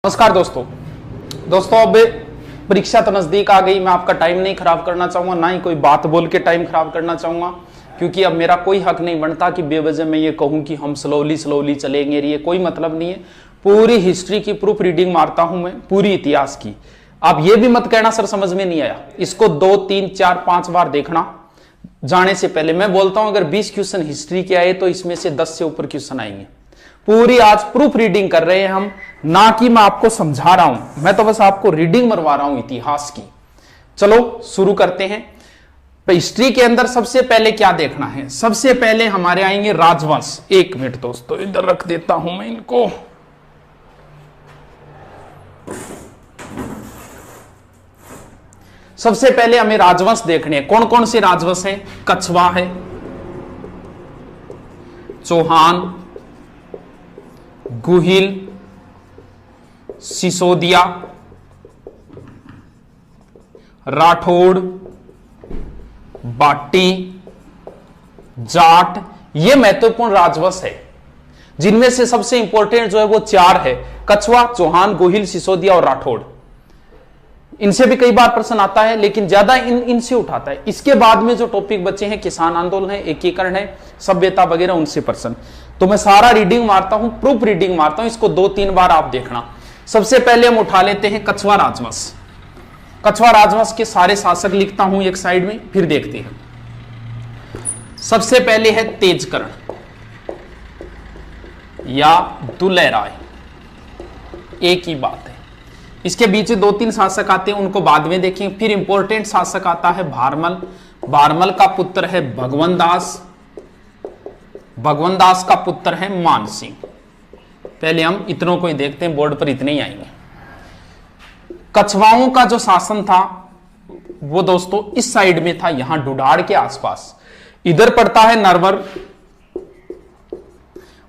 नमस्कार दोस्तों अब परीक्षा तो नजदीक आ गई। मैं आपका टाइम नहीं खराब करना चाहूंगा, ना ही कोई बात बोल के टाइम खराब करना चाहूंगा, क्योंकि अब मेरा कोई हक नहीं बनता कि बेवजह मैं ये कहूं कि हम स्लोली चलेंगे। ये कोई मतलब नहीं है। पूरी हिस्ट्री की प्रूफ रीडिंग मारता हूं मैं, पूरी इतिहास की। आप ये भी मत कहना सर समझ में नहीं आया, इसको 2, 3, 4, 5 बार देखना जाने से पहले। मैं बोलता हूं अगर 20 क्वेश्चन हिस्ट्री के आए तो इसमें से 10 से ऊपर क्वेश्चन आएंगे। पूरी आज प्रूफ रीडिंग कर रहे हैं हम, ना कि मैं आपको समझा रहा हूं, मैं तो बस आपको रीडिंग मरवा रहा हूं इतिहास की। चलो शुरू करते हैं। हिस्ट्री के अंदर सबसे पहले क्या देखना है? सबसे पहले हमारे आएंगे राजवंश। 1 मिनट दोस्तों, इधर रख देता हूं मैं इनको। सबसे पहले हमें राजवंश देखने हैं। कौन कौन से राजवंश हैं? कछवा है, चौहान, गुहिल, सिसोदिया, राठौड़, बाटी, जाट। ये महत्वपूर्ण राजवंश है, जिनमें से सबसे इंपॉर्टेंट जो है वो 4 है: कछवा, चौहान, गुहिल, सिसोदिया और राठौड़। इनसे भी कई बार प्रश्न आता है, लेकिन ज्यादा इनसे उठाता है। इसके बाद में जो टॉपिक बचे हैं, किसान आंदोलन है, एकीकरण है, सभ्यता वगैरह, उनसे प्रश्न। तो मैं सारा रीडिंग मारता हूं, प्रूफ रीडिंग मारता हूं, इसको 2-3 बार आप देखना। सबसे पहले हम उठा लेते हैं कछवा राजवंश। कछवा राजवंश के सारे शासक लिखता हूं एक साइड में, फिर देखते हैं। सबसे पहले है तेजकर्ण या दुल्हे राय, एक ही बात है। इसके बीच 2-3 शासक आते हैं, उनको बाद में देखेंगे। फिर इंपॉर्टेंट शासक आता है भारमल। भारमल का पुत्र है भगवंत दास। भगवंत दास का पुत्र है मानसिंह। पहले हम इतनों को ही देखते हैं, बोर्ड पर इतने ही आएंगे। कछवाओं का जो शासन था वो दोस्तों इस साइड में था, यहां डुडाड़ के आसपास। इधर पड़ता है नरवर।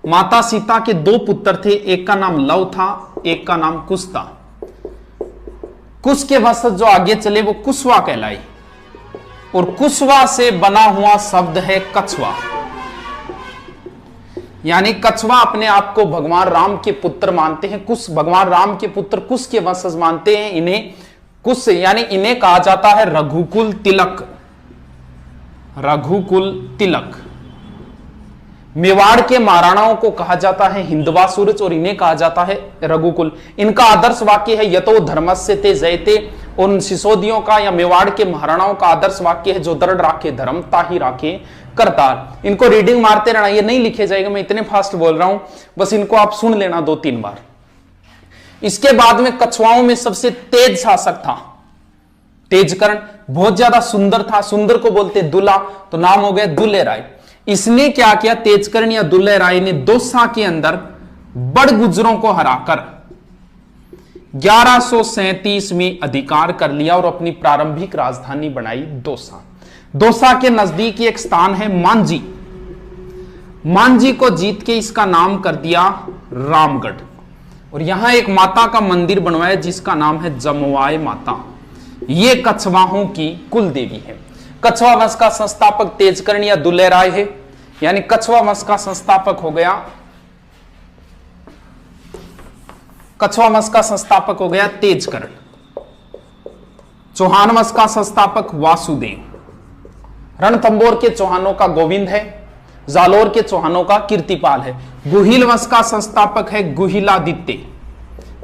माता सीता के 2 पुत्र थे, एक का नाम लव था, एक का नाम कुश था। कुश के वंशज जो आगे चले वो कुशवा कहलाई, और कुशवा से बना हुआ शब्द है कछवा। यानी कछवा अपने आप को भगवान राम के पुत्र मानते हैं। कुश भगवान राम के पुत्र कुश के वंशज मानते हैं इन्हें। कुश यानी इन्हें कहा जाता है रघुकुल तिलक। रघुकुल तिलक। मेवाड़ के महाराणाओं को कहा जाता है हिंदवा सूरज, और इन्हें कहा जाता है रघुकुल। इनका आदर्श वाक्य है यतो धर्मस्य ते जयते। उन सिसोदियों का या मेवाड़ के महाराणाओं का आदर्श वाक्य है जो दृढ़ राखे धर्म ताहि राखे करतार। इनको रीडिंग मारते रहना, ये नहीं लिखे जाएगा, मैं इतने फास्ट बोल रहा हूं, बस इनको आप सुन लेना 2-3 बार। इसके बाद में कछवाओं में सबसे तेज शासक था तेजकर्ण। बहुत ज्यादा सुंदर था, सुंदर को बोलते दुल्हा, तो नाम हो गया दुल्हे राय। इसने क्या किया? तेजकर्ण या दुल्हे राय ने दौसा के अंदर बड़ गुजरों को हराकर 1137 में अधिकार कर लिया और अपनी प्रारंभिक राजधानी बनाई दौसा। दौसा के नजदीक एक स्थान है मांझी। मांझी को जीत के इसका नाम कर दिया रामगढ़, और यहां एक माता का मंदिर बनवाया जिसका नाम है जमवाय माता। ये कछवाहों की कुल देवी है। कछवा वंश का संस्थापक तेजकर्ण या दुल्हे राय है, यानी कछवा वंश का संस्थापक हो गया, कछवा वंश का संस्थापक हो गया तेजकर्ण। चौहान वंश का संस्थापक वासुदेव। रणथंबोर के चौहानों का गोविंद है। जालोर के चौहानों का कीर्तिपाल है। गुहिल वंश का संस्थापक है गुहिलादित्य।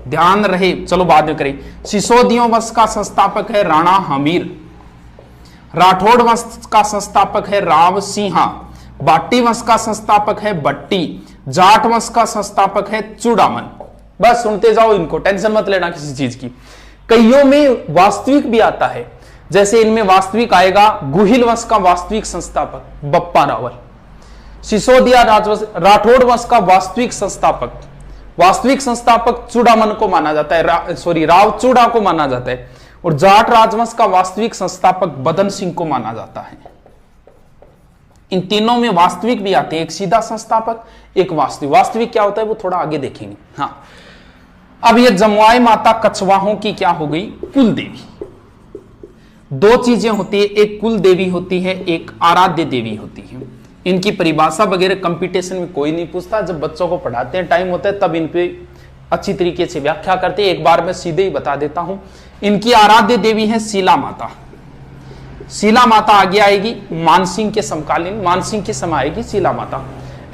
ध्यान रहे, चलो बाद में करें। सिसोदियों वंश का संस्थापक है राणा हमीर। राठौड़ वंश का संस्थापक है राव सिंहा। बाटी वंश का संस्थापक है बट्टी। जाट वंश का संस्थापक है चूड़ामन। बस सुनते जाओ इनको, टेंशन मत लेना किसी चीज की। कईयों में वास्तविक भी आता है, जैसे इनमें वास्तविक आएगा गुहिल वंश का वास्तविक संस्थापक बप्पा रावल। सिसोदिया राठौड़ वंश का वास्तविक संस्थापक चूड़ामन को माना जाता है, राव चूड़ा को माना जाता है। और जाट राजवंश का वास्तविक संस्थापक बदन सिंह को माना जाता है। इन तीनों में वास्तविक भी आते हैं, एक सीधा संस्थापक, एक वास्तविक। वास्तविक क्या होता है वो थोड़ा आगे देखेंगे। हाँ, अब ये जमवाय माता कछवाहों की क्या हो गई? कुल देवी। 2 चीजें होती है, एक कुल देवी होती है, एक आराध्य देवी होती है। इनकी परिभाषा वगैरह कंपटीशन में कोई नहीं पूछता, जब बच्चों को पढ़ाते हैं टाइम होता है तब इन पे अच्छी तरीके से व्याख्या करते। एक बार मैं सीधे ही बता देता हूं। इनकी आराध्य देवी है शीला माता। शीला माता आगे आएगी मानसिंह के समकालीन, मानसिंह के समय आएगी शीला माता।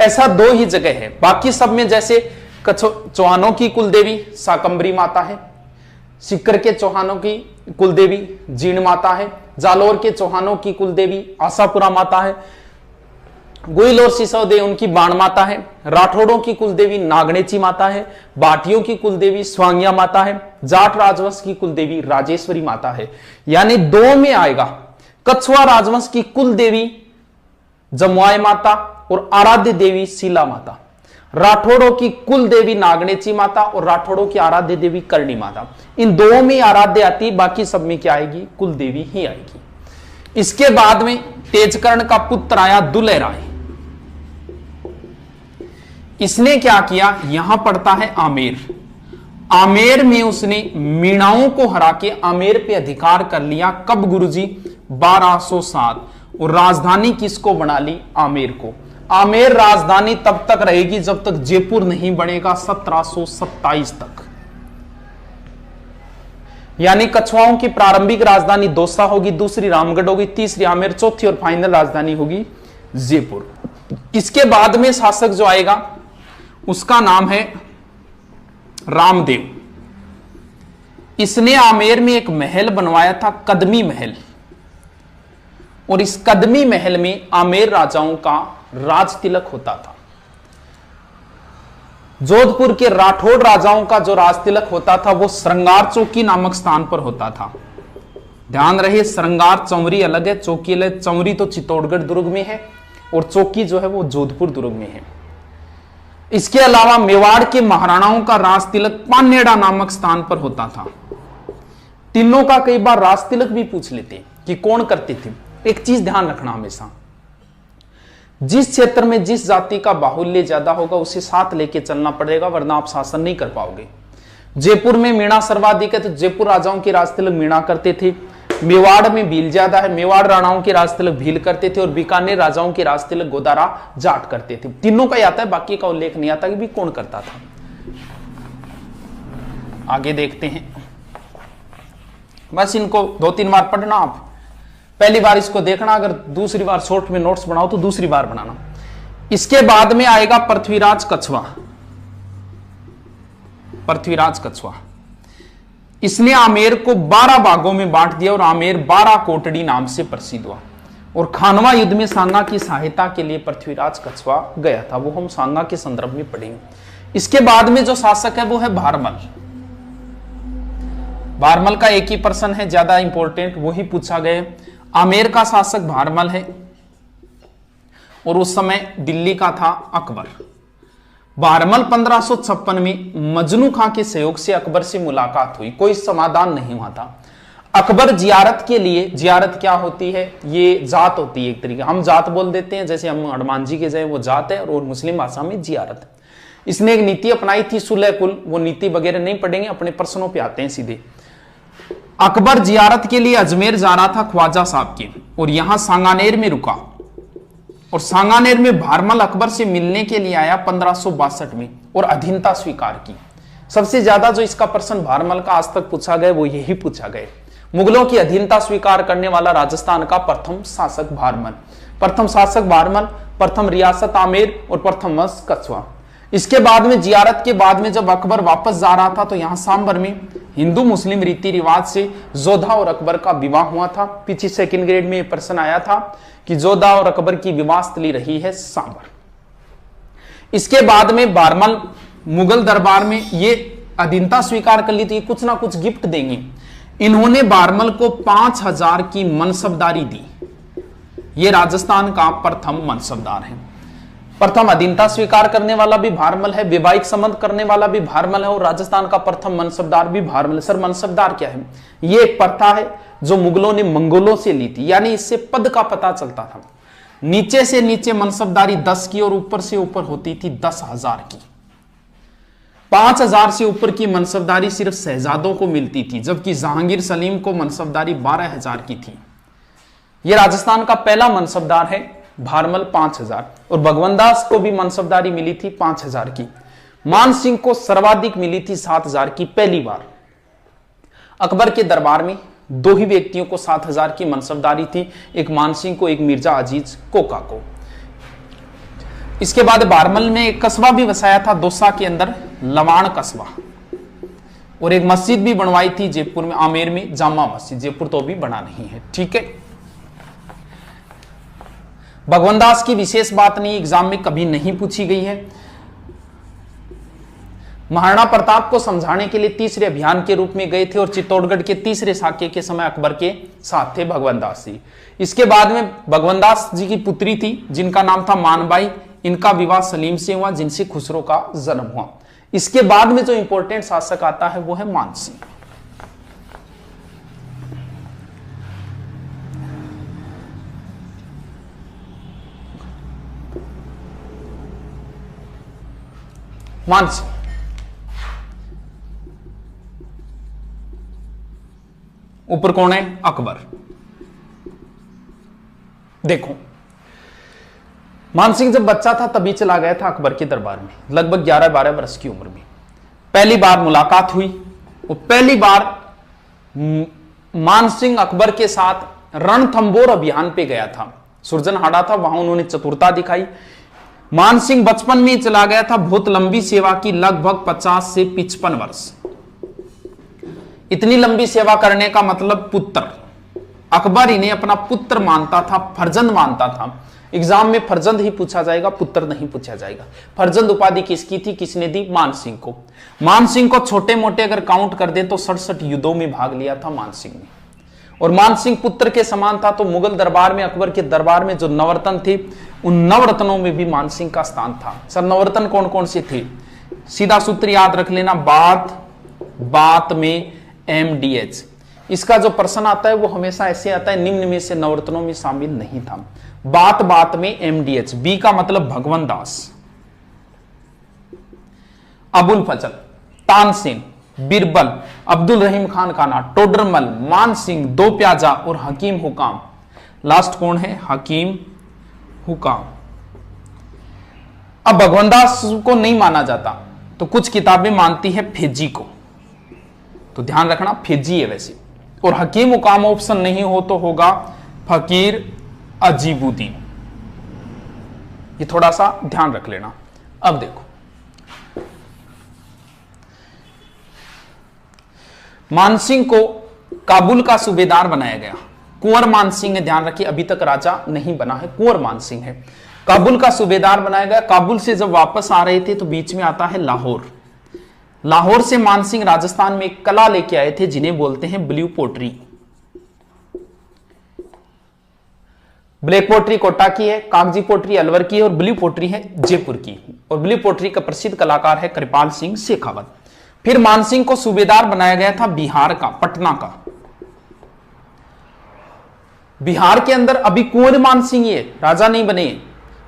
ऐसा 2 ही जगह है। बाकी सब में जैसे चौहानों की कुलदेवी शाकंभरी माता है, सिक्कर के चौहानों की कुलदेवी जीण माता है, जालोर के चौहानों की कुलदेवी आशापुरा माता है, गोइल और सिसोदे उनकी बाण माता है, राठौड़ों की कुलदेवी नागणेची माता है, बाटियों की कुलदेवी स्वांगिया माता है, जाट राजवंश की कुलदेवी राजेश्वरी माता है। यानी 2 में आएगा कछुआ राजवंश की कुलदेवी जमुआई माता और आराध्य देवी शीला माता, राठौड़ों की कुल देवी नागणेची माता और राठौड़ों की आराध्य देवी करणी माता। इन 2 में आराध्य आती, बाकी सब में क्या आएगी? कुल देवी ही आएगी। इसके बाद में तेजकर्ण का पुत्र आया दुलह राय। इसने क्या किया? यहां पड़ता है आमेर। आमेर में उसने मीणाओं को हरा के आमेर पे अधिकार कर लिया। कब गुरुजी? 1207। और राजधानी किसको बना ली? आमेर को। आमेर राजधानी तब तक रहेगी जब तक जयपुर नहीं बनेगा, 1727 तक। यानी कछुआओं की प्रारंभिक राजधानी दौसा होगी, दूसरी रामगढ़ होगी, तीसरी आमेर, चौथी और फाइनल राजधानी होगी जयपुर। इसके बाद में शासक जो आएगा उसका नाम है रामदेव। इसने आमेर में एक महल बनवाया था, कदमी महल, और इस कदमी महल में आमेर राजाओं का राज तिलक होता था। जोधपुर के राठौड़ राजाओं का जो राज तिलक होता था वो श्रृंगार चौकी नामक स्थान पर होता था। ध्यान रहे, श्रृंगार चौरी अलग है, चौकी अलग। चौरी तो चित्तौड़गढ़ दुर्ग में है और चौकी जो है वो जोधपुर दुर्ग में है। इसके अलावा मेवाड़ के महाराणाओं का राज तिलक पानेड़ा नामक स्थान पर होता था। तीनों का कई बार राज तिलक भी पूछ लेते कि कौन करते थे। एक चीज ध्यान रखना हमेशा, जिस क्षेत्र में जिस जाति का बाहुल्य ज्यादा होगा उसे साथ लेके चलना पड़ेगा, वरना आप शासन नहीं कर पाओगे। जयपुर में मीणा सर्वाधिक है तो जयपुर राजाओं के राज तिलक मीणा करते थे। मेवाड़ में भील ज्यादा है, मेवाड़ राणाओं के राज तिलक भील करते थे। और बीकानेर राजाओं के राज तिलक गोदारा जाट करते थे। तीनों का आता है, बाकी का उल्लेख नहीं आता कि भी कौन करता था। आगे देखते हैं, बस इनको 2-3 बार पढ़ना। आप पहली बार इसको देखना, अगर दूसरी बार शॉर्ट में नोट्स बनाओ तो दूसरी बार बनाना। इसके बाद में आएगा पृथ्वीराज कछुआ। पृथ्वीराज कछुआ इसने आमेर को 12 भागों में बांट दिया और आमेर 12 कोटड़ी नाम से प्रसिद्ध हुआ। और खानवा युद्ध में सांगा की सहायता के लिए पृथ्वीराज कछुआ गया था, वो हम सांगा के संदर्भ में पढ़ेंगे। इसके बाद में जो शासक है वो है भारमल। भारमल का एक ही प्रश्न है ज्यादा इंपॉर्टेंट, वही पूछा गया। आमेर का शासक भारमल है और उस समय दिल्ली का था अकबर। भारमल 1556 में मजनू खां के सहयोग से अकबर से मुलाकात हुई, कोई समाधान नहीं हुआ था। अकबर जियारत के लिए, जियारत क्या होती है? ये जात होती है एक तरीके, हम जात बोल देते हैं, जैसे हम हनुमान जी के जाए वो जात है और मुस्लिम भाषा में जियारत है। इसने एक नीति अपनाई थी सुलह कुल, वो नीति वगैरह नहीं पढ़ेंगे, अपने प्रश्नों पे आते हैं सीधे। अकबर जियारत के लिए अजमेर जा रहा था ख्वाजा साहब के, और यहां सांगानेर में रुका। और सांगानेर में भारमल अकबर से मिलने के लिए आया 1562 में और अधीनता स्वीकार की। सबसे ज्यादा जो इसका प्रश्न भारमल का आज तक पूछा गया वो यही पूछा गया। मुगलों की अधीनता स्वीकार करने वाला राजस्थान का प्रथम शासक भारमल। प्रथम शासक भारमल, प्रथम रियासत आमेर और प्रथम वंश कछुआ। इसके बाद में जियारत के बाद में जब अकबर वापस जा रहा था तो यहां सांबर में हिंदू मुस्लिम रीति रिवाज से जोधा और अकबर का विवाह हुआ था। पीछे सेकंड ग्रेड में यह प्रश्न आया था कि जोधा और अकबर की विवाह स्थली रही है सांबर। इसके बाद में भारमल मुगल दरबार में ये अधीनता स्वीकार कर ली थी, कुछ ना कुछ गिफ्ट देंगे। इन्होंने भारमल को 5000 की मनसबदारी दी। ये राजस्थान का प्रथम मनसबदार है। प्रथम अधीनता स्वीकार करने वाला भी भारमल है, वैवाहिक संबंध करने वाला भी भारमल है और राजस्थान का प्रथम मनसबदार भी भारमल है। सर मनसबदार क्या है? ये एक प्रथा है जो मुगलों ने मंगोलों से ली थी, यानी इससे पद का पता चलता था। नीचे से नीचे मनसबदारी 10 की और ऊपर से ऊपर होती थी 10,000 की। 5000 से ऊपर की मनसबदारी सिर्फ शहजादों को मिलती थी, जबकि जहांगीर सलीम को मनसबदारी 12,000 की थी। यह राजस्थान का पहला मनसबदार है भारमल 5000, और भगवंत दास को भी मनसबदारी मिली थी 5000 की। मान सिंह को सर्वाधिक मिली थी 7,000 की पहली बार। अकबर के दरबार में दो ही व्यक्तियों को 7,000 की मनसबदारी थी, एक मान सिंह को, एक मिर्जा अजीज कोका को। इसके बाद बारमल में एक कस्बा भी बसाया था दौसा के अंदर, लवाण कस्बा, और एक मस्जिद भी बनवाई थी जयपुर में, आमेर में जामा मस्जिद। जयपुर तो अभी बना नहीं है, ठीक है। भगवान दास की विशेष बात नहीं, एग्जाम में कभी नहीं पूछी गई है। महाराणा प्रताप को समझाने के लिए तीसरे अभियान के रूप में गए थे और चित्तौड़गढ़ के तीसरे साके के समय अकबर के साथ थे भगवान दास जी। इसके बाद में भगवान दास जी की पुत्री थी जिनका नाम था मानबाई, इनका विवाह सलीम से हुआ जिनसे खुसरो का जन्म हुआ। इसके बाद में जो इंपॉर्टेंट शासक आता है वो है मान सिंह। मान सिंह ऊपर कौन है? अकबर। देखो, मान सिंह जब बच्चा था तभी चला गया था अकबर के दरबार में, लगभग 11-12 वर्ष की उम्र में। पहली बार मुलाकात हुई और पहली बार मान सिंह अकबर के साथ रणथंबोर अभियान पे गया था, सुरजनहाड़ा था, वहां उन्होंने चतुरता दिखाई। मान सिंह बचपन में चला गया था, बहुत लंबी सेवा की, लगभग 50 से 55 वर्ष। इतनी लंबी सेवा करने का मतलब पुत्र, अकबर इन्हें अपना पुत्र मानता था, फर्जंद मानता था। एग्जाम में फर्जंद ही पूछा जाएगा, पुत्र नहीं पूछा जाएगा। फर्जंद उपाधि किसकी थी, किसने दी? मान सिंह को। मान सिंह को छोटे मोटे अगर काउंट कर दे तो 67 युद्धों में भाग लिया था मान सिंह ने, और मान सिंह पुत्र के समान था। तो मुगल दरबार में, अकबर के दरबार में जो नवरत्न थे, उन नवरत्नों में भी मान सिंह का स्थान था। सर नवरत्न कौन कौन से थे? सीधा सूत्र याद रख लेना, बात में MDH। इसका जो प्रश्न आता है वो हमेशा ऐसे आता है, निम्न में से नवरत्नों में शामिल नहीं था। बात में MDH। बी का मतलब भगवान दास, अबुल फजल, तानसेन, बीरबल, अब्दुल रहीम खान खाना, टोडरमल, मान सिंह, दो प्याजा और हकीम हुकाम। लास्ट कौन है? हकीम हुकाम। अब भगवान दास को नहीं माना जाता तो कुछ किताबें मानती है फेजी को, तो ध्यान रखना फेजी है वैसे। और हकीम हुकाम ऑप्शन नहीं हो तो होगा फकीर अजीबुद्दीन, ये थोड़ा सा ध्यान रख लेना। अब देखो, मान सिंह को काबुल का सूबेदार बनाया गया। कुंवर मान सिंह है, ध्यान रखिए, अभी तक राजा नहीं बना है, कुंवर मान सिंह है। काबुल का सूबेदार बनाया गया। काबुल से जब वापस आ रहे थे तो बीच में आता है लाहौर। लाहौर से मान सिंह राजस्थान में एक कला लेके आए थे जिन्हें बोलते हैं blue pottery. Black pottery Kota की है, कागजी पोट्री अलवर की है और ब्लू पोट्री है जयपुर की। और ब्लू पोट्री का प्रसिद्ध कलाकार है कृपाल सिंह शेखावत। फिर मान सिंह को सूबेदार बनाया गया था बिहार का, पटना का। बिहार के अंदर अभी कुंवर मान सिंह ये राजा नहीं बने,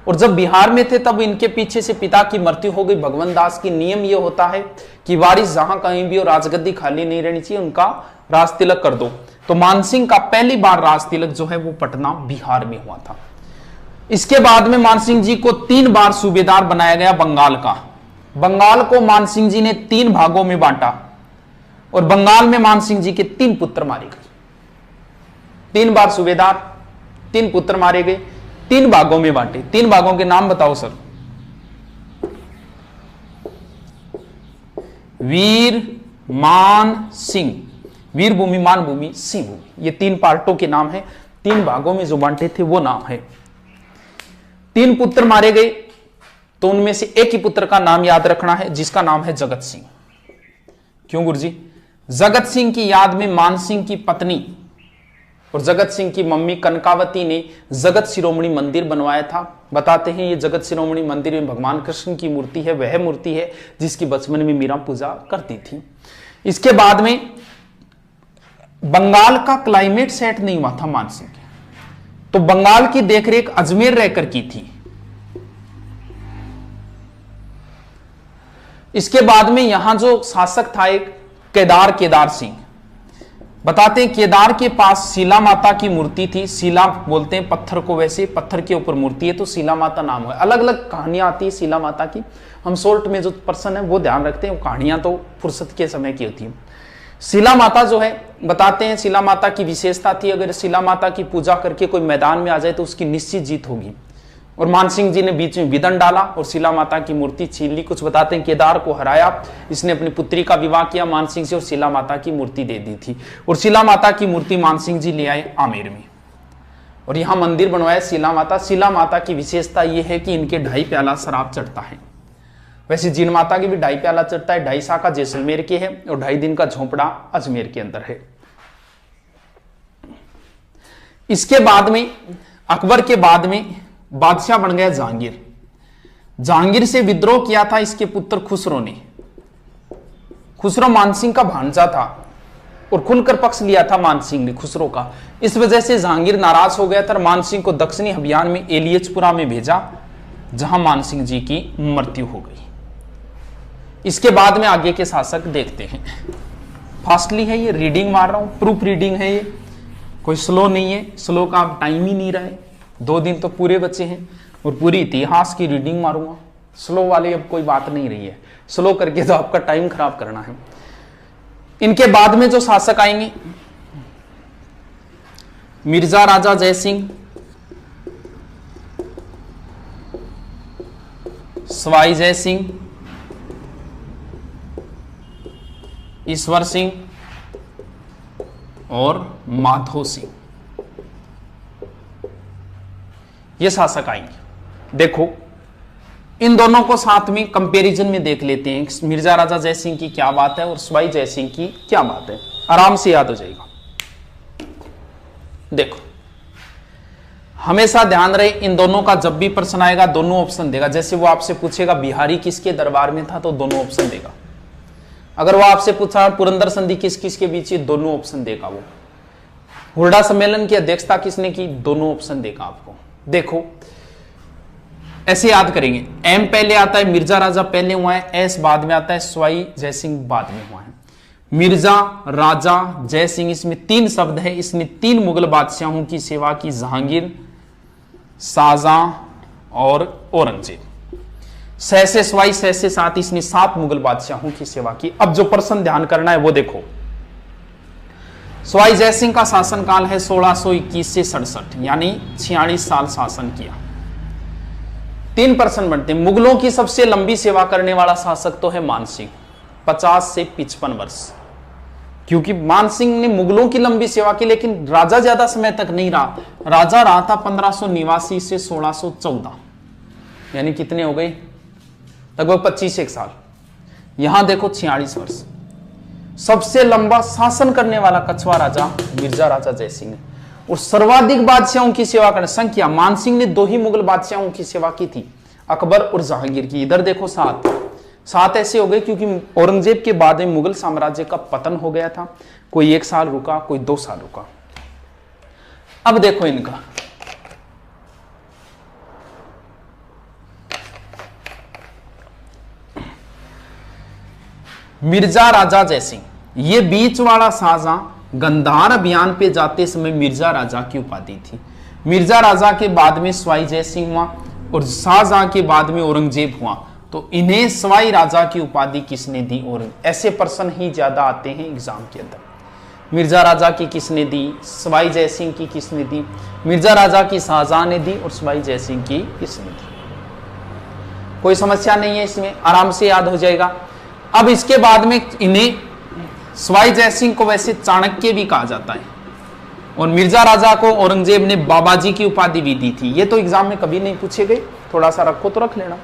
और जब बिहार में थे तब इनके पीछे से पिता की मृत्यु हो गई भगवान दास की। नियम ये होता है कि वारिस जहां कहीं भी हो, राजगद्दी खाली नहीं रहनी चाहिए, उनका राज तिलक कर दो। तो मान सिंह का पहली बार राज तिलक जो है वो पटना बिहार में हुआ था। इसके बाद में मान सिंह जी को 3 बार सूबेदार बनाया गया बंगाल का। बंगाल को मान सिंह जी ने 3 भागों में बांटा और बंगाल में मान सिंह जी के 3 पुत्र मारे गए। 3 बार सूबेदार, 3 पुत्र मारे गए, 3 भागों में बांटे। 3 भागों के नाम बताओ सर। वीर, मान, सिंह। वीर भूमि, मान भूमि, सिंह भूमि, ये 3 पार्टों के नाम है। 3 भागों में जो बांटे थे वो नाम है। 3 पुत्र मारे गए तो उनमें से एक ही पुत्र का नाम याद रखना है जिसका नाम है जगत सिंह। क्यों गुरुजी? जगत सिंह की याद में मान सिंह की पत्नी और जगत सिंह की मम्मी कनकावती ने जगत शिरोमणि मंदिर बनवाया था। बताते हैं ये जगत शिरोमणि मंदिर में भगवान कृष्ण की मूर्ति है, वह मूर्ति है जिसकी बचपन में मीरा पूजा करती थी। इसके बाद में बंगाल का क्लाइमेट सेट नहीं हुआ था मान सिंह के, तो बंगाल की देखरेख अजमेर रहकर की थी। इसके बाद में यहां जो शासक था एक केदार सिंह, बताते हैं केदार के पास शिला माता की मूर्ति थी। शिला बोलते हैं पत्थर को, वैसे पत्थर के ऊपर मूर्ति है तो शिला माता नाम है। अलग अलग कहानियां आती है शिला माता की, हम शॉर्ट में जो पर्सन है वो ध्यान रखते हैं, कहानियां तो फुर्सत के समय की होती है। शिला माता जो है, बताते हैं शिला माता की विशेषता थी, अगर शिला माता की पूजा करके कोई मैदान में आ जाए तो उसकी निश्चित जीत होगी। और मानसिंह जी ने बीच में विदन डाला और शिला माता की मूर्ति छीन ली। कुछ बताते हैं केदार को हराया, इसने अपनी पुत्री का विवाह किया मानसिंह से और शिला माता की मूर्ति दे दी थी। और शिला माता की मूर्ति मानसिंह जी ले आए आमेर में और यहाँ मंदिर बनवाया शिला माता। शिला माता की विशेषता यह है कि इनके 2.5 प्याला शराब चढ़ता है। वैसे जीन माता की भी 2.5 प्याला चढ़ता है। 2.5 शाखा जैसलमेर के है और 2.5 दिन का झोंपड़ा अजमेर के अंदर है। इसके बाद में अकबर के बाद में बादशाह बन गया जहांगीर। जहांगीर से विद्रोह किया था इसके पुत्र खुसरो ने। खुसरो मानसिंह का भांजा था और खुलकर पक्ष लिया था मानसिंह ने खुसरो का। इस वजह से जहांगीर नाराज हो गया था और मानसिंह को दक्षिणी अभियान में एलियचपुरा में भेजा, जहां मानसिंह जी की मृत्यु हो गई। इसके बाद में आगे के शासक देखते हैं। फास्टली है ये, रीडिंग मार रहा हूं, प्रूफ रीडिंग है ये, कोई स्लो नहीं है। स्लो का अब टाइम ही नहीं रहा है, 2 दिन तो पूरे बचे हैं और पूरी इतिहास की रीडिंग मारूंगा। स्लो वाली अब कोई बात नहीं रही है, स्लो करके तो आपका टाइम खराब करना है। इनके बाद में जो शासक आएंगे, मिर्जा राजा जयसिंह, सवाई जयसिंह, ईश्वर सिंह और माधो सिंह, ये शासक आएंगे। देखो इन दोनों को साथ में कंपैरिजन में देख लेते हैं, मिर्जा राजा जयसिंह की क्या बात है और सवाई जयसिंह की क्या बात है, आराम से याद हो जाएगा। देखो हमेशा ध्यान रहे, इन दोनों का जब भी प्रश्न आएगा दोनों ऑप्शन देगा। जैसे वो आपसे पूछेगा बिहारी किसके दरबार में था तो दोनों ऑप्शन देगा। अगर वो आपसे पूछा पुरंदर संधि किस किस के बीच, दोनों ऑप्शन देगा। वो हुरडा सम्मेलन की अध्यक्षता किसने की, दोनों ऑप्शन देगा आपको। देखो ऐसे याद करेंगे, एम पहले आता है, मिर्जा राजा पहले हुआ है, एस बाद में आता है, सवाई जयसिंह बाद में हुआ है। मिर्जा राजा जयसिंह, इसमें 3 शब्द है। इसने 3 मुगल बादशाहों की सेवा की, जहांगीर, शाहजहां और औरंगजेब। सहसे सवाई सहसे साथ, इसने 7 मुगल बादशाहों की सेवा की। अब जो प्रश्न ध्यान करना है वो देखो, सवाई जयसिंह का शासनकाल है 1621 से 67, यानी 46 साल शासन किया। 3 प्रश्न बनते हैं। मुगलों की सबसे लंबी सेवा करने वाला शासक तो है मानसिंह, 50 से 55 वर्ष, क्योंकि मानसिंह ने मुगलों की लंबी सेवा की, लेकिन राजा ज्यादा समय तक नहीं रहा। राजा रहा था 1589 से 1614, यानी कितने हो गए, लगभग 25 साल। यहां देखो 46 वर्ष। सबसे लंबा शासन करने वाला कछुआ राजा मिर्जा राजा जयसिंह, और सर्वाधिक बादशाहों की सेवा करने संख्या, मानसिंह ने 2 ही मुगल बादशाहों की सेवा की थी, अकबर और जहांगीर की। इधर देखो 7 ऐसे हो गए क्योंकि औरंगजेब के बाद में मुगल साम्राज्य का पतन हो गया था। कोई 1 साल रुका, कोई 2 साल रुका। अब देखो इनका, मिर्जा राजा जयसिंह, ये बीच वाला शाहजहां गंधार अभियान पे जाते समय मिर्जा राजा की उपाधि थी। मिर्जा राजा के बाद में सवाई जयसिंह हुआ और शाहजहां के बाद में औरंगजेब हुआ, तो इन्हें सवाई राजा की उपाधि किसने दी। और ऐसे प्रश्न ही ज्यादा आते हैं एग्जाम के अंदर। मिर्जा राजा की किसने दी, सवाई जयसिंह की किसने दी, मिर्जा राजा की शाहजहां ने दी और सवाई जयसिंह की किसने दी। कोई समस्या नहीं है इसमें, आराम से याद हो जाएगा। अब इसके बाद में इन्हें सवाई जयसिंह को वैसे चाणक्य भी कहा जाता है और मिर्जा राजा को औरंगजेब ने बाबाजी की उपाधि भी दी थी। ये तो एग्जाम में कभी नहीं पूछे गए, थोड़ा सा रखो तो रख लेना।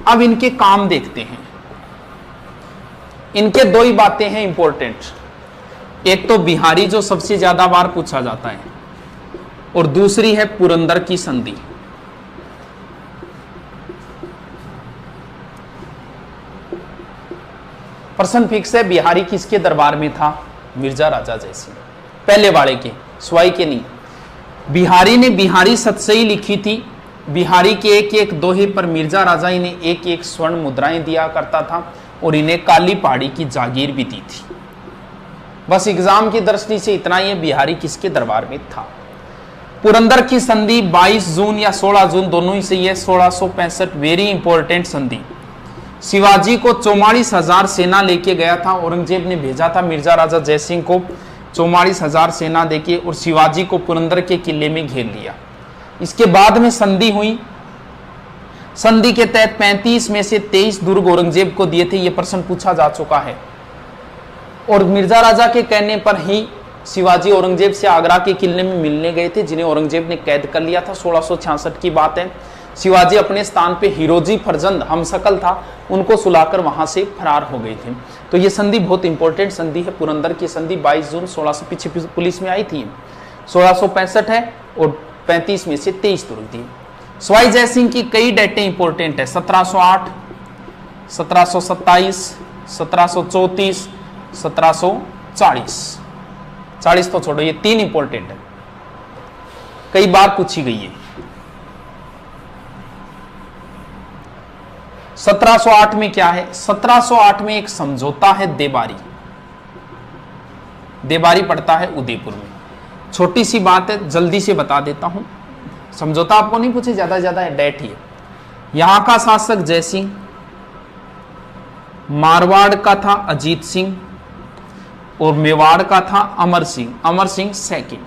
अब इनके काम देखते हैं। इनके 2 ही बातें हैं इंपॉर्टेंट, एक तो बिहारी जो सबसे ज्यादा बार पूछा जाता है और दूसरी है पुरंदर की संधि। प्रश्न फिक्स है, बिहारी किसके दरबार में था, मिर्जा राजा जयसिंह, पहले वाले के, सवाई के नहीं। बिहारी ने बिहारी सतसई लिखी थी। बिहारी के 1-1 दोहे पर मिर्जा राजा इन्हें 1-1 स्वर्ण मुद्राएं दिया करता था और इन्हें काली पहाड़ी की जागीर भी दी थी। बस एग्जाम की दृष्टि से इतना ही है, बिहारी किसके दरबार में था। पुरंदर की संधि 22 जून या 16 जून दोनों ही सही है, 1665, वेरी इंपॉर्टेंट संधि। शिवाजी को 44,000 सेना लेके गया था, औरंगजेब ने भेजा था मिर्जा राजा जयसिंह को 44,000 सेना देके, और शिवाजी को पुरंदर के किले में घेर लिया। इसके बाद में संधि हुई। संधि के तहत 35 में से 23 दुर्ग औरंगजेब को दिए थे, यह प्रश्न पूछा जा चुका है। और मिर्जा राजा के कहने पर ही शिवाजी औरंगजेब से आगरा के किले में मिलने गए थे, जिन्हें औरंगजेब ने कैद कर लिया था। 1666 की बात है। शिवाजी अपने स्थान पे हिरोजी फरजंद हमशक्ल था, उनको सुलाकर वहां से फरार हो गए थे। तो ये संधि बहुत इंपॉर्टेंट संधि है। पुरंदर की संधि 22 जून 1600 पीछे पुलिस में आई थी, 1665 है, और 35 में से 23 दुर्ग दिए। सवाई जयसिंह की कई डेटें इंपॉर्टेंट है, 1708, 1727, 1734, 1740। 40 तो छोड़ो, ये 3 इंपॉर्टेंट है, कई बार पूछी गई है। 1708 में क्या है? 1708 में एक समझौता है देबारी। देबारी पड़ता है उदयपुर में। छोटी सी बात है, जल्दी से बता देता हूं। समझौता आपको नहीं पूछे, ज्यादा ज्यादा है, डेट ही है। यहां का शासक जयसिंह, मारवाड़ का था अजीत सिंह, और मेवाड़ का था अमर सिंह सेकंड।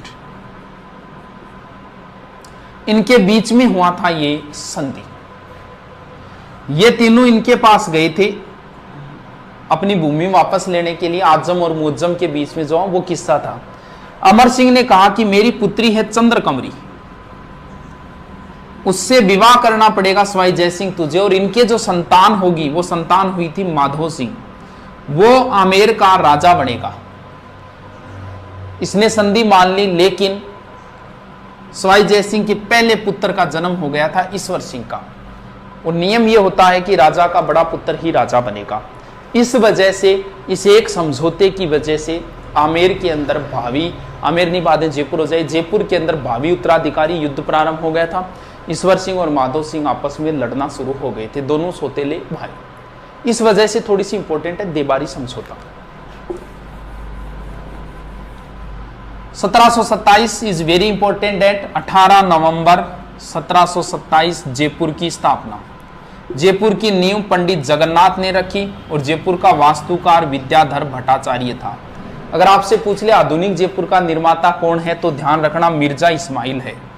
इनके बीच में हुआ था ये संधि। ये तीनों इनके पास गए थे अपनी भूमि वापस लेने के लिए। आजम और मुअज्जम के बीच में जो वो किस्सा था। अमर सिंह ने कहा कि मेरी पुत्री है चंद्रकमरी, उससे विवाह करना पड़ेगा सवाई जयसिंह तुझे, और इनके जो संतान होगी वो संतान हुई थी माधो सिंह, वो आमेर का राजा बनेगा। इसने संधि मान ली, लेकिन सवाई जयसिंह के पहले पुत्र का जन्म हो गया था ईश्वर सिंह का, और नियम यह होता है कि राजा का बड़ा पुत्र ही राजा बनेगा। इस वजह से, इस एक समझौते की वजह से आमेर के अंदर भावी, आमेर नहीं बाद में जयपुर हो जाए, जयपुर के अंदर भावी उत्तराधिकारी युद्ध प्रारंभ हो गया था। ईश्वर सिंह और माधो सिंह आपस में लड़ना शुरू हो गए थे, दोनों सौतेले भाई। इस वजह से थोड़ी सी इंपॉर्टेंट है देबारी समझौता। 1727 इज वेरी इंपॉर्टेंट डेट। 18 नवंबर 1727 जयपुर की स्थापना। जयपुर की नींव पंडित जगन्नाथ ने रखी, और जयपुर का वास्तुकार विद्याधर भट्टाचार्य था। अगर आपसे पूछ ले आधुनिक जयपुर का निर्माता कौन है, तो ध्यान रखना मिर्जा इस्माइल है।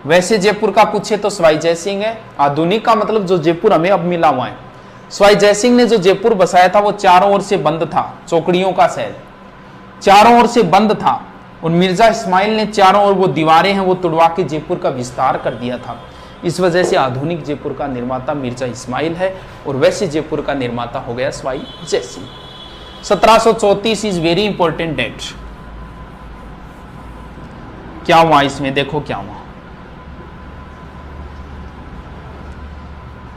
वैसे जयपुर का पूछे तो सवाई जयसिंह है। आधुनिक का मतलब जो जयपुर हमें अब मिला हुआ है। सवाई जयसिंह ने जो जयपुर बसाया था वो चारों ओर से बंद था, चौकड़ियों का शहर चारों ओर से बंद था, और मिर्जा इस्माइल ने चारों ओर वो दीवारें हैं वो तुड़वा के जयपुर का विस्तार कर दिया था। इस वजह से आधुनिक जयपुर का निर्माता मिर्जा इस्माइल है, और वैसे जयपुर का निर्माता हो गया Sawai Jai Singh. 1734 is very important date. क्या हुआ इसमें? देखो क्या हुआ।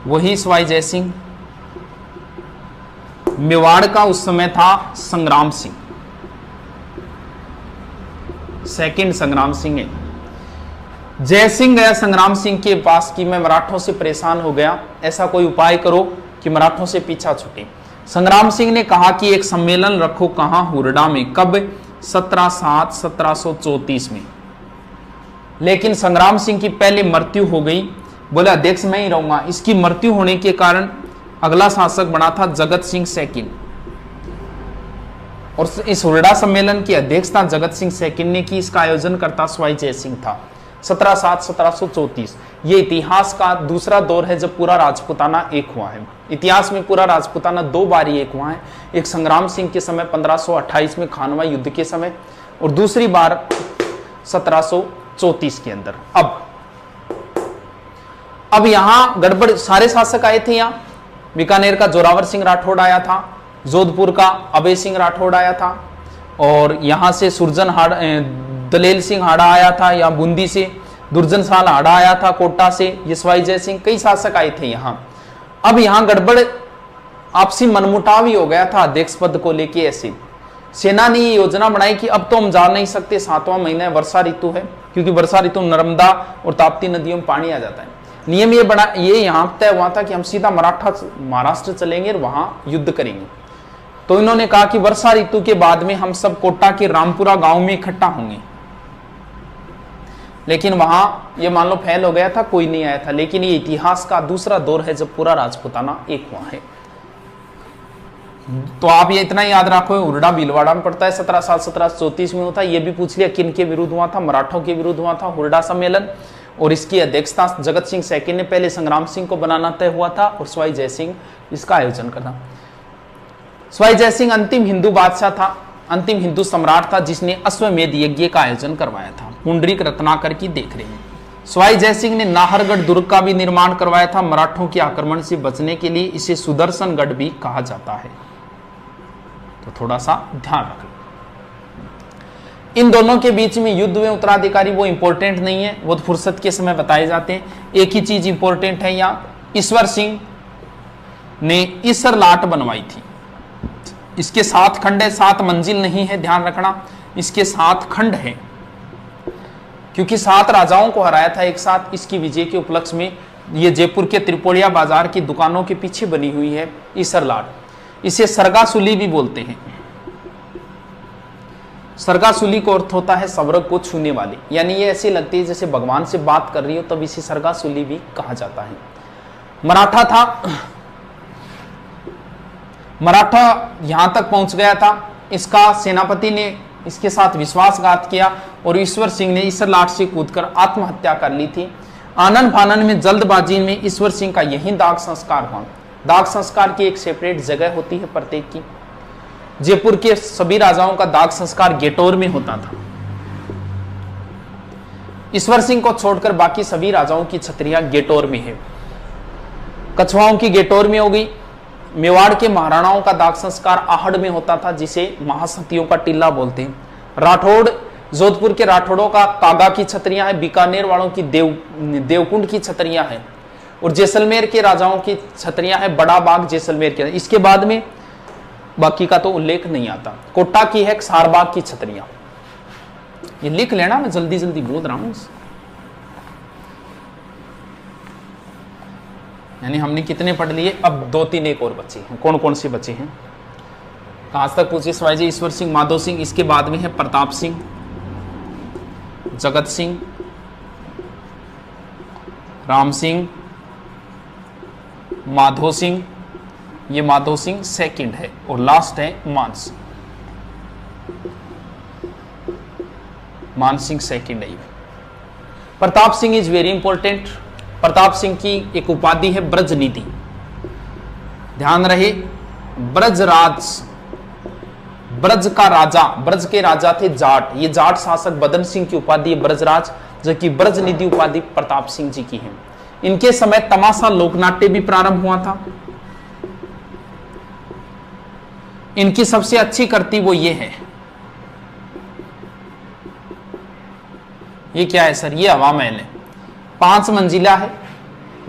वही सवाई जयसिंह। मेवाड़ का उस समय था संग्राम सिंह, सेकंड संग्राम सिंह है। जयसिंह गया संग्राम सिंह के पास कि मैं मराठों से परेशान हो गया, ऐसा कोई उपाय करो कि मराठों से पीछा छूटे। संग्राम सिंह ने कहा कि एक सम्मेलन रखो, कहां? हुरडा में। कब? 17/7/1734 में। लेकिन संग्राम सिंह की पहले मृत्यु हो गई, बोले अध्यक्ष मैं ही रहूंगा। इसकी मृत्यु होने के कारण अगला शासक बना था जगत सिंह सेकंड, और इस हुरडा सम्मेलन की अध्यक्षता जगत सिंह सेकंड ने की। इसका आयोजन करता सवाई जयसिंह था। 17/7/1734 ये इतिहास का दूसरा दौर है जब पूरा राजपूताना एक हुआ है। इतिहास में पूरा राजपूताना 2 बार एक हुआ है, एक संग्राम सिंह के समय 1528 में खानवा युद्ध के समय, और दूसरी बार 1734 के अंदर। अब यहां गड़बड़, सारे शासक आए थे। यहां बीकानेर का जोरावर सिंह राठौड़ आया था, जोधपुर का अभय सिंह राठौड़ आया था, और यहां से सुरजन दलेल सिंह हाड़ा आया था, या बूंदी से दुर्जन साल हाड़ा आया था, कोटा से यशवाई जय सिंह, कई शासक आए थे यहां। अब यहां गड़बड़, आपसी मनमुटाव ही हो गया था अध्यक्ष पद को लेके। ऐसे सेना ने ये योजना बनाई कि अब तो हम जा नहीं सकते, 7वां महीना वर्षा ऋतु है, क्योंकि वर्षा ऋतु नर्मदा और ताप्ती नदियों में पानी आ जाता है। नियम ये यहां तय हुआ था कि हम सीधा महाराष्ट्र चलेंगे और वहां युद्ध करेंगे। तो इन्होंने कहा कि वर्षा ऋतु के बाद में हम सब कोटा के रामपुरा गांव में इकट्ठा होंगे। लेकिन वहां ये मान लो फैल हो गया था, कोई नहीं आया था। लेकिन ये इतिहास का दूसरा दौर है जब पूरा राजपूताना एक हुआ है। तो आप ये इतना याद रखो, उर्डा भीलवाड़ा में पड़ता है, 17 साल 1734 में होता है। ये भी पूछ लिया किन के विरुद्ध हुआ था, मराठों के विरुद्ध हुआ था हुर्डा सम्मेलन, और इसकी अध्यक्षता जगत सिंह सेकंड ने पहले संग्राम सिंह को बनाना तय हुआ था और सवाई जयसिंह इसका आयोजन करना। सवाई जयसिंह अंतिम हिंदू बादशाह था, अंतिम हिंदू सम्राट था जिसने अश्वमेध यज्ञ का आयोजन करवाया था, पुंडरीक रत्नाकर की देखरेख में। सवाई जयसिंह ने नाहरगढ़ दुर्ग का भी निर्माण करवाया था। मराठों के आक्रमण से बचने के लिए इसे सुदर्शनगढ़ भी कहा जाता है, तो थोड़ा सा ध्यान रखना। इन दोनों के बीच में युद्ध में उत्तराधिकारी वो इंपॉर्टेंट नहीं है, वो फुर्सत के समय बताए जाते हैं। एक ही चीज इंपॉर्टेंट है, यहाँ ईश्वर सिंह ने ईसर लाट बनवाई थी। इसके 7 खंड है, 7 मंजिल नहीं है, ध्यान रखना, इसके 7 खंड है, क्योंकि 7 राजाओं को हराया था एक साथ। इसकी विजय के उपलक्ष्य में ये जयपुर के त्रिपोलिया बाजार की दुकानों के पीछे बनी हुई है ईसर लाट। इसे सरगासुली भी बोलते हैं। सरगासुली का अर्थ होता है स्वर्ग को छूने वाली, यानी ये ऐसी लगती है जैसे भगवान से बात कर रही हो, तब इसे सरगासुली भी कहा जाता है। मराठा था, मराठा यहां तक पहुंच गया था, इसका सेनापति ने इसके साथ विश्वासघात किया और ईश्वर सिंह ने ईसर लाट से कूदकर आत्महत्या कर ली थी। आनन फानन में जल्दबाजी में ईश्वर सिंह का यही दाग संस्कार हुआ। दाग संस्कार की एक सेपरेट जगह होती है प्रत्येक की। जयपुर के सभी राजाओं का दाग संस्कार गेटोर में होता था। ईश्वर सिंह को छोड़कर बाकी सभी राजाओं की छतरियां गेटोर में है। कछवाओं की गेटोर में हो गई। मेवाड़ के महाराणाओं का दाग संस्कार आहड़ में होता था, जिसे महासतियों का टिल्ला बोलते हैं। राठौड़, जोधपुर के राठौड़ों का कागा की छतरियां हैं, बीकानेर वालों की देवकुंड की छतरियां हैं, और जैसलमेर के राजाओं की छतरियां हैं बड़ा बाग जैसलमेर के। इसके बाद में बाकी का तो उल्लेख नहीं आता। कोटा की है सारबाग की छतरियां, ये लिख लेना, मैं जल्दी जल्दी बोल रहा हूं। यानी हमने कितने पढ़ लिए, अब 2-3 एक और बचे हैं। कौन कौन से बचे हैं, आज तक पूछिए। सवाई जी ईश्वर सिंह, माधो सिंह, इसके बाद में है प्रताप सिंह, जगत सिंह, राम सिंह, माधो सिंह, ये माधो सिंह सेकंड है, और लास्ट है मान सिंह। मान सिंह सेकंड है। Pratap Singh is very important. Pratap Singh की एक उपाधि है ब्रजनिधि, ध्यान रहे। ब्रजराज, ब्रज का राजा, ब्रज के राजा थे जाट। ये जाट शासक बदन सिंह की उपाधि है ब्रजराज, जबकि ब्रजनिधि उपाधि प्रताप सिंह जी की है। इनके समय तमाशा लोकनाट्य भी प्रारंभ हुआ था। इनकी सबसे अच्छी कृति वो ये है, ये क्या है सर, ये हवा महल है, 5 मंजिला है।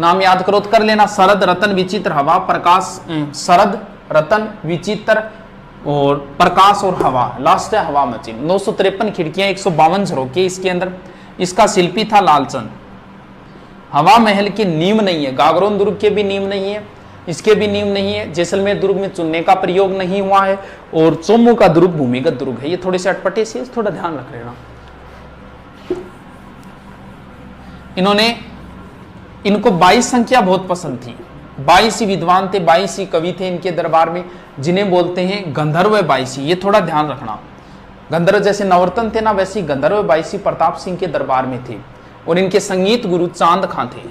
नाम याद करो तो कर लेना, शरद रतन विचित्र हवा प्रकाश, शरद रतन विचित्र और प्रकाश और हवा, लास्ट है हवा मची। 953 खिड़कियां, 152 झरोके इसके अंदर। इसका शिल्पी था लालचंद। हवा महल की नींव नहीं है, गागरोन दुर्ग के भी नींव नहीं है, इसके भी नींव नहीं है। जैसलमेर दुर्ग में चुनने का प्रयोग नहीं हुआ है, और चोमू का दुर्ग भूमिगत दुर्ग है। ये थोड़े से अटपटे से, थोड़ा ध्यान रख लेना। इनको 22 संख्या बहुत पसंद थी। 22 ही विद्वान थे, 22 ही कवि थे इनके दरबार में, जिन्हें बोलते हैं गंधर्व 22। ये थोड़ा ध्यान रखना। गंधर्व जैसे नवरत्न थे ना, वैसे गंधर्व 22 प्रताप सिंह के दरबार में थे, और इनके संगीत गुरु चांद खां थे।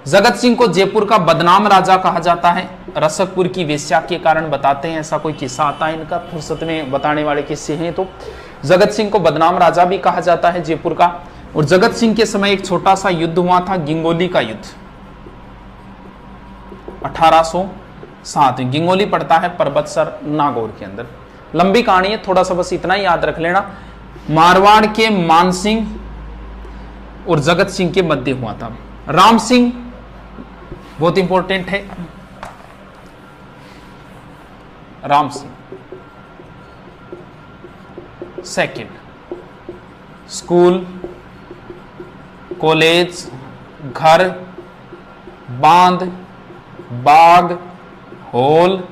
जगत सिंह को जयपुर का बदनाम राजा कहा जाता है। रसकपुर की वेश्या के कारण बताते हैं, ऐसा कोई किस्सा आता है इनका, फुर्सत में बताने वाले किस्से हैं। तो जगत सिंह को बदनाम राजा भी कहा जाता है जयपुर का। और जगत सिंह के समय एक छोटा सा युद्ध हुआ था, गिंगोली का युद्ध, 1807। गिंगोली पड़ता है पर्वतसर नागौर के अंदर। लंबी कहानी है, थोड़ा सा बस इतना ही याद रख लेना। मारवाड़ के मानसिंह और जगत सिंह के मध्य हुआ था। राम सिंह बहुत इंपॉर्टेंट है। Ram Singh second, school, college, घर, बांध, बाग, हॉल,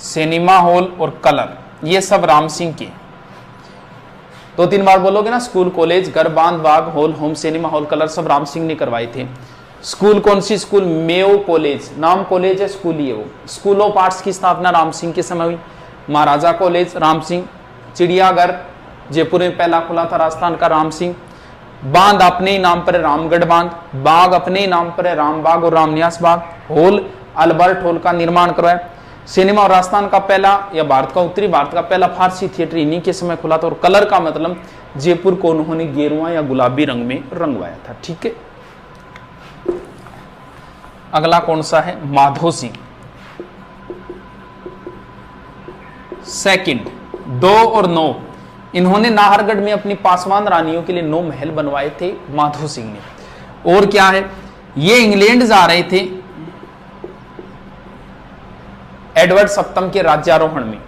सिनेमा हॉल और कलर, ये सब राम सिंह के। 2-3 बार बोलोगे ना, स्कूल, कॉलेज, घर, बांध, बाग, hall, home, cinema hall, colour, सब राम सिंह ने करवाए थे। स्कूल कौन सी स्कूल? मेयो कॉलेज, नाम कॉलेज है, स्कूल ही है वो। स्कूल ऑफ आर्ट्स की स्थापना राम सिंह के समय हुई। महाराजा कॉलेज राम सिंह। चिड़ियाघर जयपुर में पहला खुला था, राजस्थान का, राम सिंह। बांध अपने ही नाम पर है, रामगढ़ बांध। बाग अपने ही नाम पर है, रामबाग और Ramniwas Bagh. Hall Albert hall का निर्माण करवाया। सिनेमा और राजस्थान का पहला या भारत का, उत्तरी भारत का पहला फारसी थिएटर इन्हीं के समय खुला था। और कलर का मतलब जयपुर को उन्होंने गेरुआ या गुलाबी रंग में रंगवाया था। ठीक है, अगला कौन सा है? माधो सिंह। सेकंड, 2 और 9, इन्होंने नाहरगढ़ में अपनी पासवान रानियों के लिए 9 महल बनवाए थे माधो सिंह ने। और क्या है, ये इंग्लैंड जा रहे थे एडवर्ड सप्तम के राज्यारोहण में।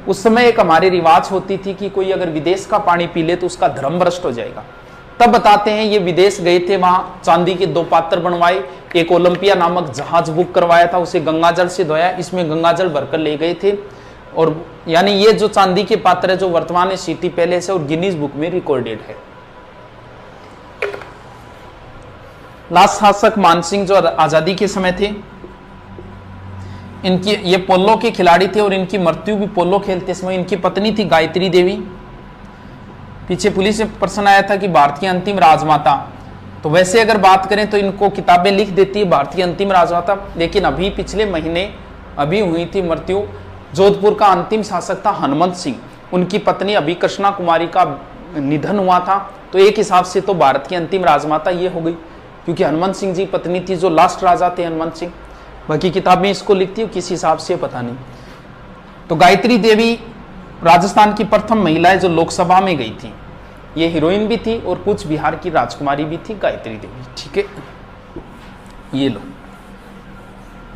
उस समय एक हमारी रिवाज होती थी कि कोई अगर विदेश का पानी पी ले तो उसका धर्म भ्रष्ट हो जाएगा। तब बताते हैं ये विदेश गए थे, वहां चांदी के 2 पात्र बनवाए, एक ओलंपिया नामक जहाज बुक करवाया था, उसे गंगाजल से धोया, इसमें गंगाजल भरकर ले गए थे। और यानी ये जो चांदी के पात्र है जो वर्तमान में सिटी पैलेस है और गिनीज बुक में रिकॉर्डेड है। लास्ट शासक मानसिंह जो आजादी के समय थे, इनकी ये पोलो के खिलाड़ी थे और इनकी मृत्यु भी पोलो खेलते समय। इनकी पत्नी थी गायत्री देवी। पीछे पुलिस में प्रश्न आया था कि भारत की अंतिम राजमाता, तो वैसे अगर बात करें तो इनको किताबें लिख देती है भारत की अंतिम राजमाता, लेकिन अभी पिछले महीने अभी हुई थी मृत्यु। जोधपुर का अंतिम शासक था हनुमंत सिंह, उनकी पत्नी अभी कृष्णा कुमारी का निधन हुआ था। तो एक हिसाब से तो भारत की अंतिम राजमाता ये हो गई, क्योंकि हनुमंत सिंह जी पत्नी थी, जो लास्ट राजा थे हनुमंत सिंह। बाकी किताबें इसको लिखती है, किस हिसाब से पता नहीं। तो गायत्री देवी राजस्थान की प्रथम महिला है जो लोकसभा में गई थी। ये हीरोइन भी थी और कुछ बिहार की राजकुमारी भी थी गायत्री देवी। ठीक है, ये लो,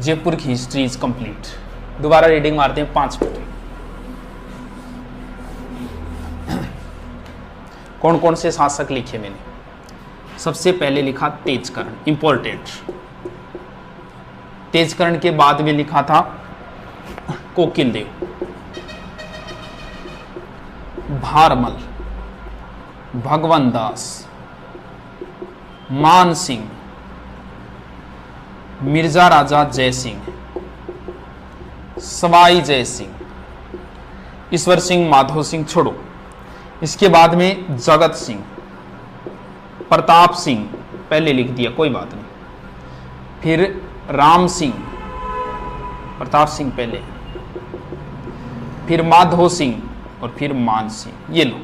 जयपुर की हिस्ट्री इज कंप्लीट। दोबारा रीडिंग मारते हैं 5 मिनट। कौन कौन से शासक लिखे मैंने? सबसे पहले लिखा तेजकर्ण, इंपॉर्टेंट। तेजकर्ण के बाद में लिखा था कोकिल देव, भारमल, भगवंत दास, मान सिंह, मिर्जा राजा जय सिंह, सवाई जय सिंह, ईश्वर सिंह, माधो सिंह, छोड़ो। इसके बाद में जगत सिंह, प्रताप सिंह, पहले लिख दिया कोई बात नहीं। फिर राम सिंह, प्रताप सिंह पहले, फिर माधो सिंह और फिर मान सिंह। ये लो,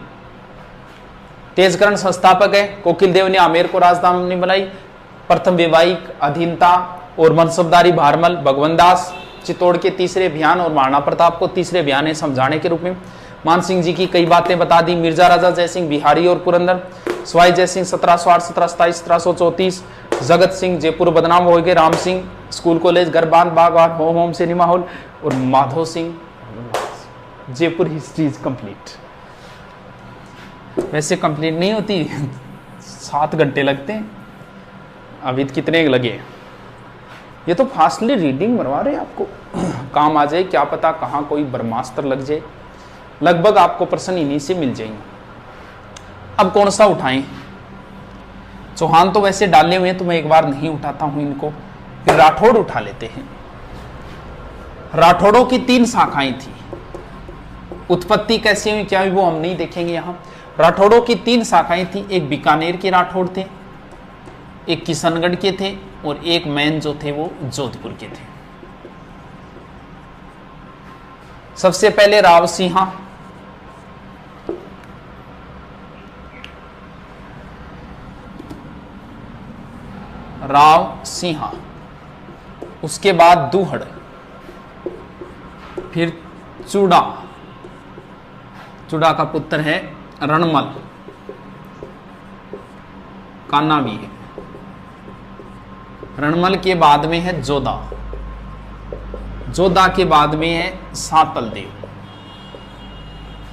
तेजकर्ण संस्थापक है। कोकिल देव ने आमेर को राजधानी बनाई। प्रथम वैवाहिक अधीनता और मनसबदारी भारमल, भगवंत दास चित्तौड़ के तीसरे अभियान और महाराणा प्रताप को तीसरे अभियान ने समझाने के रूप में। मान सिंह जी की कई बातें बता दी। मिर्जा राजा जय सिंह बिहारी और पुरंदर, सवाई जय सिंह 1708, 1727, 1734, जगत सिंह जयपुर बदनाम हो गए, राम सिंह स्कूल कॉलेज घर बांध बाग होम होम सिनेमा हॉल, और Madho Singh Jaipur history is complete. वैसे कंप्लीट नहीं होती, 7 घंटे लगते हैं। अभी कितने लगे? ये तो फास्टली रीडिंग बनवा रहे हैं आपको, काम आ जाए, क्या पता कहाँ कोई ब्रह्मास्त्र लग जाए। लगभग आपको प्रश्न इन्हीं से मिल जाएंगे। अब कौन सा उठाएं? चौहान तो वैसे डाले हुए हैं तो मैं एक बार नहीं उठाता हूं इनको। फिर राठौड़ उठा लेते हैं। राठौड़ों की 3 शाखाएं थी। उत्पत्ति कैसे हुई क्या हुई वो हम नहीं देखेंगे यहां। राठौड़ों की 3 शाखाएं थी। एक बीकानेर के राठौड़ थे, एक किशनगढ़ के थे और एक मैन जो थे वो जोधपुर के थे। सबसे पहले राव सिंहा, राव सिंहा, उसके बाद दूहड़, फिर चूड़ा, चूड़ा का पुत्र है रणमल, कान्हा भी है। रणमल के बाद में है जोधा, जोधा के बाद में है सातल देव।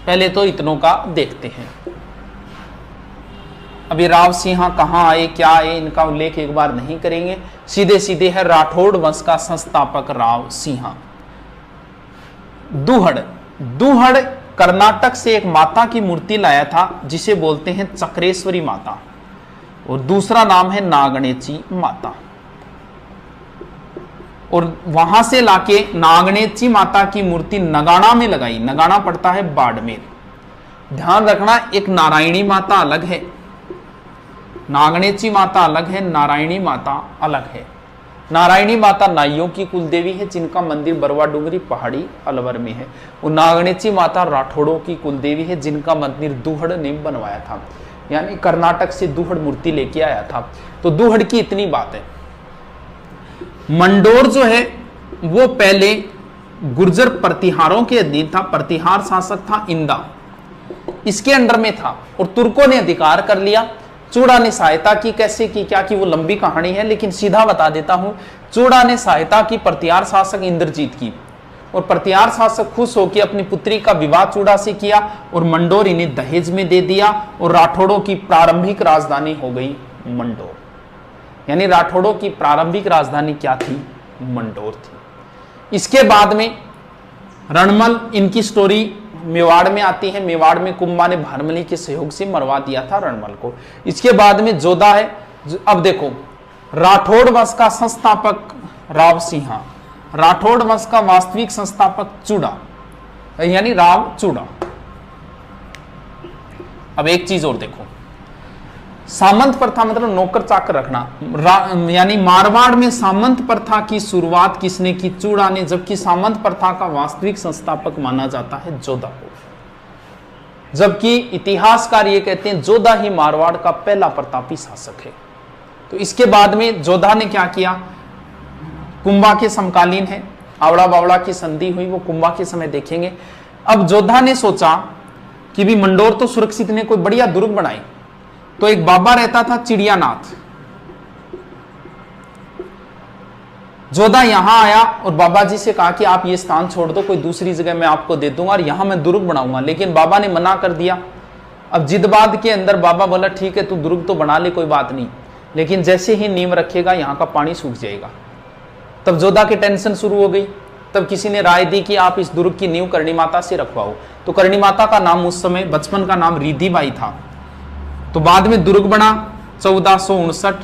पहले तो इतनों का देखते हैं। अभी राव सिंहा कहां आए क्या आए इनका उल्लेख एक बार नहीं करेंगे। सीधे सीधे है राठौड़ वंश का संस्थापक राव सिंहा। दूहड़, दूहड़ कर्नाटक से एक माता की मूर्ति लाया था जिसे बोलते हैं चक्रेश्वरी माता, और दूसरा नाम है नागणेची माता। और वहां से लाके नागणेची माता की मूर्ति नगाना में लगाई। नगाना पड़ता है बाड़मेर। ध्यान रखना, एक नारायणी माता अलग है, नागणेची माता अलग है, नारायणी माता अलग है। नारायणी माता नाइयों की कुलदेवी है जिनका मंदिर बरवा डूंगरी पहाड़ी अलवर में है, और नागणेची माता राठौड़ों की कुलदेवी है जिनका मंदिर दूहड़ ने बनवाया था, यानी कर्नाटक से दूहड़ मूर्ति लेके आया था। तो दूहड़ की इतनी बात है। मंडोर जो है वो पहले गुर्जर प्रतिहारों के अधीन था, प्रतिहार शासक था इंदा, इसके अंडर में था, और तुर्कों ने अधिकार कर लिया। चूड़ा ने सहायता की, कैसे की क्या की वो लंबी कहानी है, लेकिन सीधा बता देता हूं। चूड़ा ने सहायता की प्रतिहार शासक इंद्रजीत की, और प्रतिहार शासक खुश होकर अपनी पुत्री का विवाह चूड़ा से किया, और मंडोर इन्हें दहेज में दे दिया, और राठौड़ों की प्रारंभिक राजधानी हो गई मंडोर। यानी राठौड़ों की प्रारंभिक राजधानी क्या थी? मंडोर थी। इसके बाद में रणमल, इनकी स्टोरी मेवाड़ में आती है। मेवाड़ में कुंभा ने भारमली के सहयोग से मरवा दिया था रणमल को। इसके बाद में जोधा है। अब देखो, राठौड़ वंश का संस्थापक राव सिंहा, राठौड़ वंश का वास्तविक संस्थापक चूड़ा, यानी राव चूड़ा। अब एक चीज और देखो, सामंत प्रथा मतलब नौकर चाकर रखना, यानी मारवाड़ में सामंत प्रथा की शुरुआत किसने की? चूड़ा ने, जबकि सामंत प्रथा का वास्तविक संस्थापक माना जाता है जोधा को, जबकि इतिहासकार ये कहते हैं जोधा ही मारवाड़ का पहला प्रतापी शासक है। तो इसके बाद में जोधा ने क्या किया? कुंभा के समकालीन है, आवड़ा बावड़ा की संधि हुई, वो कुंभा के समय देखेंगे। अब जोधा ने सोचा कि भी मंडोर तो सुरक्षित ने कोई बढ़िया दुर्ग बनाई, तो एक बाबा रहता था चिड़ियानाथ। जोधा यहां आया और बाबा जी से कहा कि आप ये स्थान छोड़ दो, कोई दूसरी जगह मैं आपको दे दूंगा और यहां मैं दुर्ग बनाऊंगा, लेकिन बाबा ने मना कर दिया। अब जिदबाद के अंदर बाबा बोला ठीक है तू दुर्ग तो बना ले, कोई बात नहीं, लेकिन जैसे ही नींव रखेगा यहां का पानी सूख जाएगा। तब जोधा की टेंशन शुरू हो गई। तब किसी ने राय दी कि आप इस दुर्ग की नींव करणी माता से रखवाओ। तो करणी माता का नाम उस समय बचपन का नाम रिधिबाई था। तो बाद में दुर्ग बना 1459,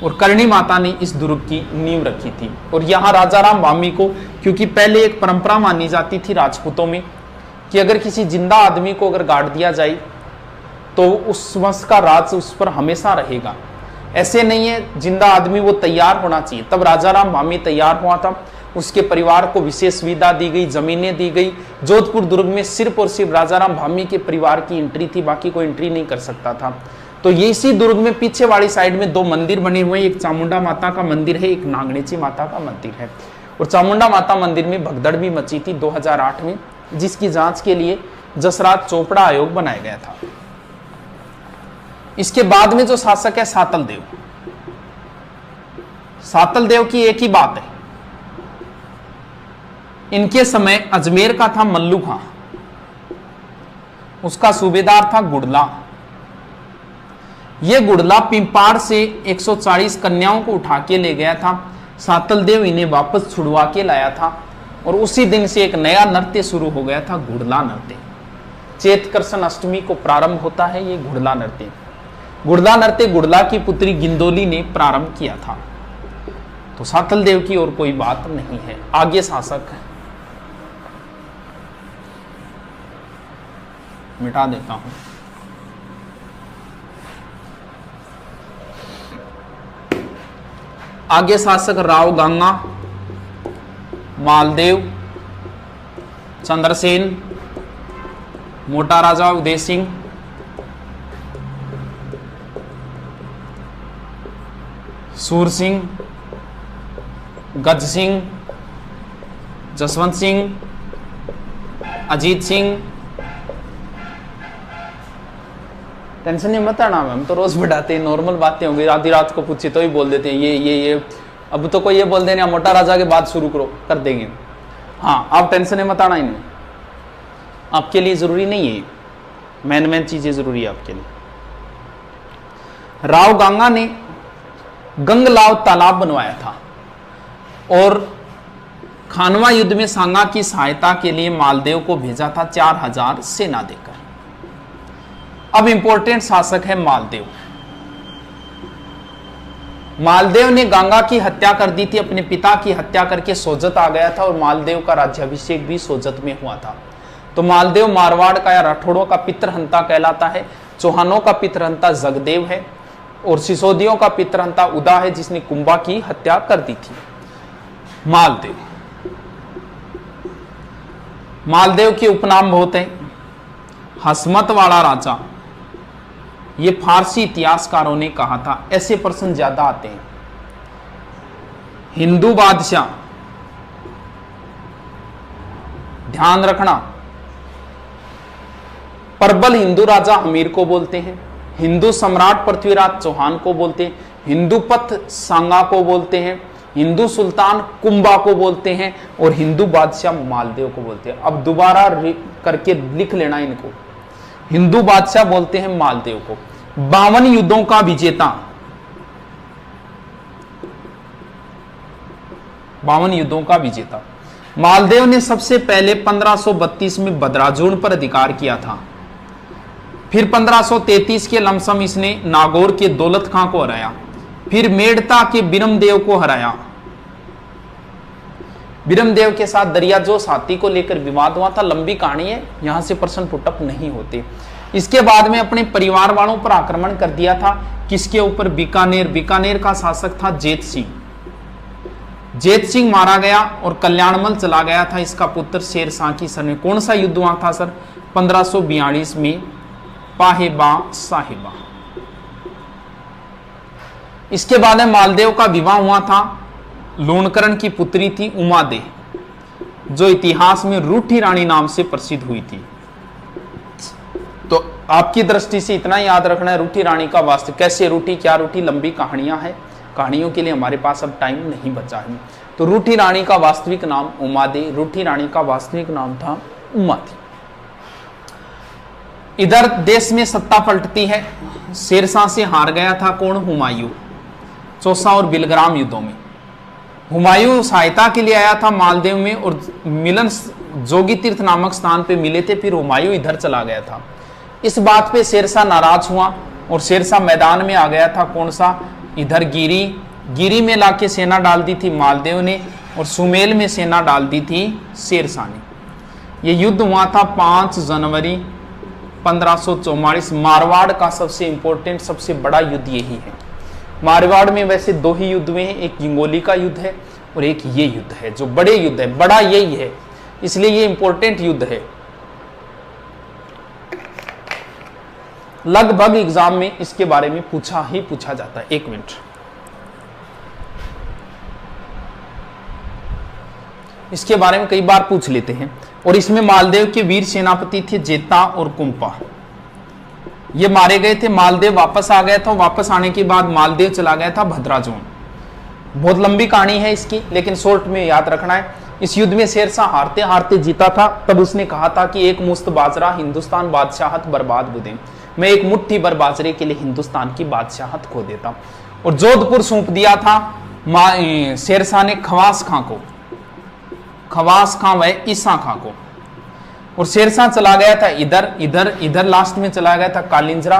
और करणी माता ने इस दुर्ग की नींव रखी थी। और यहाँ राजाराम भामी को, क्योंकि पहले एक परंपरा मानी जाती थी राजपूतों में कि अगर किसी जिंदा आदमी को अगर गाड़ दिया जाए तो उस वंश का राज उस पर हमेशा रहेगा। ऐसे नहीं है, जिंदा आदमी वो तैयार होना चाहिए। तब राजाराम भामी तैयार हुआ था, उसके परिवार को विशेष सुविधा दी गई, जमीनें दी गई। जोधपुर दुर्ग में सिर्फ और सिर्फ राजाराम भामी के परिवार की एंट्री थी, बाकी कोई एंट्री नहीं कर सकता था। तो ये इसी दुर्ग में पीछे वाली साइड में 2 मंदिर बने हुए हैं, एक चामुंडा माता का मंदिर है, एक नागणेची माता का मंदिर है। और चामुंडा माता मंदिर में भगदड़ भी मची थी 2008 में, जिसकी जांच के लिए जसराज चोपड़ा आयोग बनाया गया था। इसके बाद में जो शासक है सातल देव, सातल देव की एक ही बात है, इनके समय अजमेर का था मल्लू खां, उसका सूबेदार था गुड़ला। यह गुड़ला पिंपाड़ से 140 कन्याओं को उठा के ले गया था। सातल देव इन्हें वापस छुड़वा के लाया था, और उसी दिन से एक नया नृत्य शुरू हो गया था, गुड़ला नृत्य। चेतकर्षण अष्टमी को प्रारंभ होता है ये गुड़ला नृत्य। गुड़ला नृत्य गुड़ला की पुत्री गिंदोली ने प्रारंभ किया था। तो सातल देव की और कोई बात नहीं है। आगे शासक है, मिटा देता हूं। आगे शासक राव गंगा, मालदेव, चंद्रसेन, मोटा राजा उदय सिंह, सूर सिंह, गज सिंह, जसवंत सिंह, अजीत सिंह। टेंशन नहीं मत आना, हम तो रोज बढ़ाते हैं, नॉर्मल बातें होंगी, आधी रात को पूछे तो ही बोल देते हैं ये। अब तो कोई ये बोल देना मोटा राजा के बाद शुरू करो, कर देंगे। हाँ, आप टेंशन मत आना, इनमें आपके लिए जरूरी नहीं है, मेन चीजें जरूरी है आपके लिए। राव गंगा ने गंगलाव तालाब बनवाया था, और खानवा युद्ध में सांगा की सहायता के लिए मालदेव को भेजा था 4000 सेना देकर। अब इंपॉर्टेंट शासक है मालदेव। मालदेव ने गंगा की हत्या कर दी थी, अपने पिता की हत्या करके सोजत आ गया था और मालदेव का राज्याभिषेक भी सोजत में हुआ था। तो मालदेव मारवाड़ का या राठौड़ों का पितृहंता कहलाता है। चौहानों का पितृहंता जगदेव है और सिसोदियों का पितृहंता उदा है, जिसने कुंभा की हत्या कर दी थी। मालदेव, मालदेव के उपनाम बहुत है। हसमत वाला राजा, ये फारसी इतिहासकारों ने कहा था। ऐसे प्रश्न ज्यादा आते हैं। हिंदू बादशाह, ध्यान रखना, प्रबल हिंदू राजा अमीर को बोलते हैं, हिंदू सम्राट पृथ्वीराज चौहान को बोलते हैं, हिंदू पथ सांगा को बोलते हैं, हिंदू सुल्तान कुंभा को बोलते हैं और हिंदू बादशाह मालदेव को बोलते हैं। अब दोबारा करके लिख लेना इनको। हिंदू बादशाह बोलते हैं मालदेव को। 52 युद्धों का विजेता, 52 युद्धों का विजेता मालदेव ने सबसे पहले 1532 में बदराजून पर अधिकार किया था। फिर 1533 के लमसम इसने नागौर के दौलत खां को हराया। फिर मेड़ता के बिरमदेव को हराया। बिरमदेव के साथ दरियाजोश हाथी को लेकर विवाद हुआ था। लंबी कहानी है, यहां से प्रश्न पुटअप नहीं होते। इसके बाद में अपने परिवार वालों पर आक्रमण कर दिया था। किसके ऊपर? बीकानेर। बीकानेर का शासक था जेत सिंह। जेत सिंह मारा गया और कल्याणमल चला गया था इसका पुत्र शेरशाह की शरण में। कौन सा युद्ध हुआ था सर? 1542 में पाहेबा साहिबा। इसके बाद में मालदेव का विवाह हुआ था। लूणकरण की पुत्री थी उमादे, जो इतिहास में रूठी रानी नाम से प्रसिद्ध हुई थी। तो आपकी दृष्टि से इतना याद रखना है, रूठी रानी का वास्तव कैसे रूठी, क्या रूठी, लंबी कहानियां हैं। कहानियों के लिए हमारे पास अब टाइम नहीं बचा है। तो रूठी रानी का वास्तविक नाम उमादे, रूठी रानी का वास्तविक नाम था उमा थी। इधर देश में सत्ता पलटती है। शेरशाह से हार गया था कौन? हुमायूं। चौसा और बिलग्राम युद्धों में हुमायूं सहायता के लिए आया था मालदेव में और मिलन जोगी तीर्थ नामक स्थान पे मिले थे। फिर हुमायूं इधर चला गया था। इस बात पे शेरशाह नाराज हुआ और शेरशाह मैदान में आ गया था। कौन सा? इधर गिरी में लाके सेना डाल दी थी मालदेव ने और सुमेल में सेना डाल दी थी शेरशाह ने। यह युद्ध हुआ था 5 जनवरी 1544। मारवाड़ का सबसे इंपॉर्टेंट, सबसे बड़ा युद्ध यही है। मारवाड़ में वैसे 2 ही युद्ध हुए हैं, एक इंगोली का युद्ध है और एक ये युद्ध है जो बड़े युद्ध है। बड़ा यही है, इसलिए ये इंपॉर्टेंट युद्ध है। लगभग एग्जाम में इसके बारे में पूछा जाता है। 1 मिनट, इसके बारे में कई बार पूछ लेते हैं। और इसमें मालदेव के वीर सेनापति थे जेता और कुंपा, ये मारे गए थे। मालदेव वापस आ गया था। वापस आने के बाद मालदेव चला गया था भद्राजोन। बहुत लंबी कहानी है इसकी, लेकिन शॉर्ट में याद रखना है। इस युद्ध में शेरशाह हारते हारते जीता था। तब उसने कहा था कि एक मुश्त बाजरा हिंदुस्तान बादशाहत बर्बाद बुदे, मैं एक मुट्ठी भर बाजरे के लिए हिंदुस्तान की बादशाहत खो देता। और जोधपुर सौंप दिया था शेरशाह ने खवास खां को, खवास खां व ईसा खां को। और शेरशाह चला गया था इधर लास्ट में चला गया था कालिंजरा।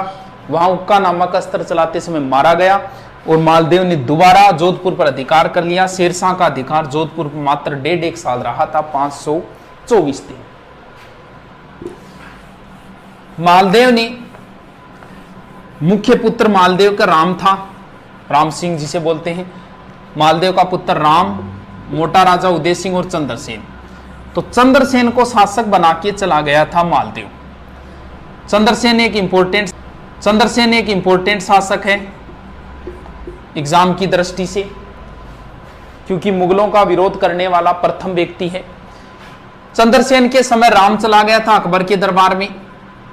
वहां उक्का नामक अस्त्र चलाते समय मारा गया और मालदेव ने दोबारा जोधपुर पर अधिकार कर लिया। शेरशाह का अधिकार जोधपुर पर मात्र 1.5 साल रहा था, 524 दिन। मालदेव ने, मुख्य पुत्र मालदेव का राम था, राम सिंह जिसे बोलते हैं। मालदेव का पुत्र राम, मोटा राजा उदय सिंह और चंद्रसेन। तो चंद्रसेन को शासक बना के चला गया था मालदेव। चंद्रसेन एक इंपॉर्टेंट शासक है एग्जाम की दृष्टि से, क्योंकि मुगलों का विरोध करने वाला प्रथम व्यक्ति है। चंद्रसेन के समय राम चला गया था अकबर के दरबार में।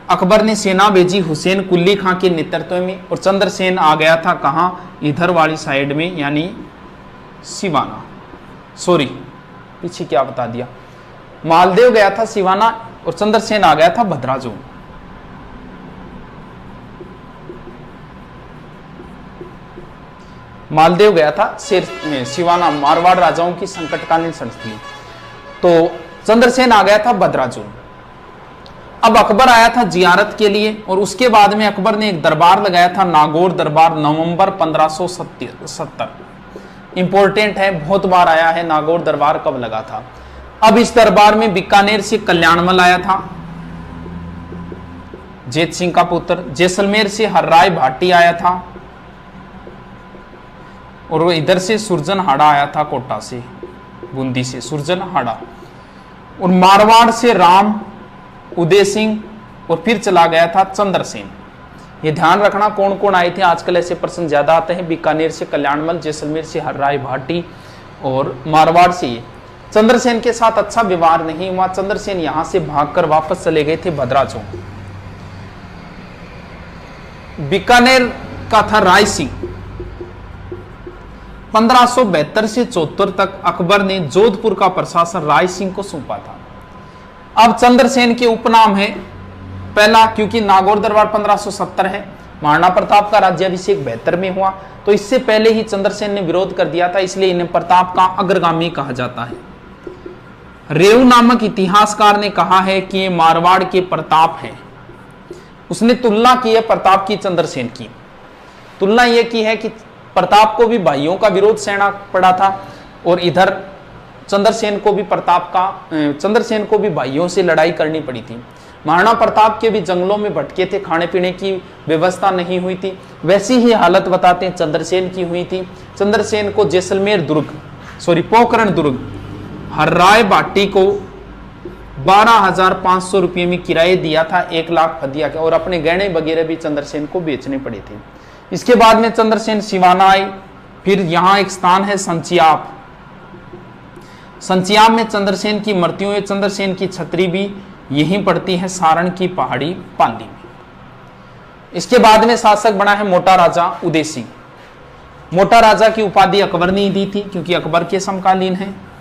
अकबर ने सेना भेजी हुसैन कुल्ली खां के नेतृत्व में और चंद्रसेन आ गया था कहां? इधर वाली साइड में, यानी सिवाना। सॉरी, पीछे क्या बता दिया। मालदेव गया था सिवाना और चंद्रसेन आ गया था भद्राजोन। मालदेव गया था सिवाना, मारवाड़ राजाओं की संकटकालीन संस्थि। तो चंद्रसेन आ गया था बदराजुल। अब अकबर आया था जियारत के लिए और उसके बाद में अकबर ने एक दरबार लगाया था, नागौर दरबार, नवंबर 1570। इंपॉर्टेंट है, बहुत बार आया है नागौर दरबार कब लगा था। अब इस दरबार में बीकानेर से कल्याणमल आया था, जेत सिंह का पुत्र। जैसलमेर से हर्राय भाटी आया था और वो इधर से सुरजनहाड़ा आया था, कोटा से, बूंदी से सुरजनहाड़ा। और मारवाड़ से राम उदय सिंह और फिर चला गया था चंद्रसेन। ये ध्यान रखना कौन कौन आए थे, आजकल ऐसे प्रश्न ज्यादा आते हैं। बीकानेर से कल्याणमल, जैसलमेर से हर्राय भाटी और मारवाड़ से ये। चंद्रसेन के साथ अच्छा व्यवहार नहीं हुआ, चंद्रसेन यहां से भागकर वापस चले गए थे भद्राचों। बीकानेर का था राय सिंह। 1572 से 74 तक अकबर ने जोधपुर का प्रशासन राय सिंह को सौंपा था। अब चंद्रसेन के उपनाम है पहला, क्योंकि नागौर दरबार 1570 है, महाराणा प्रताप का राज्याभिषेक 72 में हुआ, तो इससे पहले ही चंद्रसेन ने विरोध कर दिया था, इसलिए इन्हें प्रताप का अग्रगामी कहा जाता है। रेऊ नामक इतिहासकार ने कहा है कि ये मारवाड़ के प्रताप हैं। उसने तुलना की है प्रताप की चंद्रसेन की। तुलना यह की है कि प्रताप को भी भाइयों का विरोध सहना पड़ा था और इधर चंद्रसेन को भी भाइयों से लड़ाई करनी पड़ी थी। महाराणा प्रताप के भी जंगलों में भटके थे, खाने पीने की व्यवस्था नहीं हुई थी, वैसी ही हालत बताते हैं चंद्रसेन की हुई थी। चंद्रसेन को जैसलमेर पोखरण दुर्ग हर्राय बाटी को 12,500 रुपये में किराए दिया था, 1 लाख फदिया के, और अपने गहने वगैरह भी चंद्रसेन को बेचने पड़े थे। इसके बाद में चंद्रसेन सिवाना आई, फिर यहां एक स्थान है संचियाप। संचियाप में चंद्रसेन की मूर्तियों है, चंद्रसेन की छतरी भी यहीं पड़ती है सारण की पहाड़ी पांदी में। इसके बाद में शासक बना है मोटा राजा उदय सिंह। मोटा राजा की उपाधि अकबर ने दी थी क्योंकि अकबर के समकालीन है।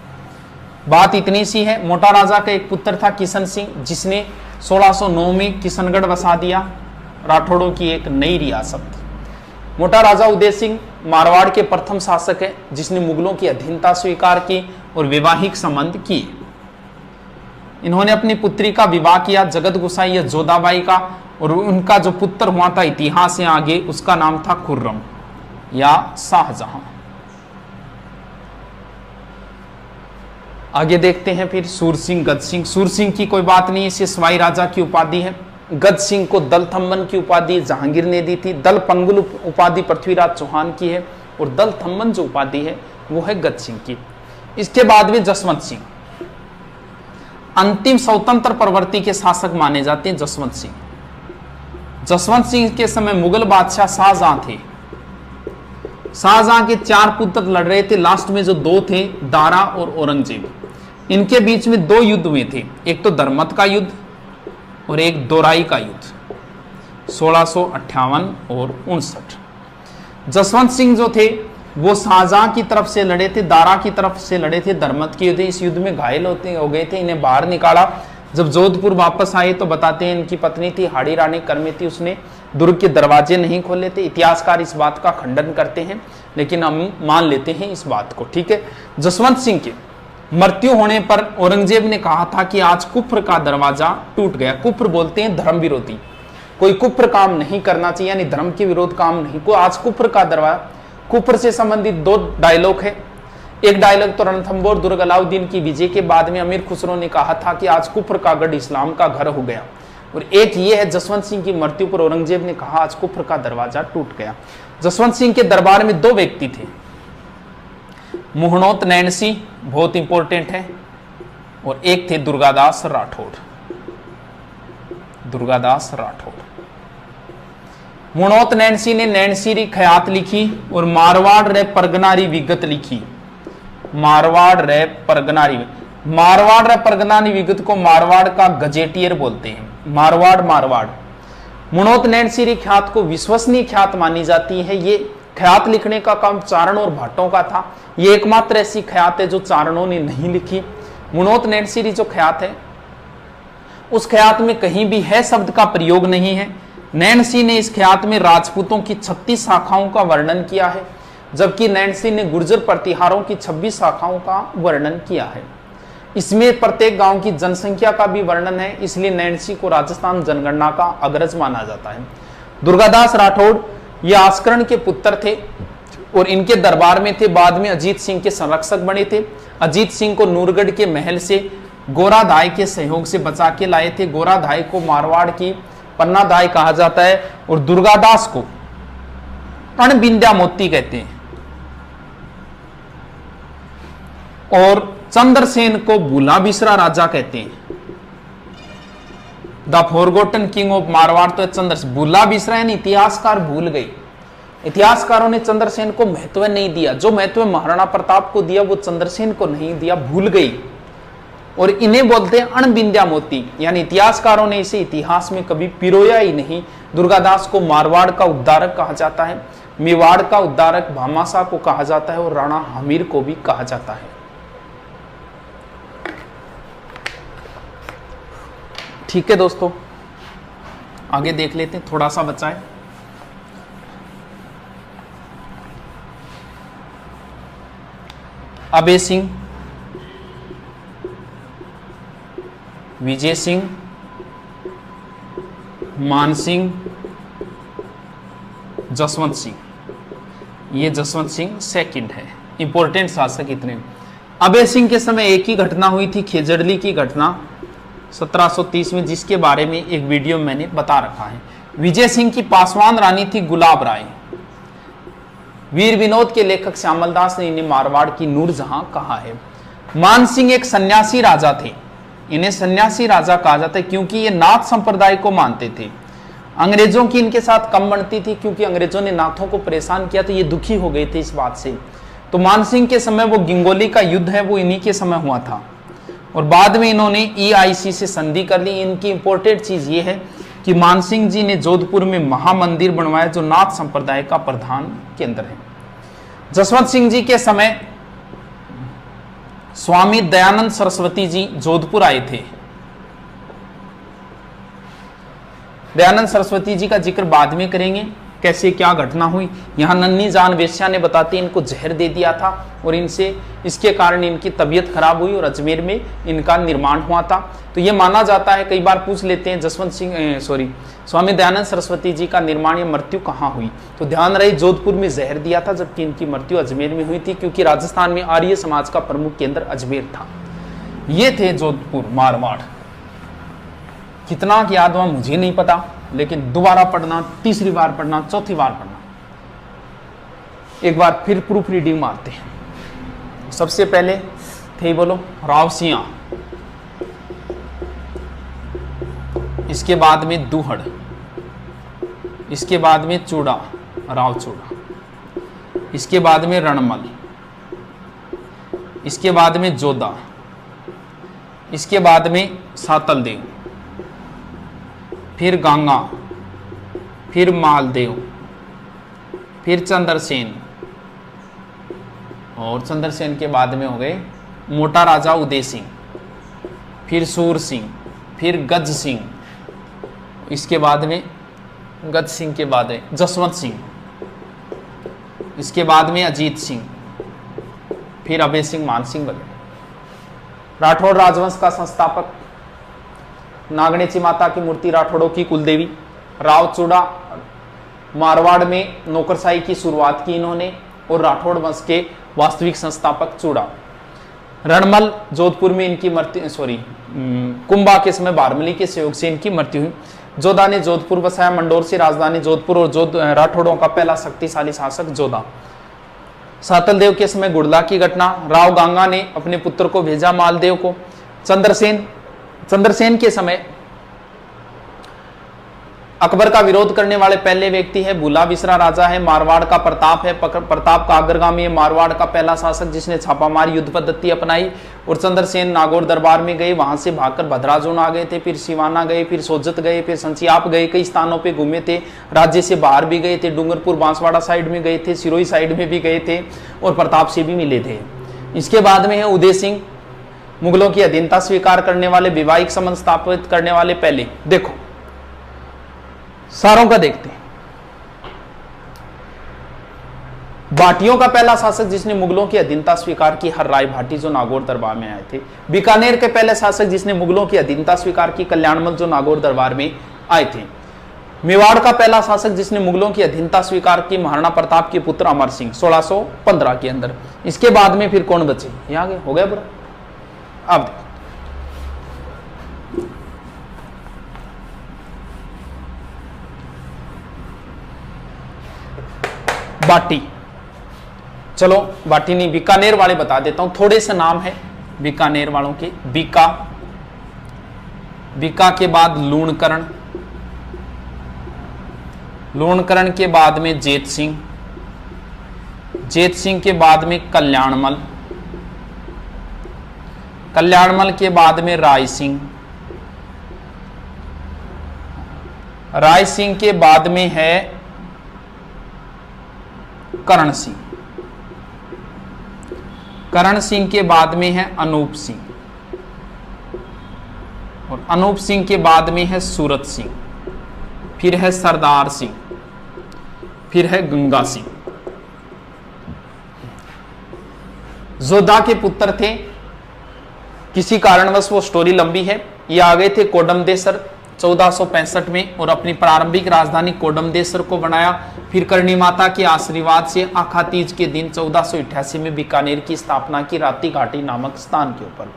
बात इतनी सी है, मोटा राजा का एक पुत्र था किशन सिंह, जिसने 1609 में किशनगढ़ बसा दिया, राठौड़ों की एक नई रियासत। मोटा राजा उदय सिंह मारवाड़ के प्रथम शासक है जिसने मुगलों की अधीनता स्वीकार की और वैवाहिक संबंध किए। इन्होंने अपनी पुत्री का विवाह किया जगत गुसाई या जोधाबाई का, और उनका जो पुत्र हुआ था इतिहास से आगे, उसका नाम था खुर्रम या शाहजहां। आगे देखते हैं फिर सूरसिंह, गजसिंह। सूरसिंह की कोई बात नहीं, इसे सवाई राजा की उपाधि है। गज सिंह को दल थम्मन की उपाधि जहांगीर ने दी थी। दल पंगुल उपाधि पृथ्वीराज चौहान की है और दल थम्मन जो उपाधि है वो है गज सिंह की। इसके बाद में जसवंत सिंह, अंतिम स्वतंत्र प्रवर्ती के शासक माने जाते हैं जसवंत सिंह। जसवंत सिंह के समय मुगल बादशाह शाहजहां थे। शाहजहां के 4 पुत्र लड़ रहे थे, लास्ट में जो 2 थे दारा और औरंगजेब, इनके बीच में 2 युद्ध हुए थे, एक तो धर्मत का युद्ध और एक दोराई का युद्ध 1658 और 59। जसवंत सिंह जो थे वो शाहजहां की तरफ से लड़े थे, दारा की तरफ से लड़े थे, धर्मत की युद्ध। इस युद्ध में घायल हो गए थे, इन्हें बाहर निकाला। जब जोधपुर वापस आए तो बताते हैं इनकी पत्नी थी हाड़ी रानी कर्मी, उसने दुर्ग के दरवाजे नहीं खोले थे। इतिहासकार इस बात का खंडन करते हैं लेकिन हम मान लेते हैं इस बात को, ठीक है। जसवंत सिंह के मृत्यु होने पर औरंगजेब ने कहा था कि आज कुफ्र का दरवाजा टूट गया। कुफ्र बोलते हैं धर्म विरोधी, कोई कुफ्र काम नहीं करना चाहिए, यानी धर्म के विरोध काम नहीं को। आज कुफ्र का दरवाजा, कुफ्र से संबंधित 2 डायलॉग है। एक डायलॉग तो रणथंबोर दुर्ग अलाउद्दीन की विजय के बाद में अमीर खुसरो ने कहा था कि आज कुफ्र का गढ़ इस्लाम का घर हो गया, और एक ये है जसवंत सिंह की मृत्यु पर औरंगजेब ने कहा आज कुफ्र का दरवाजा टूट गया। जसवंत सिंह के दरबार में 2 व्यक्ति थे, मुहनोत नैन सिंह, बहुत इंपॉर्टेंट है, और एक थे दुर्गादास राठौड़। दुर्गादास राठौड़। मुहनोत नैन सिंह ने नैनसीरी खयात लिखी और मारवाड़ रे परगनारी विगत लिखी। मारवाड़ रे परगनारी विगत को मारवाड़ का गजेटियर बोलते हैं। मारवाड़। मुनोत नैनसीरी ख्यात को विश्वसनीय ख्यात मानी जाती है। ये ख्यात लिखने का काम चारण और भाटों का था। ये एकमात्र ऐसी ख्यात है जो चारणों ने नहीं लिखी। मुनोत नैनसीरी जो ख्यात है उस ख्यात में कहीं भी है शब्द का प्रयोग नहीं है। नैनसी ने इस ख्यात में राजपूतों की 36 शाखाओं का वर्णन किया है, जबकि नैनसी ने गुर्जर प्रतिहारों की 26 शाखाओं का वर्णन किया है। इसमें प्रत्येक गांव की जनसंख्या का भी वर्णन है, इसलिए नैन्सी को राजस्थान जनगणना का अग्रज माना जाता है। दुर्गादास राठौड़ ये आस्करण के पुत्र थे और इनके दरबार में थे। बाद में अजीत सिंह के संरक्षक बने थे। अजीत सिंह को नूरगढ़ के महल से गोराधाय के सहयोग से बचा के लाए थे। गोराधाय को मारवाड़ की पन्नाधाय कहा जाता है और दुर्गादास को अणबिंद्या मोती कहते हैं और चंद्रसेन को भूला बिसरा राजा कहते हैं। The forgotten king of Marwar तो चंद्रसेन, भूला बिसरा यानी इतिहासकार भूल गए। इतिहासकारों ने चंद्रसेन को महत्व नहीं दिया, जो महत्व महाराणा प्रताप को दिया वो चंद्रसेन को नहीं दिया, भूल गई। और इन्हें बोलते हैं अणबिंद्या मोती, यानी इतिहासकारों ने इसे इतिहास में कभी पिरोया ही नहीं। दुर्गादास को मारवाड़ का उद्धारक कहा जाता है, मेवाड़ का उद्धारक भामाशाह को कहा जाता है और राणा हमीर को भी कहा जाता है। ठीक है दोस्तों, आगे देख लेते हैं, थोड़ा सा बचा है। अभय सिंह, विजय सिंह, मान सिंह, जसवंत सिंह। ये जसवंत सिंह सेकंड है, इंपॉर्टेंट शासक इतने। अभय सिंह के समय एक ही घटना हुई थी, खेजड़ली की घटना 1730 में, जिसके बारे में एक वीडियो मैंने बता रखा है। विजय सिंह की पासवान रानी थी गुलाब राय। वीर विनोद के लेखक श्यामलदास ने इन्हें मारवाड़ की नूरजहां कहा है। मान सिंह एक सन्यासी राजा थे, इन्हें सन्यासी राजा कहा जाता है क्योंकि ये नाथ संप्रदाय को मानते थे। अंग्रेजों की इनके साथ कम बनती थी क्योंकि अंग्रेजों ने नाथों को परेशान किया, तो ये दुखी हो गए थे इस बात से। तो मान सिंह के समय वो गिंगोली का युद्ध है वो इन्हीं के समय हुआ था और बाद में इन्होंने EIC से संधि कर ली। इनकी इंपॉर्टेंट चीज ये है कि मान सिंह जी ने जोधपुर में महामंदिर बनवाया जो नाथ संप्रदाय का प्रधान केंद्र है। जसवंत सिंह जी के समय स्वामी दयानंद सरस्वती जी जोधपुर आए थे। दयानंद सरस्वती जी का जिक्र बाद में करेंगे, कैसे क्या घटना हुई। यहां नन्ही जान वेश्या ने बताती इनको जहर दे दिया था और इनसे इसके कारण इनकी तबीयत खराब हुई और अजमेर में इनका निर्माण हुआ था। तो ये माना जाता है, कई बार पूछ लेते हैं स्वामी दयानंद सरस्वती जी का निर्माण या मृत्यु कहाँ हुई, तो ध्यान रहे जोधपुर में जहर दिया था, जबकि इनकी मृत्यु अजमेर में हुई थी क्योंकि राजस्थान में आर्य समाज का प्रमुख केंद्र अजमेर था। ये थे जोधपुर मारवाड़। कितना याद हुआ मुझे नहीं पता, लेकिन दोबारा पढ़ना, तीसरी बार पढ़ना, चौथी बार पढ़ना। एक बार फिर प्रूफ रीडिंग मारते हैं। सबसे पहले थे बोलो राव सिंह, इसके बाद में दूहड़, इसके बाद में चूड़ा, राव चूड़ा, इसके बाद में रणमल, इसके बाद में जोधा, इसके बाद में सातलदेव, फिर गंगा, फिर मालदेव, फिर चंद्रसेन और चंद्रसेन के बाद में हो गए मोटा राजा उदय सिंह, फिर सूर सिंह, फिर गज सिंह, इसके बाद में गज सिंह के बाद है जसवंत सिंह, इसके बाद में अजीत सिंह, फिर अभय सिंह, मान सिंह वगैरह। राठौड़ राजवंश का संस्थापक, नागणेची माता की मूर्ति राठौड़ों की कुलदेवी। राव चूड़ा मारवाड़ में नौकरशाही की शुरुआत की इन्होंने और राठौड़ वंश के वास्तविक संस्थापक चूड़ा। रणमल जोधपुर में इनकी मृत्यु कुंभा के समय बारमली के सहयोग से इनकी मृत्यु हुई। जोधा ने जोधपुर बसाया, मंडोर से राजधानी जोधपुर और राठौड़ों का पहला शक्तिशाली शासक जोधा। सातलदेव के समय गुड़ला की घटना, राव गांगा ने अपने पुत्र को भेजा मालदेव को। चंद्रसेन के समय अकबर का विरोध करने वाले पहले व्यक्ति है भूला बिसरा राजा है। मारवाड़ का प्रताप है, प्रताप का अग्रगामी है, मारवाड़ का पहला शासक जिसने छापामार युद्ध पद्धति अपनाई। और चंद्रसेन नागौर दरबार में गए, वहां से भागकर भद्राजून आ गए थे, फिर सिवाना गए, फिर सोजत गए, फिर संचियाप गए, कई स्थानों पे घूमे थे। राज्य से बाहर भी गए थे, डूंगरपुर बांसवाड़ा साइड में गए थे, सिरोही साइड में भी गए थे और प्रताप से भी मिले थे। इसके बाद में है उदय सिंह, मुगलों की अधीनता स्वीकार करने वाले, वैवाहिक संबंध स्थापित करने वाले पहले। देखो सारों का देखते हैं। भाटियों का पहला शासक जिसने मुगलों की अधीनता स्वीकार की, हर राय भाटी जो नागौर दरबार में आए थे। बीकानेर के पहले शासक जिसने मुगलों की अधीनता स्वीकार की, कल्याणमल जो नागौर दरबार में आए थे। मेवाड़ का पहला शासक जिसने मुगलों की अधीनता स्वीकार की, महाराणा प्रताप के पुत्र अमर सिंह 1615 के अंदर। इसके बाद में फिर कौन बचे, ये आगे हो गया पूरा। अब बाटी, चलो बाटी नहीं, बीकानेर वाले बता देता हूं, थोड़े से नाम है बीकानेर वालों के। बीका, बीका के बाद लूणकरण, लूणकरण के बाद में जेत सिंह, जेत सिंह के बाद में कल्याणमल, कल्याणमल के बाद में राय सिंह, राय सिंह के बाद में है करण सिंह, करण सिंह के बाद में है अनूप सिंह, और अनूप सिंह के बाद में है सूरत सिंह, फिर है सरदार सिंह, फिर है गंगा सिंह। जोधा के पुत्र थे, किसी कारणवश वो स्टोरी लंबी है। ये आ गए थे कोडमदेसर 1465 में और अपनी प्रारंभिक राजधानी कोडमदेसर को बनाया। फिर करणी माता के आशीर्वाद से आखा तीज के दिन 1488 में बीकानेर की स्थापना की, राती घाटी नामक स्थान के ऊपर।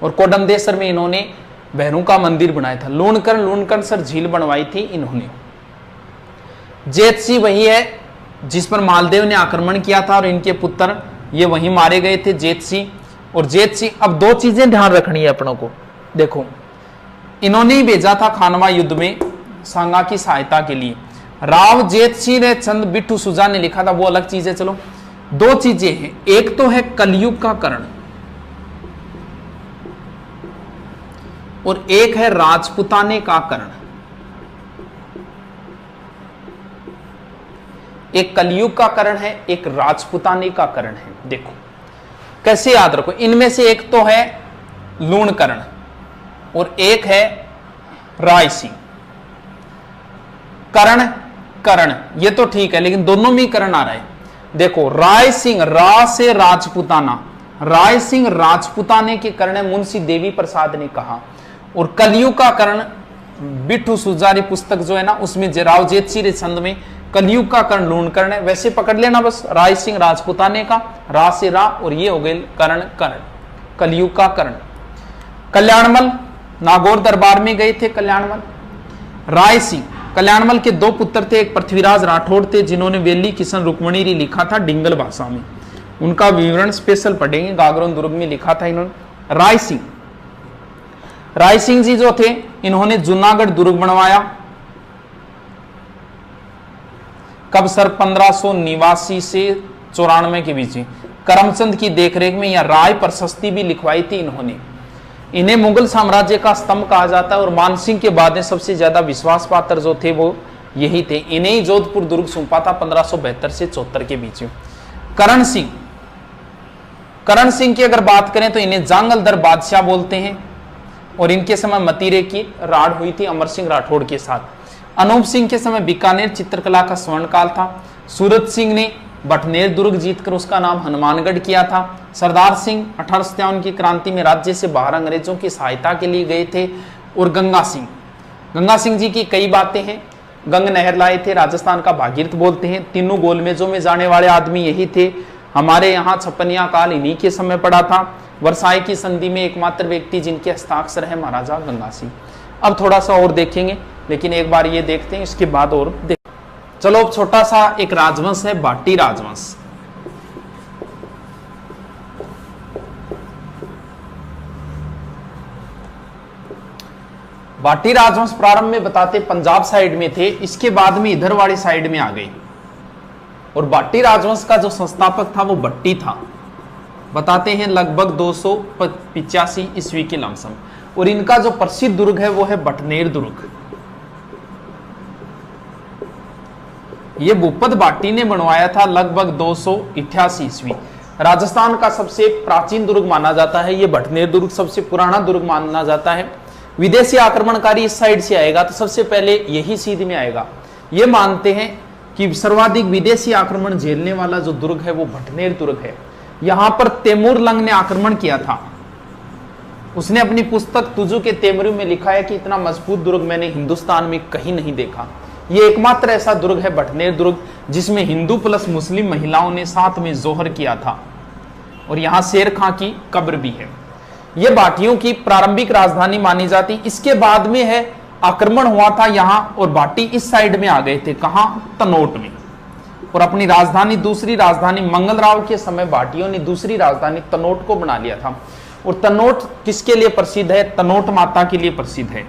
और कोडमदेसर में इन्होंने भैरू का मंदिर बनाया था। लूणकरण सर झील बनवाई थी इन्होंने। जेतसी वही है जिस पर मालदेव ने आक्रमण किया था और इनके पुत्र ये वहीं मारे गए थे, जेतसी और जेतसी। अब दो चीजें ध्यान रखनी है अपनों को, देखो इन्होंने ही भेजा था खानवा युद्ध में सांगा की सहायता के लिए। राव जेतसी ने चंद बिट्टू सुजा ने लिखा था, वो अलग चीज है। चलो दो चीजें हैं, एक तो है कलयुग का कर्ण और एक है राजपुताने का कर्ण। एक कलयुग का कर्ण है, एक राजपुताने का कर्ण है। देखो कैसे याद रखो, इनमें से एक तो है लूणकरण और एक है राय सिंह। कर्ण कर्ण ये तो ठीक है, लेकिन दोनों में कर्ण आ रहा है। देखो राय सिंह, रा से राजपुताना, राय सिंह राजपुताने के कर्ण है, मुंशी देवी प्रसाद ने कहा। और कलयुग का कर्ण बिट्टू सुजारी पुस्तक जो है ना, उसमें राव जेतसी रे छंद में कलयुग का कर्ण लूणकरण है। वैसे पकड़ लेना बस, राय सिंह राजपुताने का, रा से रा, और ये हो गए कर्ण कर्ण, कलयुग का कर्ण। कल्याणमल नागौर दरबार में गए थे कल्याणमल। राय सिंह, कल्याणमल के दो पुत्र थे, एक पृथ्वीराज राठौड़ थे जिन्होंने वेली किशन रुक्मणी लिखा था डिंगल भाषा में, उनका विवरण स्पेशल पढ़ेंगे, गागरोन दुर्ग में लिखा था इन्होंने। राय सिंह, राय सिंह जी जो थे इन्होंने जूनागढ़ दुर्ग बनवाया। कब सर 1589 से 94 के बीच में करमचंद की देखरेख में, या राय प्रशस्ति भी लिखवाई थी इन्होंने। इन्हें मुगल साम्राज्य का स्तंभ कहा जाता है और मानसिंह के बाद में सबसे ज्यादा विश्वास पात्र जो थे वो यही थे। इन्हें ही जोधपुर दुर्ग सौंपा था 1572 से 74 के बीच में। करण सिंह, करण सिंह की अगर बात करें तो इन्हें जांगलदर बादशाह बोलते हैं और इनके समय मतीरे की राड़ हुई थी अमर सिंह राठौड़ के साथ। अनूप सिंह के समय बीकानेर चित्रकला का स्वर्णकाल था। सूरत सिंह ने बटनेर दुर्ग जीतकर उसका नाम हनुमानगढ़ किया था। सरदार सिंह 1857 की क्रांति में राज्य से बाहर अंग्रेजों की सहायता के लिए गए थे। और गंगा सिंह, गंगा सिंह जी की कई बातें हैं। गंग नहर लाए थे, राजस्थान का भागीरथ बोलते हैं। तीनों गोलमेजों में जाने वाले आदमी यही थे। हमारे यहाँ छप्पनिया काल इन्हीं के समय पड़ा था। वर्साई की संधि में एकमात्र व्यक्ति जिनके हस्ताक्षर है महाराजा गंगा सिंह। अब थोड़ा सा और देखेंगे, लेकिन एक बार ये देखते हैं, इसके बाद और देख। चलो अब छोटा सा एक राजवंश है भाटी राजवंश। भाटी राजवंश प्रारंभ में बताते पंजाब साइड में थे, इसके बाद में इधर वाली साइड में आ गए। और भाटी राजवंश का जो संस्थापक था वो भट्टी था। बताते हैं लगभग 285 ईस्वी के लमसम। और इनका जो प्रसिद्ध दुर्ग है वो है बटनेर दुर्ग। ये भूपत भाटी ने बनवाया था लगभग 288 ईस्वी। राजस्थान का सबसे प्राचीन दुर्ग माना जाता है ये बटनेर दुर्ग, सबसे पुराना दुर्ग माना जाता है। विदेशी आक्रमणकारी इस साइड से आएगा तो सबसे पहले यही सीध में आएगा। ये मानते हैं कि सर्वाधिक विदेशी आक्रमण झेलने वाला जो दुर्ग है वो भटनेर दुर्ग है। यहां पर तैमूर लंग ने आक्रमण किया था। उसने अपनी पुस्तक तुजु के तैमूरी में लिखा है कि इतना मजबूत दुर्ग मैंने हिंदुस्तान में कहीं नहीं देखा। ये एकमात्र ऐसा दुर्ग है भटनेर दुर्ग जिसमें हिंदू प्लस मुस्लिम महिलाओं ने साथ में जोहर किया था, और यहां शेर खां की कब्र भी है। यह भाटियों की प्रारंभिक राजधानी मानी जाती। इसके बाद में है आक्रमण हुआ था यहां, और भाटी इस साइड में आ गए थे, कहां, तनोट में, और अपनी राजधानी, दूसरी राजधानी मंगलराव के समय भाटियों ने दूसरी राजधानी तनोट को बना लिया था। और तनोट किसके लिए प्रसिद्ध है? तनोट माता के लिए प्रसिद्ध है।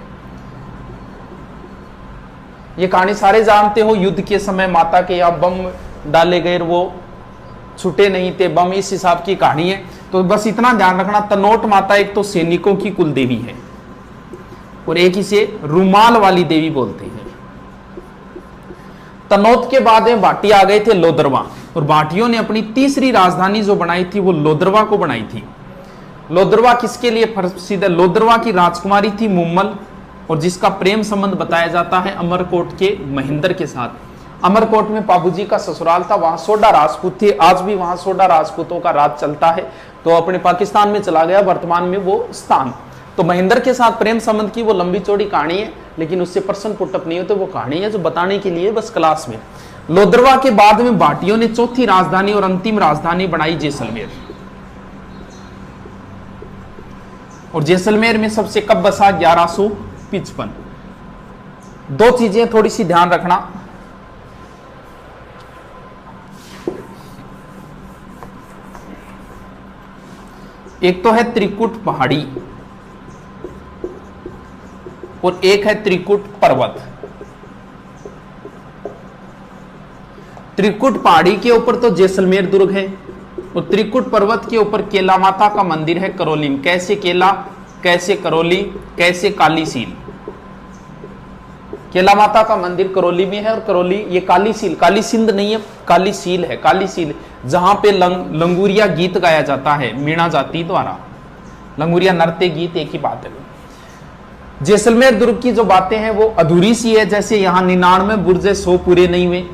ये कहानी सारे जानते हो, युद्ध के समय माता के यहाँ बम डाले गए, वो छूटे नहीं थे बम, इस हिसाब की कहानी है। तो बस इतना ध्यान रखना, तनोट माता एक तो सैनिकों की कुल देवी है, और एक इसे रुमाल वाली देवी बोलते हैं। तनोट के बाद में भाटी आ गए थे लोदरवा, और भाटियों ने अपनी तीसरी राजधानी जो बनाई थी वो लोदरवा को बनाई थी। लोदरवा किसके लिए प्रसिद्ध है? लोदरवा की राजकुमारी थी मुम्मल, और जिसका प्रेम संबंध बताया जाता है अमरकोट के महेंद्र के साथ। अमरकोट में बाबूजी का ससुराल था, वहां सोडा राजपूत थे, आज भी वहां सोडा राजपूतों का राज चलता है। तो अपने पाकिस्तान में चला गया वर्तमान में वो स्थान। तो महेंद्र के साथ प्रेम संबंध की वो लंबी चौड़ी कहानी है, लेकिन उससे प्रश्न पुटअप नहीं होते, वो कहानी है जो बताने के लिए बस क्लास में। लोदरवा के बाद में भाटियों ने चौथी राजधानी और अंतिम राजधानी बनाई जैसलमेर, और जैसलमेर में सबसे कब बसा? 1155। दो चीजें थोड़ी सी ध्यान रखना, एक तो है त्रिकुट पहाड़ी और एक है त्रिकुट पर्वत। त्रिकुट पहाड़ी के ऊपर तो जैसलमेर दुर्ग है, और त्रिकुट पर्वत के ऊपर केला माता का मंदिर है करोलीन। कैसे केला, कैसे करौली, कैसे कालीसील। केला माता का मंदिर करौली में है, और करौली ये कालीसील, काली सिंध नहीं है, कालीसील है, कालीसील जहां पे लंगूरिया गीत गाया जाता है मीणा जाति द्वारा। लंगूरिया नृत्य गीत एक ही बात है। जैसलमेर दुर्ग की जो बातें हैं वो अधूरी सी है, जैसे यहाँ 99 बुर्ज 100 पूरे नहीं हुए।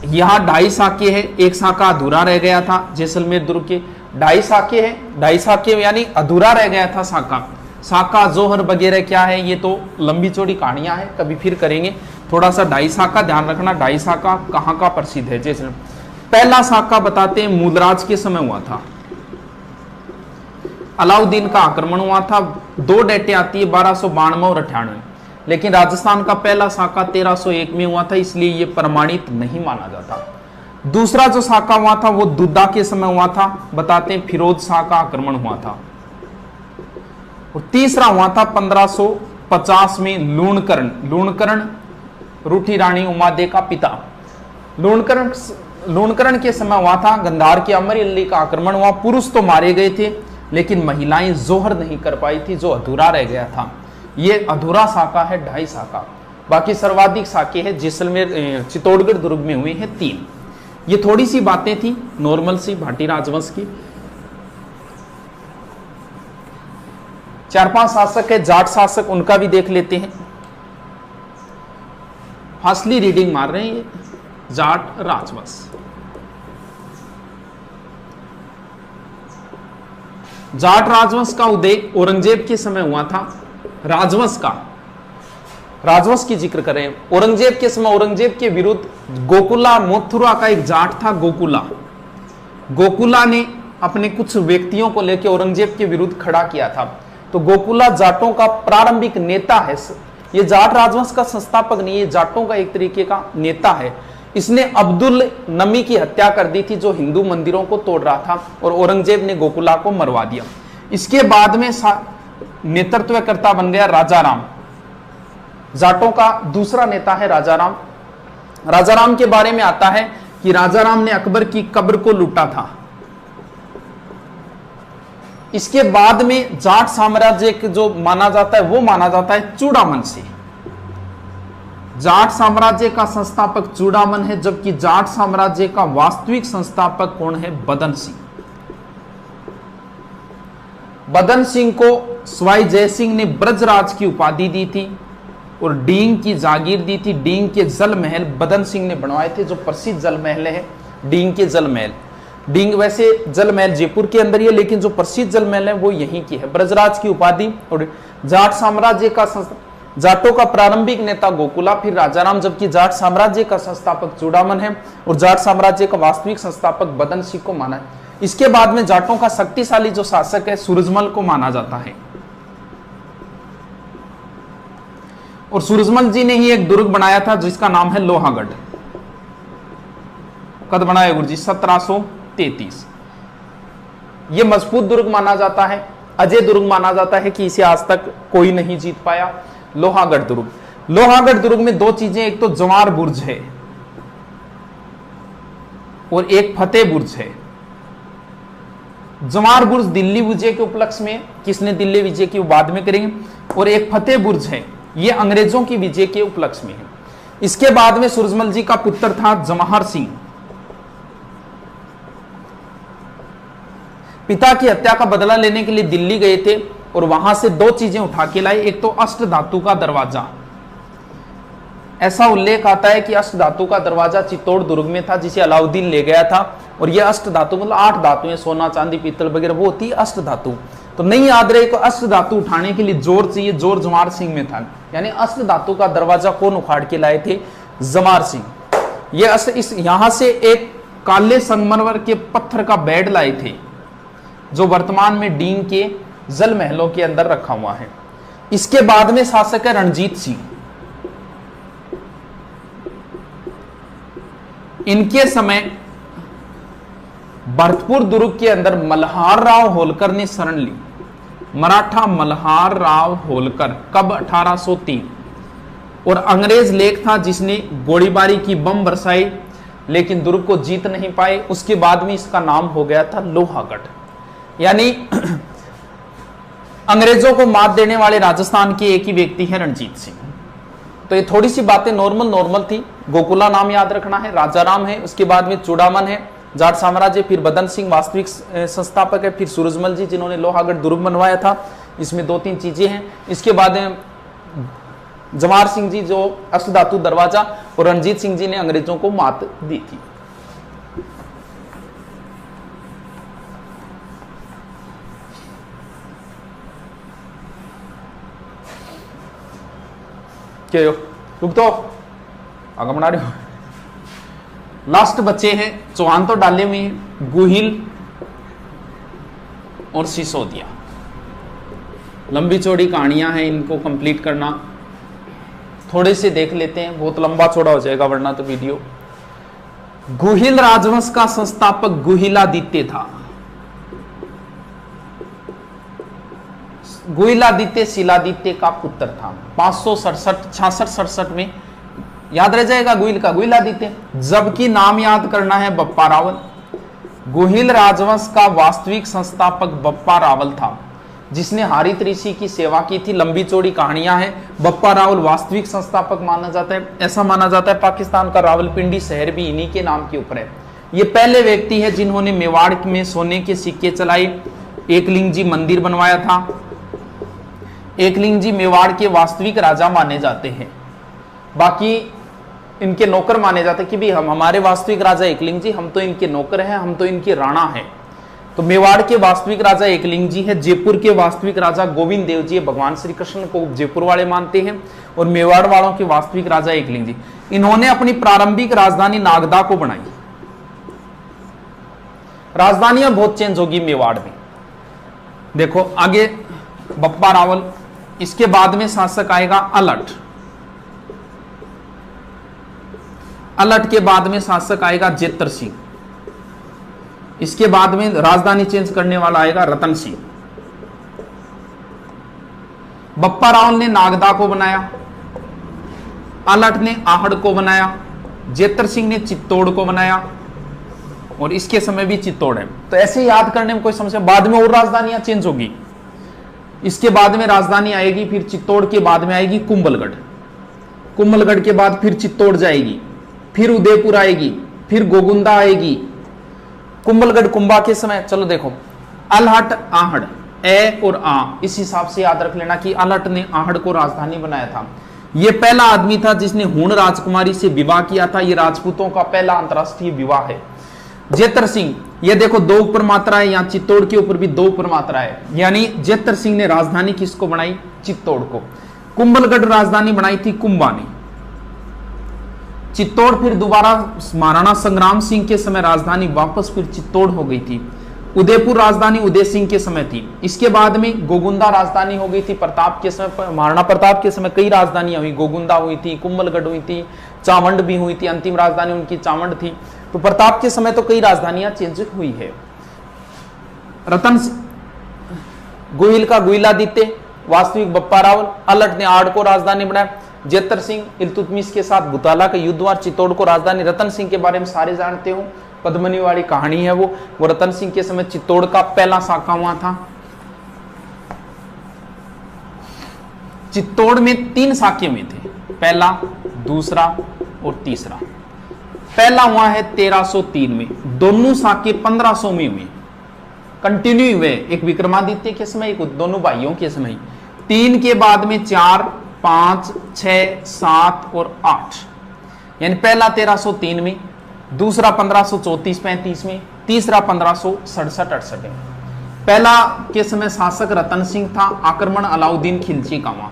यहाँ 2.5 साके है, एक साका अधूरा रह गया था। जैसलमेर दुर्ग के 2.5 साके है, 2.5 साके यानी अधूरा रह गया था साका। साका जोहर वगैरह क्या है ये तो लंबी चौड़ी कहानियां हैं, कभी फिर करेंगे। थोड़ा सा 2.5 साका ध्यान रखना। 2.5 साका कहाँ का प्रसिद्ध है? जैसलमेर। पहला साका बताते हैं मूलराज के समय हुआ था, अलाउद्दीन का आक्रमण हुआ था। 2 डेटें आती है 1292 और 98, लेकिन राजस्थान का पहला साका 1301 में हुआ था, इसलिए यह प्रमाणित नहीं माना जाता। दूसरा जो साका हुआ था वो दुद्दा के समय हुआ था, बताते हैं फिरोज शाह का आक्रमण हुआ था। और तीसरा हुआ था 1550 में लूणकरण। लूणकरण रूठी रानी उमादे का पिता। लूणकरण के समय हुआ था। गंधार के अमर अली का आक्रमण हुआ। पुरुष तो मारे गए थे, लेकिन महिलाएं जोहर नहीं कर पाई थी, जो अधूरा रह गया था। ये अधूरा साका है 2.5 साका। बाकी सर्वाधिक साके है जैसलमेर चित्तौड़गढ़ दुर्ग में हुए हैं 3। ये थोड़ी सी बातें थी नॉर्मल सी भाटी राजवंश की। 4-5 शासक है जाट शासक, उनका भी देख लेते हैं। फासली रीडिंग मार रहे हैं ये जाट राजवंश। जाट राजवंश का उदय औरंगजेब के समय हुआ था। राजवंश की जिक्र करें, औरंगजेब के समय औरंगजेब के विरुद्ध गोकुला मथुरा का एक जाट था गोकुला ने अपने कुछ व्यक्तियों को लेकर औरंगजेब के विरुद्ध खड़ा किया था। तो गोकुला जाटों का प्रारंभिक नेता है। ये जाट राजवंश का संस्थापक नहीं है, जाटों का एक तरीके का नेता है। इसने अब्दुल नमी की हत्या कर दी थी, जो हिंदू मंदिरों को तोड़ रहा था, और औरंगजेब ने गोकुला को मरवा दिया। इसके बाद में नेतृत्वकर्ता बन गया राजाराम। जाटों का दूसरा नेता है राजाराम। राजाराम के बारे में आता है कि राजाराम ने अकबर की कब्र को लूटा था। इसके बाद में जाट साम्राज्य के जो माना जाता है वो माना जाता है चूड़ामन से। जाट साम्राज्य का संस्थापक चूड़ामन है, जबकि जाट साम्राज्य का वास्तविक संस्थापक कौन है? बदन सिंह। बदन सिंह को सवाई जयसिंह ने ब्रजराज की उपाधि दी थी, और डींग की जागीर दी थी। डींग के जल महल बदन सिंह ने बनवाए थे, जो प्रसिद्ध जल महल है डींग के जल महल। डींग वैसे जल महल जयपुर के अंदर ही है, लेकिन जो प्रसिद्ध जल महल है वो यहीं की है। ब्रजराज की उपाधि और जाट साम्राज्य का जाटों का प्रारंभिक नेता गोकुला, फिर राजाराम, जबकि जाट साम्राज्य का संस्थापक चूड़ामन है और जाट साम्राज्य का वास्तविक संस्थापक बदन सिंह को माना है। इसके बाद में जाटों का शक्तिशाली जो शासक है सूरजमल को माना जाता है। और सूरजमल जी ने ही एक दुर्ग बनाया था जिसका नाम है लोहागढ़। कद बनाया गुरु जी 1733। यह मजबूत दुर्ग माना जाता है, अजय दुर्ग माना जाता है कि इसे आज तक कोई नहीं जीत पाया। लोहागढ़ दुर्ग, लोहागढ़ दुर्ग में दो चीजें, एक तो जवार बुर्ज है और एक फतेह बुर्ज है। जवार बुर्ज दिल्ली विजय के उपलक्ष्य में, किसने दिल्ली विजय की बाद में करेंगे, और एक फतेह बुर्ज है, यह अंग्रेजों की विजय के उपलक्ष्य में है। इसके बाद में सूरजमल जी का पुत्र था जवाहर सिंह, पिता की हत्या का बदला लेने के लिए दिल्ली गए थे और वहां से दो चीजें उठा के लाए। एक तो अष्ट धातु का दरवाजा, ऐसा उल्लेख आता है कि अष्ट धातु का दरवाजा चित्तौड़ दुर्ग में था जिसे अलाउद्दीन ले गया था। और यह अष्ट धातु मतलब 8 धातुएं, सोना चांदी पीतल वगैरह, वो होती है अष्ट धातु। तो नहीं याद रहे को अष्ट धातु उठाने के लिए जोर चाहिए, जोर जवाहर सिंह में था। यानी अष्ट धातु का दरवाजा कौन उखाड़ के लाए थे? जवाहर सिंह। ये अष्ट, इस यहां से एक काले संगमरमर के पत्थर का बेड लाए थे जो वर्तमान में डींग के जल महलों के अंदर रखा हुआ है। इसके बाद में शासक है रणजीत सिंह। इनके समय भरतपुर दुर्ग के अंदर मल्हार राव होलकर ने शरण ली। मराठा मल्हार राव होलकर, कब? 1803। और अंग्रेज लेख था जिसने गोलीबारी की, बम बरसाई, लेकिन दुर्ग को जीत नहीं पाए। उसके बाद में इसका नाम हो गया था लोहागढ़। यानी अंग्रेजों को मात देने वाले राजस्थान के एक ही व्यक्ति है रणजीत सिंह। तो ये थोड़ी सी बातें नॉर्मल थी। गोकुला नाम याद रखना है, राजाराम है, उसके बाद में चूड़ामन है, जाट साम्राज्य, फिर बदन सिंह वास्तविक संस्थापक है, फिर सूरजमल जी जिन्होंने लोहागढ़ दुर्ग बनवाया था। इसमें 2-3 चीजें हैं। इसके बाद जवाहर सिंह जी जो अष्ट धातु दरवाजा, और रणजीत सिंह जी ने अंग्रेजों को मात दी थी। क्या रुक तो आगे बना रहे हो। लास्ट बच्चे हैं, चौहान तो डाले हुए हैं, गुहिल और सिसोदिया। लंबी चौड़ी कहानियां हैं, इनको कंप्लीट करना। थोड़े से देख लेते हैं, बहुत लंबा चौड़ा हो जाएगा वरना तो वीडियो। गुहिल राजवंश का संस्थापक गुहिलादित्य था। गुहिलादित्य शिलादित्य का पुत्र था। 567 में याद रह जाएगा गुहिल का, गुहिलादित्य। जबकि नाम याद करना है बप्पा रावल। गुहिल राजवंश का वास्तविक संस्थापक बप्पा रावल था, जिसने हरित ऋषि की सेवा की थी। लंबी चौड़ी कहानियां हैं। बप्पा रावल वास्तविक संस्थापक माना जाता है। ऐसा माना जाता है पाकिस्तान का रावलपिंडी शहर भी इन्हीं के नाम के ऊपर है। ये पहले व्यक्ति है जिन्होंने मेवाड़ में सोने के सिक्के चलाए। एकलिंग जी मंदिर बनवाया था। एकलिंग जी मेवाड़ के वास्तविक राजा माने जाते हैं, बाकी इनके नौकर माने जाते हैं कि भी हमारे वास्तविक राजा एकलिंग जी, हम तो इनके नौकर हैं, हम तो इनके राणा हैं। तो मेवाड़ के वास्तविक राजा एकलिंग जी है। जयपुर के वास्तविक राजा गोविंद देव जी है। भगवान श्री कृष्ण को जयपुर वाले मानते हैं और मेवाड़ वालों के वास्तविक राजा एकलिंग जी। इन्होंने अपनी प्रारंभिक राजधानी नागदा को बनाई। राजधानियां बहुत चेंज होगी मेवाड़ में। देखो आगे बप्पा रावल, इसके बाद में शासक आएगा अलट। अलट के बाद में शासक आएगा जेतर सिंह। इसके बाद में राजधानी चेंज करने वाला आएगा रतन सिंह। बप्पा रावल ने नागदा को बनाया, अलट ने आहड़ को बनाया, जेतर सिंह ने चित्तौड़ को बनाया, और इसके समय भी चित्तौड़ है। तो ऐसे याद करने में कोई समस्या। बाद में और राजधानियां चेंज होगी। इसके बाद में राजधानी आएगी, फिर चित्तौड़ के बाद में आएगी कुंभलगढ़। कुंभलगढ़ के बाद फिर चित्तौड़ जाएगी, फिर उदयपुर आएगी, फिर गोगुंदा आएगी। कुंभलगढ़ कुंभा के समय, चलो देखो, अलहट आहड़, ए और आ, इस हिसाब से याद रख लेना कि अलहट ने आहड़ को राजधानी बनाया था। ये पहला आदमी था जिसने हुण राजकुमारी से विवाह किया था। ये राजपूतों का पहला अंतरराष्ट्रीय विवाह है। जेतर सिंह, ये देखो 2 ऊपर मात्रा है, यहाँ चित्तौड़ के ऊपर भी 2 ऊपर मात्रा है, यानी जेतर सिंह ने राजधानी किसको बनाई? चित्तौड़ को। कुंभलगढ़ राजधानी बनाई थी कुंभा ने। चित्तौड़ फिर दोबारा महाराणा संग्राम सिंह के समय राजधानी वापस फिर चित्तौड़ हो गई थी। उदयपुर राजधानी उदय सिंह के समय थी। इसके बाद में गोगुंदा राजधानी हो गई थी प्रताप के समय। महाराणा प्रताप के समय कई राजधानियां हुई, गोगुंदा हुई थी, कुंभलगढ़ हुई थी, चावंड भी हुई थी, अंतिम राजधानी उनकी चावंड थी। तो प्रताप के समय तो कई राजधानियां चेंज हुई है। रतन गोहिल का गोहिलादित्य, वास्तविक बप्पा रावल, अलट ने आड़ को राजधानी बनाया। जेतर सिंह इल्तुतमिश के साथ बुताला का युद्ध हुआ, चित्तौड़ को राजधानी। रतन सिंह के बारे में सारे जानते हो, पद्मनी वाली कहानी है वो रतन सिंह के समय चित्तौड़ का पहला साका हुआ था। चित्तौड़ में 3 साके में थे, पहला, दूसरा और तीसरा। पहला हुआ है 1303 में, दोनों साके 1500 में हुए, कंटिन्यू हुए, एक विक्रमादित्य के समय, एक दोनों भाइयों के समय। 3 के बाद में 4, 5, 6, 7 और 8, यानी पहला 1303 में, दूसरा 1534-35 में, तीसरा 1567-68 में। पहला के समय शासक रतन सिंह था, आक्रमण अलाउद्दीन खिलजी का हुआ।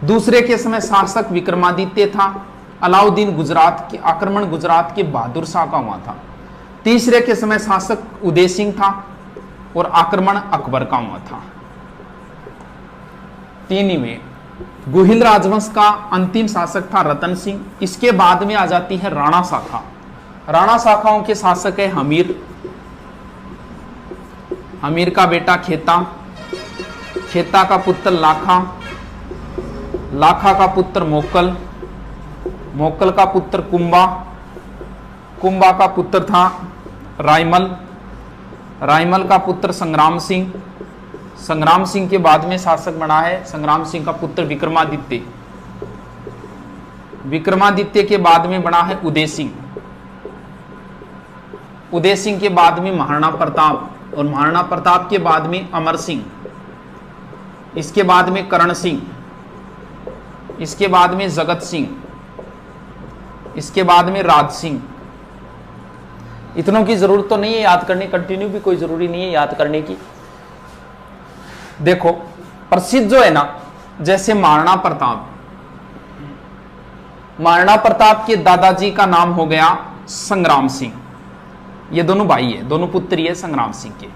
दूसरे के समय शासक विक्रमादित्य था, अलाउद्दीन गुजरात के आक्रमण गुजरात के बहादुर शाह का हुआ था। तीसरे के समय शासक उदय सिंह था और आक्रमण अकबर का हुआ था। 3 में गोहिल राजवंश का अंतिम शासक था रतन सिंह। इसके बाद में आ जाती है राणा शाखा। राणा शाखाओं के शासक है हमीर, हमीर का बेटा खेता, खेता का पुत्र लाखा, लाखा का पुत्र मोक्कल, मोक्कल का पुत्र कुंभा, कुंभा का पुत्र था रायमल, रायमल का पुत्र संग्राम सिंह, संग्राम सिंह के बाद में शासक बना है संग्राम सिंह का पुत्र विक्रमादित्य, विक्रमादित्य के बाद में बना है उदय सिंह, उदय सिंह के बाद में महाराणा प्रताप, और महाराणा प्रताप के बाद में अमर सिंह, इसके बाद में करण सिंह, इसके बाद में जगत सिंह, इसके बाद में राज सिंह। इतनों की जरूरत तो नहीं है याद करने, कंटिन्यू भी कोई जरूरी नहीं है याद करने की। देखो प्रसिद्ध जो है ना, जैसे महाराणा प्रताप, महाराणा प्रताप के दादाजी का नाम हो गया संग्राम सिंह। ये दोनों भाई है, दोनों पुत्री है संग्राम सिंह के।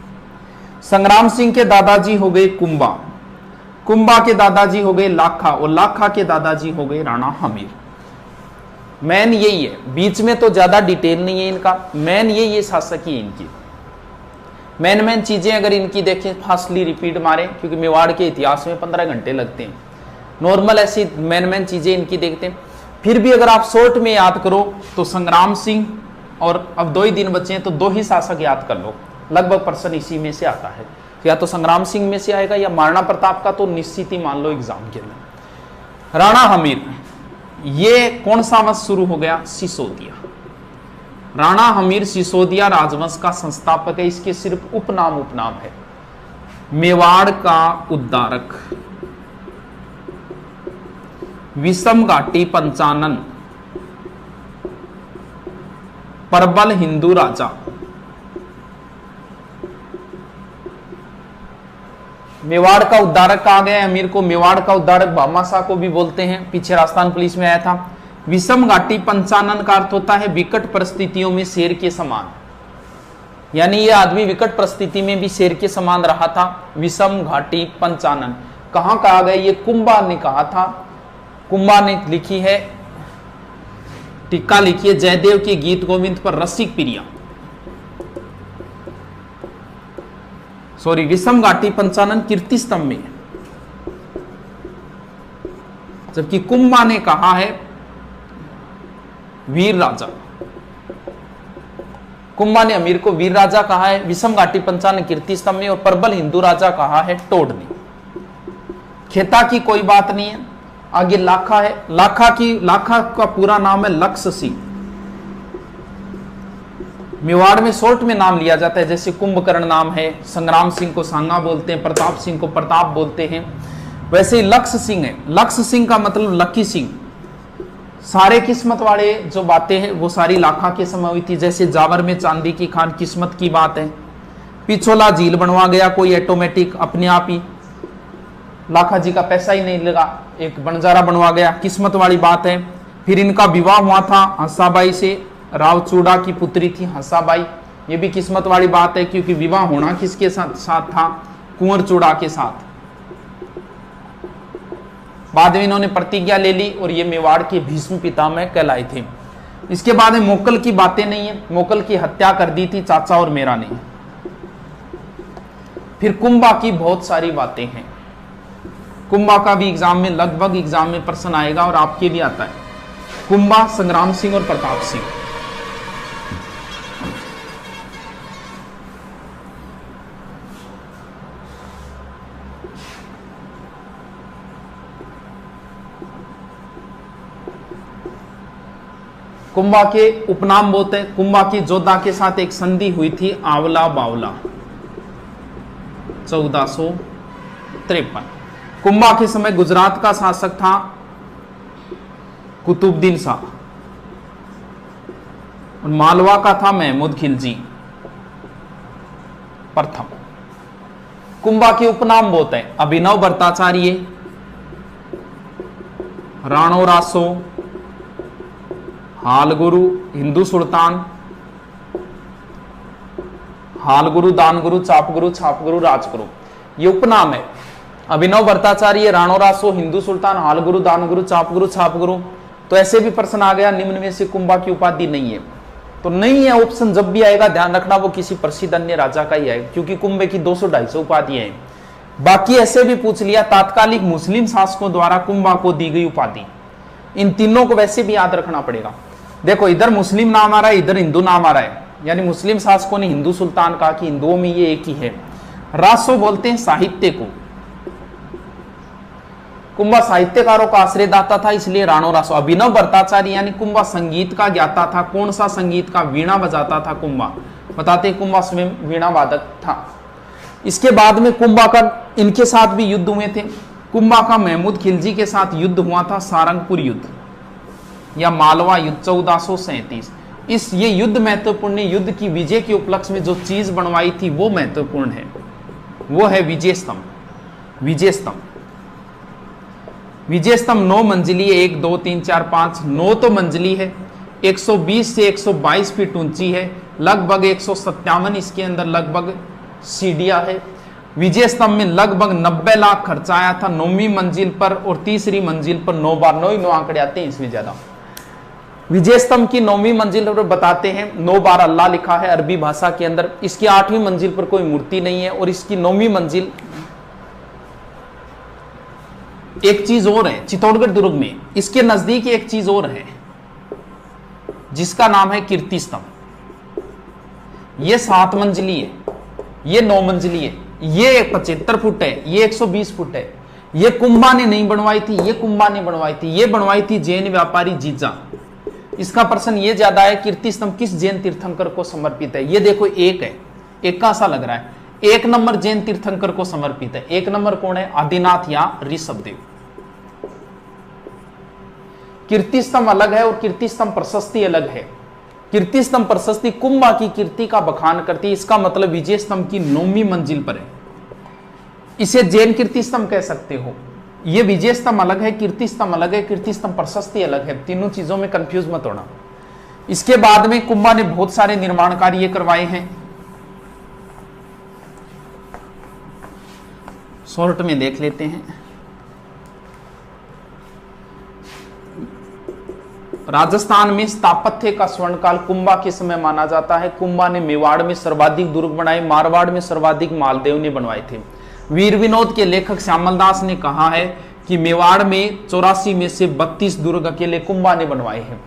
संग्राम सिंह के दादाजी हो गए कुंभा, कुंभा के दादाजी हो गए लाखा, और लाखा के दादाजी हो गए राणा हमीर। मैन यही है, बीच में तो ज्यादा डिटेल नहीं है इनका, मैन ये शासक ही है इनकी। मैन चीजें अगर इनकी देखें, फास्टली रिपीट मारे, क्योंकि मेवाड़ के इतिहास में 15 घंटे लगते हैं। नॉर्मल ऐसी मैन चीजें इनकी देखते हैं। फिर भी अगर आप शॉर्ट में याद करो तो संग्राम सिंह, और अब 2 ही दिन बचे हैं तो 2 ही शासक याद कर लो, लगभग पर्सन इसी में से आता है। या तो संग्राम सिंह में से आएगा या महाराणा प्रताप का तो निश्चित ही मान लो एग्जाम के अंदर। राणा हमीर, ये कौन सा वंश शुरू हो गया? सिसोदिया। राणा हमीर सिसोदिया राजवंश का संस्थापक है। इसके सिर्फ उपनाम है। मेवाड़ का उद्धारक, विषम घाटी पंचानन, प्रबल हिंदू राजा। मेवाड़ का उद्धारक कहा गया है अमीर को। मेवाड़ का उद्धारक भामाशाह को भी बोलते हैं, पीछे राजस्थान पुलिस में आया था। विषम घाटी पंचानन का अर्थ होता है विकट परिस्थितियों में शेर के समान, यानी ये आदमी विकट परिस्थिति में भी शेर के समान रहा था। विषम घाटी पंचानन कहां कहा गया? ये कुंभा ने कहा था। कुंभा ने लिखी है, टीका लिखी है, जयदेव के गीत गोविंद पर रसिक प्रिया, सॉरी विषम घाटी पंचानन कीर्ति स्तंभ में, जबकि कुंभा ने कहा है वीर राजा। कुंभा ने अमीर को वीर राजा कहा है, विषम घाटी पंचानन कीर्ति स्तंभ में, और प्रबल हिंदू राजा कहा है टोड ने। खेता की कोई बात नहीं है। आगे लाखा है। लाखा का पूरा नाम है लक्ष्य सिंह। मेवाड़ में शॉर्ट में नाम लिया जाता है, जैसे कुंभकर्ण नाम है, संग्राम सिंह को सांगा बोलते हैं, प्रताप सिंह को प्रताप बोलते हैं। वैसे ही लक्ष्य सिंह है, लक्ष्य सिंह का मतलब लकी सिंह। सारे किस्मत वाले जो बातें हैं वो सारी लाखा के समय हुई थी। जैसे जावर में चांदी की खान, किस्मत की बात है। पिछोला झील बनवा गया कोई ऑटोमेटिक अपने आप ही, लाखा जी का पैसा ही नहीं लगा, एक बंजारा बनवा गया, किस्मत वाली बात है। फिर इनका विवाह हुआ था हंसाबाई से, रावचूड़ा की पुत्री थी हंसाबाई, ये भी किस्मत वाली बात है, क्योंकि विवाह होना किसके साथ था? कुंवर चूड़ा के साथ। बाद में इन्होंने प्रतिज्ञा ले ली और ये मेवाड़ के भीष्म पितामह कहलाए थे। इसके बाद में मोकल की बातें नहीं है, मोकल की हत्या कर दी थी चाचा और मेरा ने। फिर कुंभा की बहुत सारी बातें हैं। कुंभा का भी एग्जाम में, लगभग एग्जाम में प्रश्न आएगा और आपके भी आता है। कुंभा संग्राम सिंह और प्रताप सिंह। कुंभा के उपनाम बहुत है। कुंभा की जोधा के साथ एक संधि हुई थी आवला बावला 1453। कुंभा के समय गुजरात का शासक था कुतुबुद्दीन शाह और मालवा का था महमूद खिलजी प्रथम। कुंभा के उपनाम बहुत है। अभिनव भट्टाचार्य, राणो रासो, हालगुरु, हिंदू सुल्तान, हालगुरु, दानगुरु, चापगुरु, छापगुरु, राजगुरु, ये उपनाम है। अभिनव भट्टाचार्य, राणो रासो, हिंदू सुल्तान, हालगुरु, दानगुरु, चापगुरु, छापगुरु। तो ऐसे भी प्रश्न आ गया, निम्न में से कुंभा की उपाधि नहीं है, तो नहीं है ऑप्शन जब भी आएगा ध्यान रखना वो किसी प्रसिद्ध अन्य राजा का ही आएगा, क्योंकि कुंभे की 200-250 उपाधियां हैं। बाकी ऐसे भी पूछ लिया, तात्कालिक मुस्लिम शासकों द्वारा कुंभा को दी गई उपाधि। इन तीनों को वैसे भी याद रखना पड़ेगा। देखो इधर मुस्लिम नाम आ रहा है, इधर हिंदू नाम आ रहा है, यानी मुस्लिम शासकों ने हिंदू सुल्तान कहा कि हिंदुओं में ये एक ही है। रासो बोलते हैं साहित्य को, कुंभा साहित्यकारों का आश्रयदाता था, इसलिए राणो रासो। अभिनव भट्टाचार्य यानी कुंभा संगीत का ज्ञाता था। कौन सा संगीत का? वीणा बजाता था कुंभा। बताते कुंभा स्वयं वीणा वादक था। इसके बाद में कुंभा का इनके साथ भी युद्ध हुए थे। कुंभा का महमूद खिलजी के साथ युद्ध हुआ था, सारंगपुर युद्ध या मालवा युद्ध 1437। ये युद्ध महत्वपूर्ण है। युद्ध की विजय के उपलक्ष्य में जो चीज बनवाई थी वो महत्वपूर्ण है, वो है विजय स्तंभ। विजय स्तंभ, विजय स्तंभ 9 मंजिली है, 1 2 3 4 5 9 तो मंजिली है, 120 से 122 फीट ऊंची है, लगभग 157 इसके अंदर लगभग सीढ़ियां है। विजय स्तंभ में लगभग 90 लाख खर्चा आया था 9वीं मंजिल पर, और तीसरी मंजिल पर 9 बार, 9 आंकड़े आते हैं इसमें ज्यादा। विजय स्तंभ की 9वीं मंजिल पर बताते हैं 9 बार अल्लाह लिखा है अरबी भाषा के अंदर। इसकी 8वीं मंजिल पर कोई मूर्ति नहीं है, और इसकी 9वीं मंजिल एक चीज और है चित्तौड़गढ़ दुर्ग में, इसके नजदीक एक चीज और है जिसका नाम है कीर्ति स्तंभ। ये 7 मंजिली है, ये 9 मंजिली है, ये 75 फुट है, ये 120 फुट है। ये कुंभा ने नहीं बनवाई थी, ये कुंभा ने बनवाई थी, ये बनवाई थी जैन व्यापारी जीजा। इसका प्रश्न ये ज्यादा है, कीर्ति स्तंभ किस जैन तीर्थंकर को समर्पित है? ये देखो एक है, एक का सा लग रहा है, 1 नंबर जैन तीर्थंकर को समर्पित है। 1 नंबर कौन है? आदिनाथ या ऋषभदेव। कीर्ति स्तंभ अलग है और कीर्ति स्तंभ प्रशस्ति अलग है। कीर्ति स्तंभ प्रशस्ति कुंभा की कीर्ति का बखान करती है, इसका मतलब विजय स्तंभ की 9वीं मंजिल पर है। इसे जैन कीर्ति स्तंभ कह सकते हो। ये विजय स्तंभ अलग है, कीर्ति स्तंभ अलग है, कीर्ति स्तंभ प्रशस्ति अलग है। तीनों चीजों में कंफ्यूज मत होना। इसके बाद में कुंभा ने बहुत सारे निर्माण कार्य करवाए हैं। शॉर्ट में देख लेते हैं। राजस्थान में स्थापत्य का स्वर्णकाल कुंभा के समय माना जाता है। कुंभा ने मेवाड़ में सर्वाधिक दुर्ग बनाए, मारवाड़ में सर्वाधिक मालदेव ने बनवाए थे। वीर विनोद के लेखक श्यामल दास ने कहा है कि मेवाड़ में 84 में से 32 दुर्ग अकेले कुंभा ने बनवाए हैं।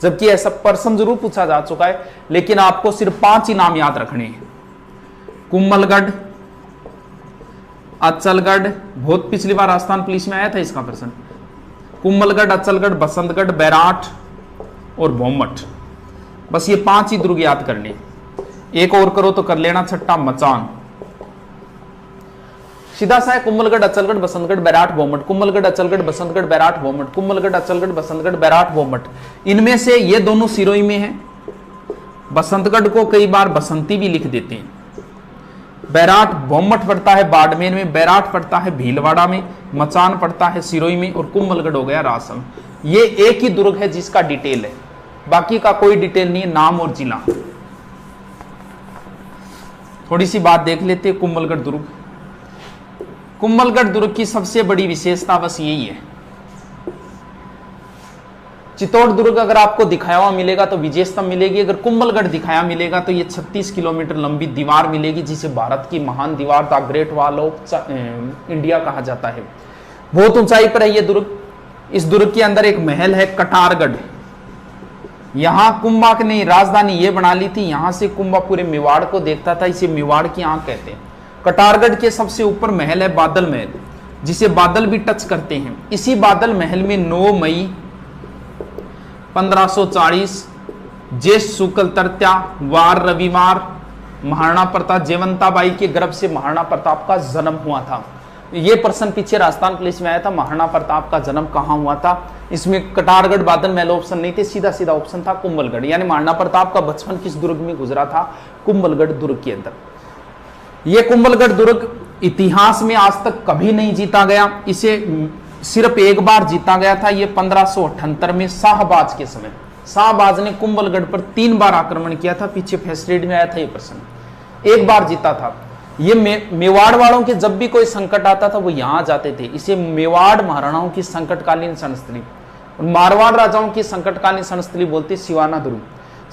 जबकि ऐसा प्रश्न जरूर पूछा जा चुका है, लेकिन आपको सिर्फ 5 ही नाम याद रखने हैं। कुंभलगढ़, अचलगढ़, बहुत पिछली बार राजस्थान पुलिस में आया था इसका प्रश्न। कुंभलगढ़, अचलगढ़, बसंतगढ़, बैराट और भोमट, बस ये 5 ही दुर्ग याद करने। एक और करो तो कर लेना, छठा मचान। सीधा सा है कुंभलगढ़, अचलगढ़, बसंतगढ़, बैराट, भोमट, कुंभलगढ़, अचलगढ़, बसंतगढ़, बैराट, भोमट, कुंभलगढ़, अचलगढ़, बसंतगढ़, बैराट, भोमट। इनमें से ये दोनों सिरोही में है। बसंतगढ़ को कई बार बसंती भी लिख देते हैं। बैराट भोमट पड़ता है बाड़मेर में, बैराट पड़ता है भीलवाड़ा में, मचान पड़ता है सिरोही में, और कुंभलगढ़ हो गया रासम। ये एक ही दुर्ग है जिसका डिटेल है, बाकी का कोई डिटेल नहीं है, नाम और जिला। थोड़ी सी बात देख लेते हैं कुंभलगढ़ दुर्ग। कुंभलगढ़ दुर्ग की सबसे बड़ी विशेषता बस यही है। चित्तौड़ दुर्ग अगर आपको दिखाया हुआ मिलेगा तो विजय स्तंभ मिलेगी, अगर कुंभलगढ़ दिखाया मिलेगा तो ये 36 किलोमीटर लंबी दीवार मिलेगी, जिसे भारत की महान दीवार the great wall of India कहा जाता है। बहुत ऊंचाई पर है ये दुर्ग। इस दुर्ग के अंदर एक महल है कटारगढ़। यहां कुंभा ने राजधानी ये बना ली थी, यहां से कुंभा पूरे मेवाड़ को देखता था, इसे मेवाड़ की आंख कहते हैं। कटारगढ़ के सबसे ऊपर महल है बादल महल, जिसे बादल भी टच करते हैं। इसी बादल महल में 9 मई 1540 ज्येष्ठ शुक्ल तृतीया वार रविवार महाराणा प्रताप जयवंताबाई के गर्भ से महाराणा प्रताप का जन्म हुआ था। ये प्रश्न पीछे राजस्थान पुलिस में आया था, महाराणा प्रताप का जन्म कहां हुआ था। इसमें कटारगढ़ बादल महल ऑप्शन नहीं थे, सीधा सीधा ऑप्शन था कुंभलगढ़। यानी महाराणा प्रताप का बचपन किस दुर्ग में गुजरा था? कुंभलगढ़ दुर्ग के अंदर। यह कुंभलगढ़ दुर्ग इतिहास में आज तक कभी नहीं जीता गया, इसे सिर्फ एक बार जीता गया था। यह 1578 में शाहबाज के समय। शाहबाज ने कुंभलगढ़ पर 3 बार आक्रमण किया था। पीछे फर्स्ट रीड में आया था ये प्रश्न, एक बार जीता था। ये मेवाड़ वालों के जब भी कोई संकट आता था वो यहां जाते थे। इसे मेवाड़ महाराणाओं की संकटकालीन संस्थली, मारवाड़ राजाओं की संकटकालीन संस्थली बोलते सिवाना दुर्ग।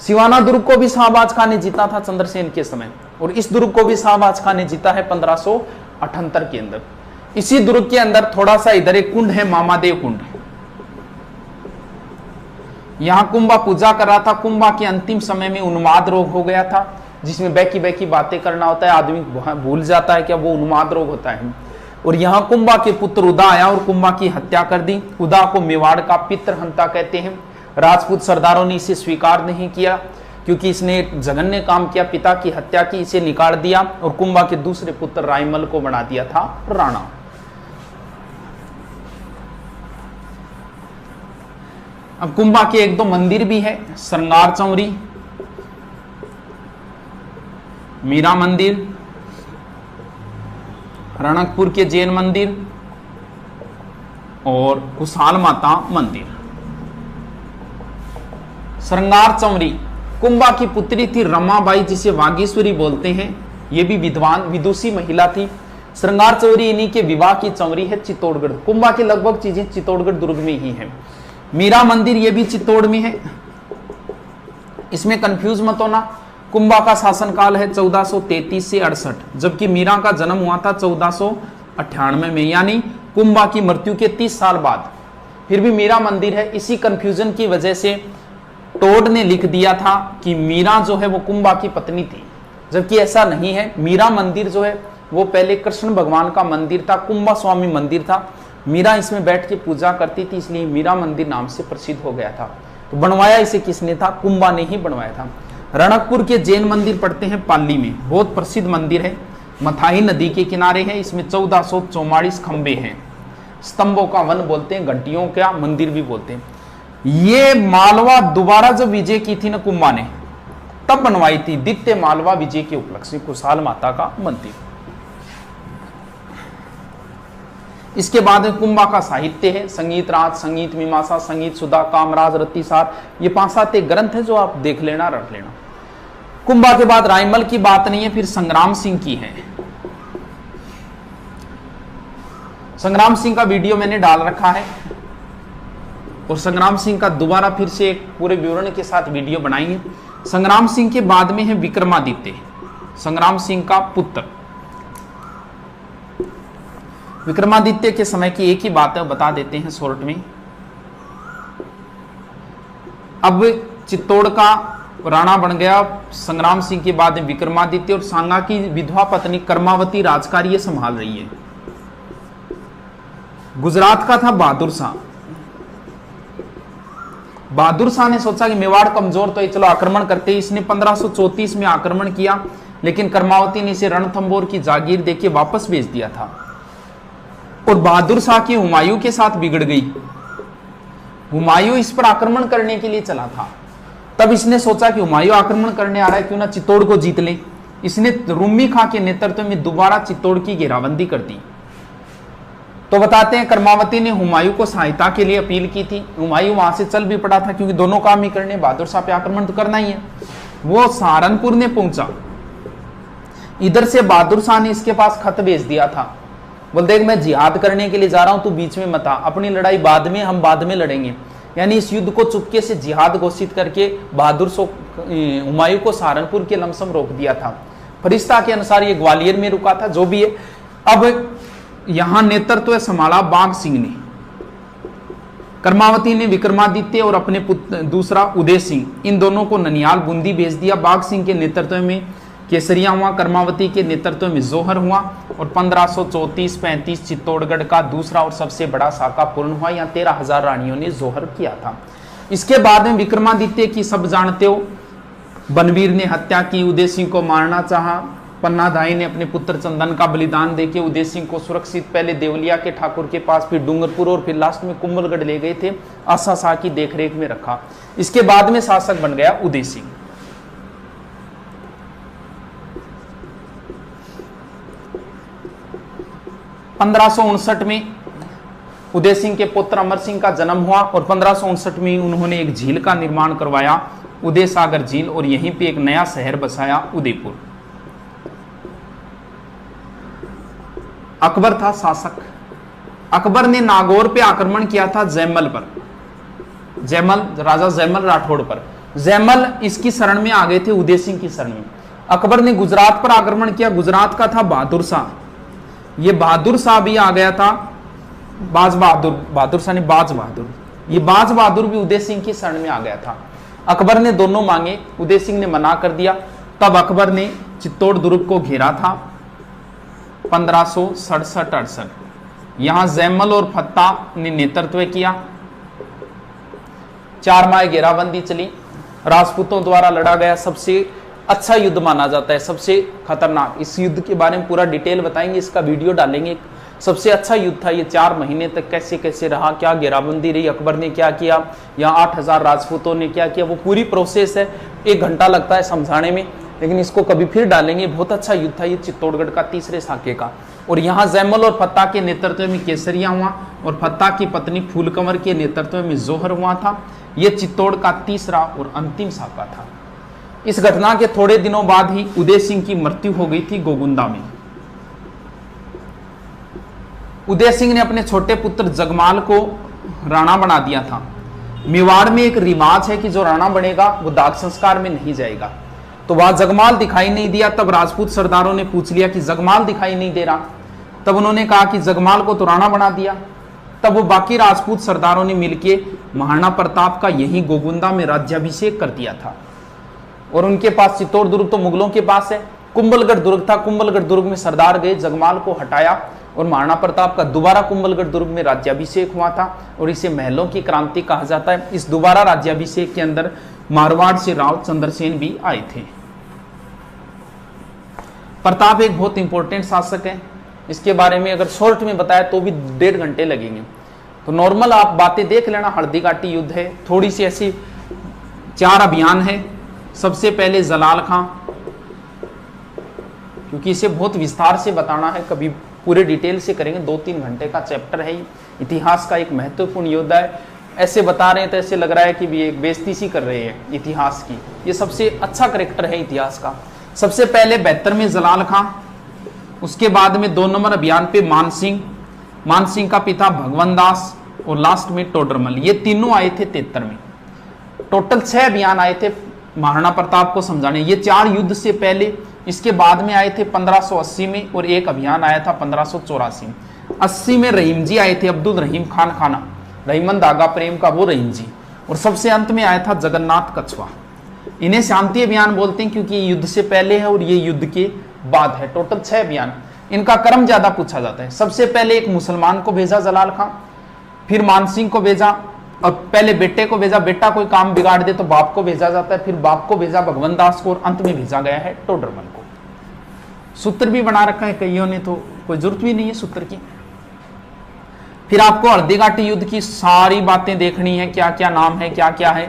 सिवाना दुर्ग को भी शाहबाज खान ने जीता था चंद्रसेन के समय, और इस दुर्ग को भी शाहबाज खान ने जीता है 1578 के अंदर। इसी दुर्ग के अंदर थोड़ा सा इधर एक कुंड है, मामादेव कुंड। यहां कुंभा पूजा कर रहा था। कुंभा के अंतिम समय में उन्माद रोग हो गया था, जिसमें बैकी बैकी बातें करना होता है, आदमी भूल जाता है क्या वो उन्माद रोग होता है। और यहां कुंभा के पुत्र उदा आया और कुंभा की हत्या कर दी। उदा को मेवाड़ का पितृहंता कहते हैं। राजपूत सरदारों ने इसे स्वीकार नहीं किया क्योंकि इसने जघन्य काम किया, पिता की हत्या की, इसे निकाल दिया और कुंभा के दूसरे पुत्र रायमल को बना दिया था राणा। अब कुंभा के 1-2 मंदिर भी है, श्रृंगार चौरी, मीरा मंदिर, रणकपुर के जैन मंदिर और कुशाल माता मंदिर। श्रृंगार चौरी कुंभा की पुत्री थी रमाबाई, जिसे वागीश्वरी बोलते हैं। यह भी विद्वान विदुषी महिला थी। श्रृंगार चौरी इन्हीं के विवाह की चौरी है चित्तौड़गढ़। कुंभा की लगभग चीजें चित्तौड़गढ़ दुर्ग में ही है। मीरा मंदिर ये भी चित्तौड़ में है, इसमें कंफ्यूज मत होना। कुंभा का शासनकाल है 1433 से 68, जबकि मीरा का जन्म हुआ था 1498 में, यानी कुंभा की मृत्यु के 30 साल बाद। फिर भी मीरा मंदिर है। इसी कंफ्यूजन की वजह से टोड ने लिख दिया था कि मीरा जो है वो कुंभा की पत्नी थी, जबकि ऐसा नहीं है। मीरा मंदिर जो है वो पहले कृष्ण भगवान का मंदिर था, कुंभा स्वामी मंदिर था। मीरा इसमें बैठ के पूजा करती थी, इसलिए मीरा मंदिर नाम से प्रसिद्ध हो गया था। तो बनवाया इसे किसने था? कुंभा ने ही बनवाया था। रणकपुर के जैन मंदिर पड़ते हैं पाली में, बहुत प्रसिद्ध मंदिर है, मथाही नदी के किनारे है। इसमें 1444 खंबे हैं, स्तंभों का वन बोलते हैं, घंटियों का मंदिर भी बोलते हैं। ये मालवा दोबारा जब विजय की थी ना कुंभा ने, तब बनवाई थी, द्वितीय मालवा विजय के उपलक्ष्य में कुशाल माता का मंदिर। इसके बाद कुंभा का साहित्य है, संगीत राज, संगीत मीमांसा, संगीत सुधा, कामराज, रतिसार। ये 5-7 ग्रंथ है जो आप देख लेना, रख लेना। कुंभा के बाद रायमल की बात नहीं है, फिर संग्राम सिंह की है। संग्राम सिंह का वीडियो मैंने डाल रखा है और संग्राम सिंह का दोबारा फिर से एक पूरे विवरण के साथ वीडियो बनाएंगे। संग्राम सिंह के बाद में है विक्रमादित्य, संग्राम सिंह का पुत्र। विक्रमादित्य के समय की एक ही बात है, बता देते हैं शॉर्ट में। अब चित्तौड़ का राणा बन गया संग्राम सिंह के बाद विक्रमादित्य, और सांगा की विधवा पत्नी कर्मावती राजकार्य संभाल रही है। गुजरात का था बहादुर शाह। बहादुर शाह ने सोचा कि मेवाड़ कमजोर तो है, चलो आक्रमण करते। इसने 1534 में आक्रमण किया, लेकिन कर्मावती ने इसे रणथंबोर की जागीर देके वापस भेज दिया था। और बहादुर शाह की हुमायूं के साथ बिगड़ गई। हुमायूं इस पर आक्रमण करने के लिए चला था। तब इसने सोचा कि हुमायूं आक्रमण करने आ रहा है, क्यों ना चित्तौड़ को जीत ले। इसने रूमी खां के नेतृत्व में दोबारा चित्तौड़ की घेराबंदी कर दी। तो बताते हैं कर्मावती ने हुमायूं को सहायता के लिए अपील की थी। हुमायूं वहां से चल भी पड़ा था, क्योंकि दोनों काम ही करने, बहादुर शाह पे आक्रमण तो करना ही है। वो सहारनपुर ने पहुंचा। इधर से बहादुर शाह ने इसके पास खत भेज दिया था, बोल देख मैं जिहाद करने के लिए जा रहा हूं, तू बीच में मत आ, अपनी लड़ाई बाद में, हम बाद में लड़ेंगे। यानी इस युद्ध को चुपके से जिहाद घोषित करके हुमायूं को सहारनपुर के लमसम रोक दिया था। फरिश्ता के अनुसार ये ग्वालियर में रुका था, जो भी है। अब यहां नेतृत्व संभाला बाघ सिंह ने। कर्मावती ने विक्रमादित्य और अपने पुत्र दूसरा उदय सिंह, इन दोनों को ननियाल बूंदी भेज दिया। बाघ सिंह के नेतृत्व में केसरिया हुआ, कर्मावती के नेतृत्व में जोहर हुआ और 1534-35 चित्तौड़गढ़ का दूसरा और सबसे बड़ा साका पूर्ण हुआ। यहाँ 13,000 रानियों ने जोहर किया था। इसके बाद में विक्रमादित्य की सब जानते हो, बनवीर ने हत्या की, उदय सिंह को मारना चाहा। पन्नाधाई ने अपने पुत्र चंदन का बलिदान देके उदय सिंह को सुरक्षित पहले देवलिया के ठाकुर के पास, फिर डूंगरपुर और फिर लास्ट में कुंभलगढ़ ले गए थे, आशा शाह की देखरेख में रखा। इसके बाद में शासक बन गया उदय सिंह। 1559 में उदय सिंह के पुत्र अमर सिंह का जन्म हुआ और 1559 में उन्होंने एक झील का निर्माण करवाया, उदय सागर झील, और यहीं पे एक नया शहर बसाया, उदयपुर। अकबर था शासक। अकबर ने नागौर पे आक्रमण किया था जैमल पर, राजा जैमल राठौड़ पर। जैमल इसकी शरण में आ गए थे, उदय सिंह की शरण में। अकबर ने गुजरात पर आक्रमण किया। गुजरात का था बहादुर शाह, ये बहादुर शाह भी आ गया था, बहादुर शाह ने बाज बहादुर, ये बाज बहादुर भी उदय सिंह की शरण में आ गया था। अकबर ने दोनों मांगे, उदय सिंह ने मना कर दिया। तब अकबर ने चित्तौड़ दुर्ग को घेरा था 1567-68। यहां जैमल और फत्ता ने नेतृत्व किया। 4 माह घेराबंदी चली, राजपूतों द्वारा लड़ा गया सबसे अच्छा युद्ध माना जाता है, सबसे खतरनाक। इस युद्ध के बारे में पूरा डिटेल बताएंगे, इसका वीडियो डालेंगे। सबसे अच्छा युद्ध था ये। 4 महीने तक कैसे कैसे रहा, क्या घेराबंदी रही, अकबर ने क्या किया, यहाँ 8,000 राजपूतों ने क्या किया, वो पूरी प्रोसेस है। 1 घंटा लगता है समझाने में, लेकिन इसको कभी फिर डालेंगे। बहुत अच्छा युद्ध था ये चित्तौड़गढ़ का, तीसरे साके का। और यहाँ जैमल और फत्ता के नेतृत्व में केसरिया हुआ और फत्ता की पत्नी फूलकंवर के नेतृत्व में जोहर हुआ था। ये चित्तौड़ का तीसरा और अंतिम साका था। इस घटना के थोड़े दिनों बाद ही उदय सिंह की मृत्यु हो गई थी गोगुंदा में। उदय सिंह ने अपने छोटे पुत्र जगमाल को राणा बना दिया था। मेवाड़ में एक रिवाज है कि जो राणा बनेगा वो दाग संस्कार में नहीं जाएगा। तो वहां जगमाल दिखाई नहीं दिया। तब राजपूत सरदारों ने पूछ लिया कि जगमाल दिखाई नहीं दे रहा। तब उन्होंने कहा कि जगमाल को तो राणा बना दिया। तब वो बाकी राजपूत सरदारों ने मिलकर महाराणा प्रताप का यही गोगुंदा में राज्याभिषेक कर दिया था। और उनके पास चित्तौड़ दुर्ग तो मुगलों के पास है, कुंभलगढ़ दुर्ग था। कुंभलगढ़ दुर्ग में सरदार गए, जगमाल को हटाया और महाराणा प्रताप का दोबारा कुंभलगढ़ दुर्ग में राज्याभिषेक हुआ था। और इसे महलों की क्रांति कहा जाता है। इस दोबारा राज्याभिषेक के अंदर मारवाड़ से राव चंद्रसेन भी आए थे। प्रताप एक बहुत इंपॉर्टेंट शासक है। इसके बारे में अगर शॉर्ट में बताया तो भी 1.5 घंटे लगेंगे। तो नॉर्मल आप बातें देख लेना। हल्दी घाटी युद्ध है, थोड़ी सी ऐसी 4 अभियान है। सबसे पहले जलाल खां, क्योंकि इसे बहुत विस्तार से बताना है, कभी पूरे डिटेल से करेंगे। 2-3 घंटे का चैप्टर है। इतिहास का एक महत्वपूर्ण योद्धा है। ऐसे बता रहे हैं तो ऐसे लग रहा है कि भी एक बेइज्जती सी कर रहे हैं इतिहास की। ये सबसे अच्छा करेक्टर है इतिहास का। सबसे पहले 72 में जलाल खां, उसके बाद में 2 नंबर अभियान पे मान सिंह का पिता भगवंत दास और लास्ट में टोडरमल। ये तीनों आए थे 73 में। टोटल 6 अभियान आए थे महाराणा प्रताप को समझाने। ये 4 युद्ध से पहले, इसके बाद में आए थे 1580 में और एक अभियान आया था 1584 में। 80 में रहीम जी आए थे, अब्दुल रहीम खान खाना, रहीमन धागा प्रेम का वो रहीम जी। और सबसे अंत में आया था जगन्नाथ कछवा। इन्हें शांति अभियान बोलते हैं क्योंकि ये युद्ध से पहले है और ये युद्ध के बाद है। टोटल 6 अभियान। इनका क्रम ज्यादा पूछा जाता है। सबसे पहले एक मुसलमान को भेजा जलाल खां, फिर मान सिंह को भेजा, और पहले बेटे को भेजा, बेटा कोई काम बिगाड़ दे तो बाप को भेजा जाता है, फिर बाप को भेजा भगवंत दास को, और अंत में भेजा गया है टोडरमल को। सूत्र भी बना रखा है कईयों ने, तो कोई जरूरत भी नहीं है सूत्र की। फिर आपको हल्दीघाटी युद्ध की सारी बातें देखनी है, क्या क्या नाम है, क्या क्या है,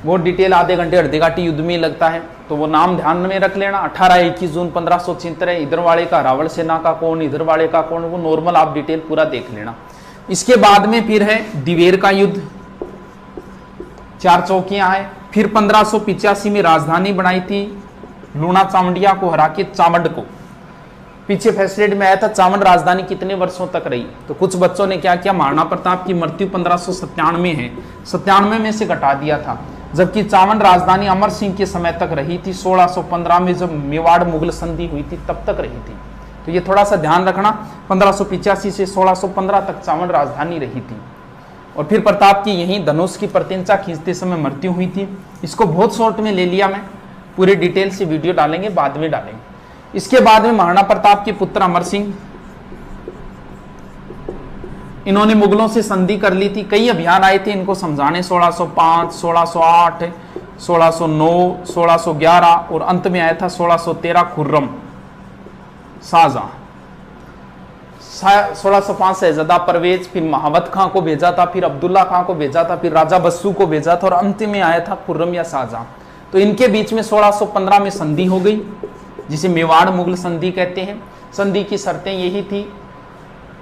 वो डिटेल आधे घंटे हल्दीघाटी युद्ध में लगता है, तो वो नाम ध्यान में रख लेना। 18-21 जून 1576 है, इधर वाले का रावल सेना का कौन, इधर वाले का कौन, वो नॉर्मल आप डिटेल पूरा देख लेना। इसके बाद में फिर है दिवेर का युद्ध, 4 चौकियां हैं। फिर 1585 में राजधानी बनाई थी, लूणा चावंडिया को हरा के चावंड को, पीछे फैसलेट में आया था चावंड राजधानी कितने वर्षों तक रही। तो कुछ बच्चों ने क्या किया, महाराणा प्रताप की मृत्यु 1597 है, 97 में से घटा दिया था, जबकि चावंड राजधानी अमर सिंह के समय तक रही थी। 1615 में जब मेवाड़ मुगल संधि हुई थी तब तक रही थी। तो ये थोड़ा सा ध्यान रखना, 1585 से 1615 तक चावंड राजधानी रही थी। और फिर प्रताप की यहीं धनुष की प्रतिंचा खींचते समय मृत्यु हुई थी। इसको बहुत शॉर्ट में ले लिया मैं, पूरे डिटेल से वीडियो डालेंगे, बाद में डालेंगे। इसके बाद में महाराणा प्रताप के पुत्र अमर सिंह, इन्होंने मुगलों से संधि कर ली थी। कई अभियान आए थे इनको समझाने, 1605, 1608, 1609, 1611 और अंत में आया था 1613 खुर्रम शाहजहां। 1605 शहजादा परवेज, फिर महावत खां को भेजा था, फिर अब्दुल्ला खां को भेजा था, फिर राजा बस्सू को भेजा था और अंत में आया था खुर्रम या शाहजहां। तो इनके बीच में 1615 में संधि हो गई, जिसे मेवाड़ मुगल संधि कहते हैं। संधि की शर्तें यही थी,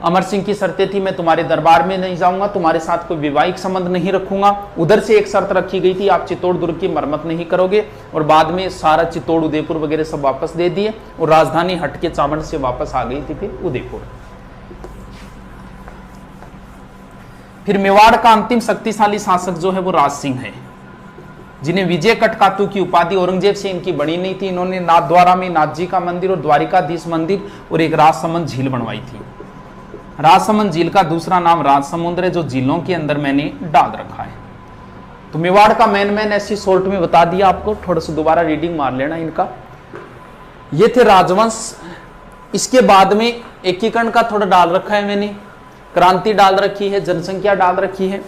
अमर सिंह की शर्तें थी, मैं तुम्हारे दरबार में नहीं जाऊंगा, तुम्हारे साथ कोई वैवाहिक संबंध नहीं रखूंगा। उधर से एक शर्त रखी गई थी, आप चित्तौड़ दुर्ग की मरम्मत नहीं करोगे। और बाद में सारा चित्तौड़ उदयपुर वगैरह सब वापस दे दिए और राजधानी हट के चावंड से वापस आ गई थी फिर उदयपुर। फिर मेवाड़ का अंतिम शक्तिशाली शासक जो है वो राज सिंह है, जिन्हें विजय कटकातु की उपाधि औरंगजेब से इनकी बनी नहीं थी। इन्होंने नाथद्वारा में नाथ जी का मंदिर और द्वारिकाधीश मंदिर और एक राजसमंद झील बनवाई थी। राजसमंद झील का दूसरा नाम राजसमुद्र है, जो झीलों के अंदर मैंने डाल रखा है। तो मेवाड़ का मैन ऐसी शॉर्ट में बता दिया आपको, थोड़ा सा दोबारा रीडिंग मार लेना इनका। ये थे राजवंश। इसके बाद में एकीकरण का थोड़ा डाल रखा है मैंने, क्रांति डाल रखी है, जनसंख्या डाल रखी है।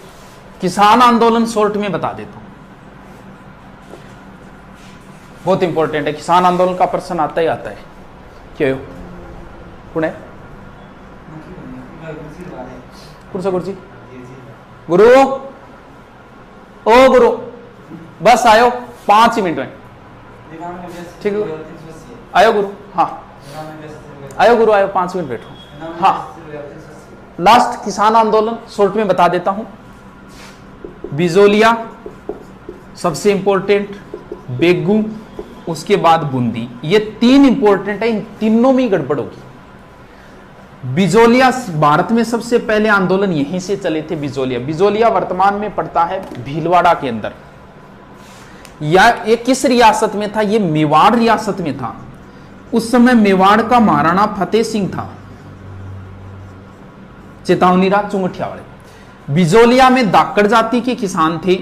किसान आंदोलन शॉर्ट में बता देता हूं, बहुत इंपॉर्टेंट है। किसान आंदोलन का प्रश्न आता ही आता है। क्यों कौन है कुर्सी गुरु, ओ गुरु बस आयो 5 मिनट में, ठीक है आयो गुरु, हाँ आयो गुरु आयो, 5 मिनट बैठो। हाँ लास्ट किसान आंदोलन शॉर्ट में बता देता हूं। बिजोलिया सबसे इंपॉर्टेंट, बेगू, उसके बाद बूंदी, ये 3 इंपॉर्टेंट है। इन तीनों में ही गड़बड़ होगी। बिजोलिया भारत में सबसे पहले आंदोलन यहीं से चले थे। बिजोलिया वर्तमान में पड़ता है भीलवाड़ा के अंदर। या ये किस रियासत में था? ये मेवाड़ रियासत में था। उस समय मेवाड़ का महाराणा फतेह सिंह था, चेतावनी राज चुंगठिया वाले। बिजोलिया में दाकड़ जाति के किसान थे।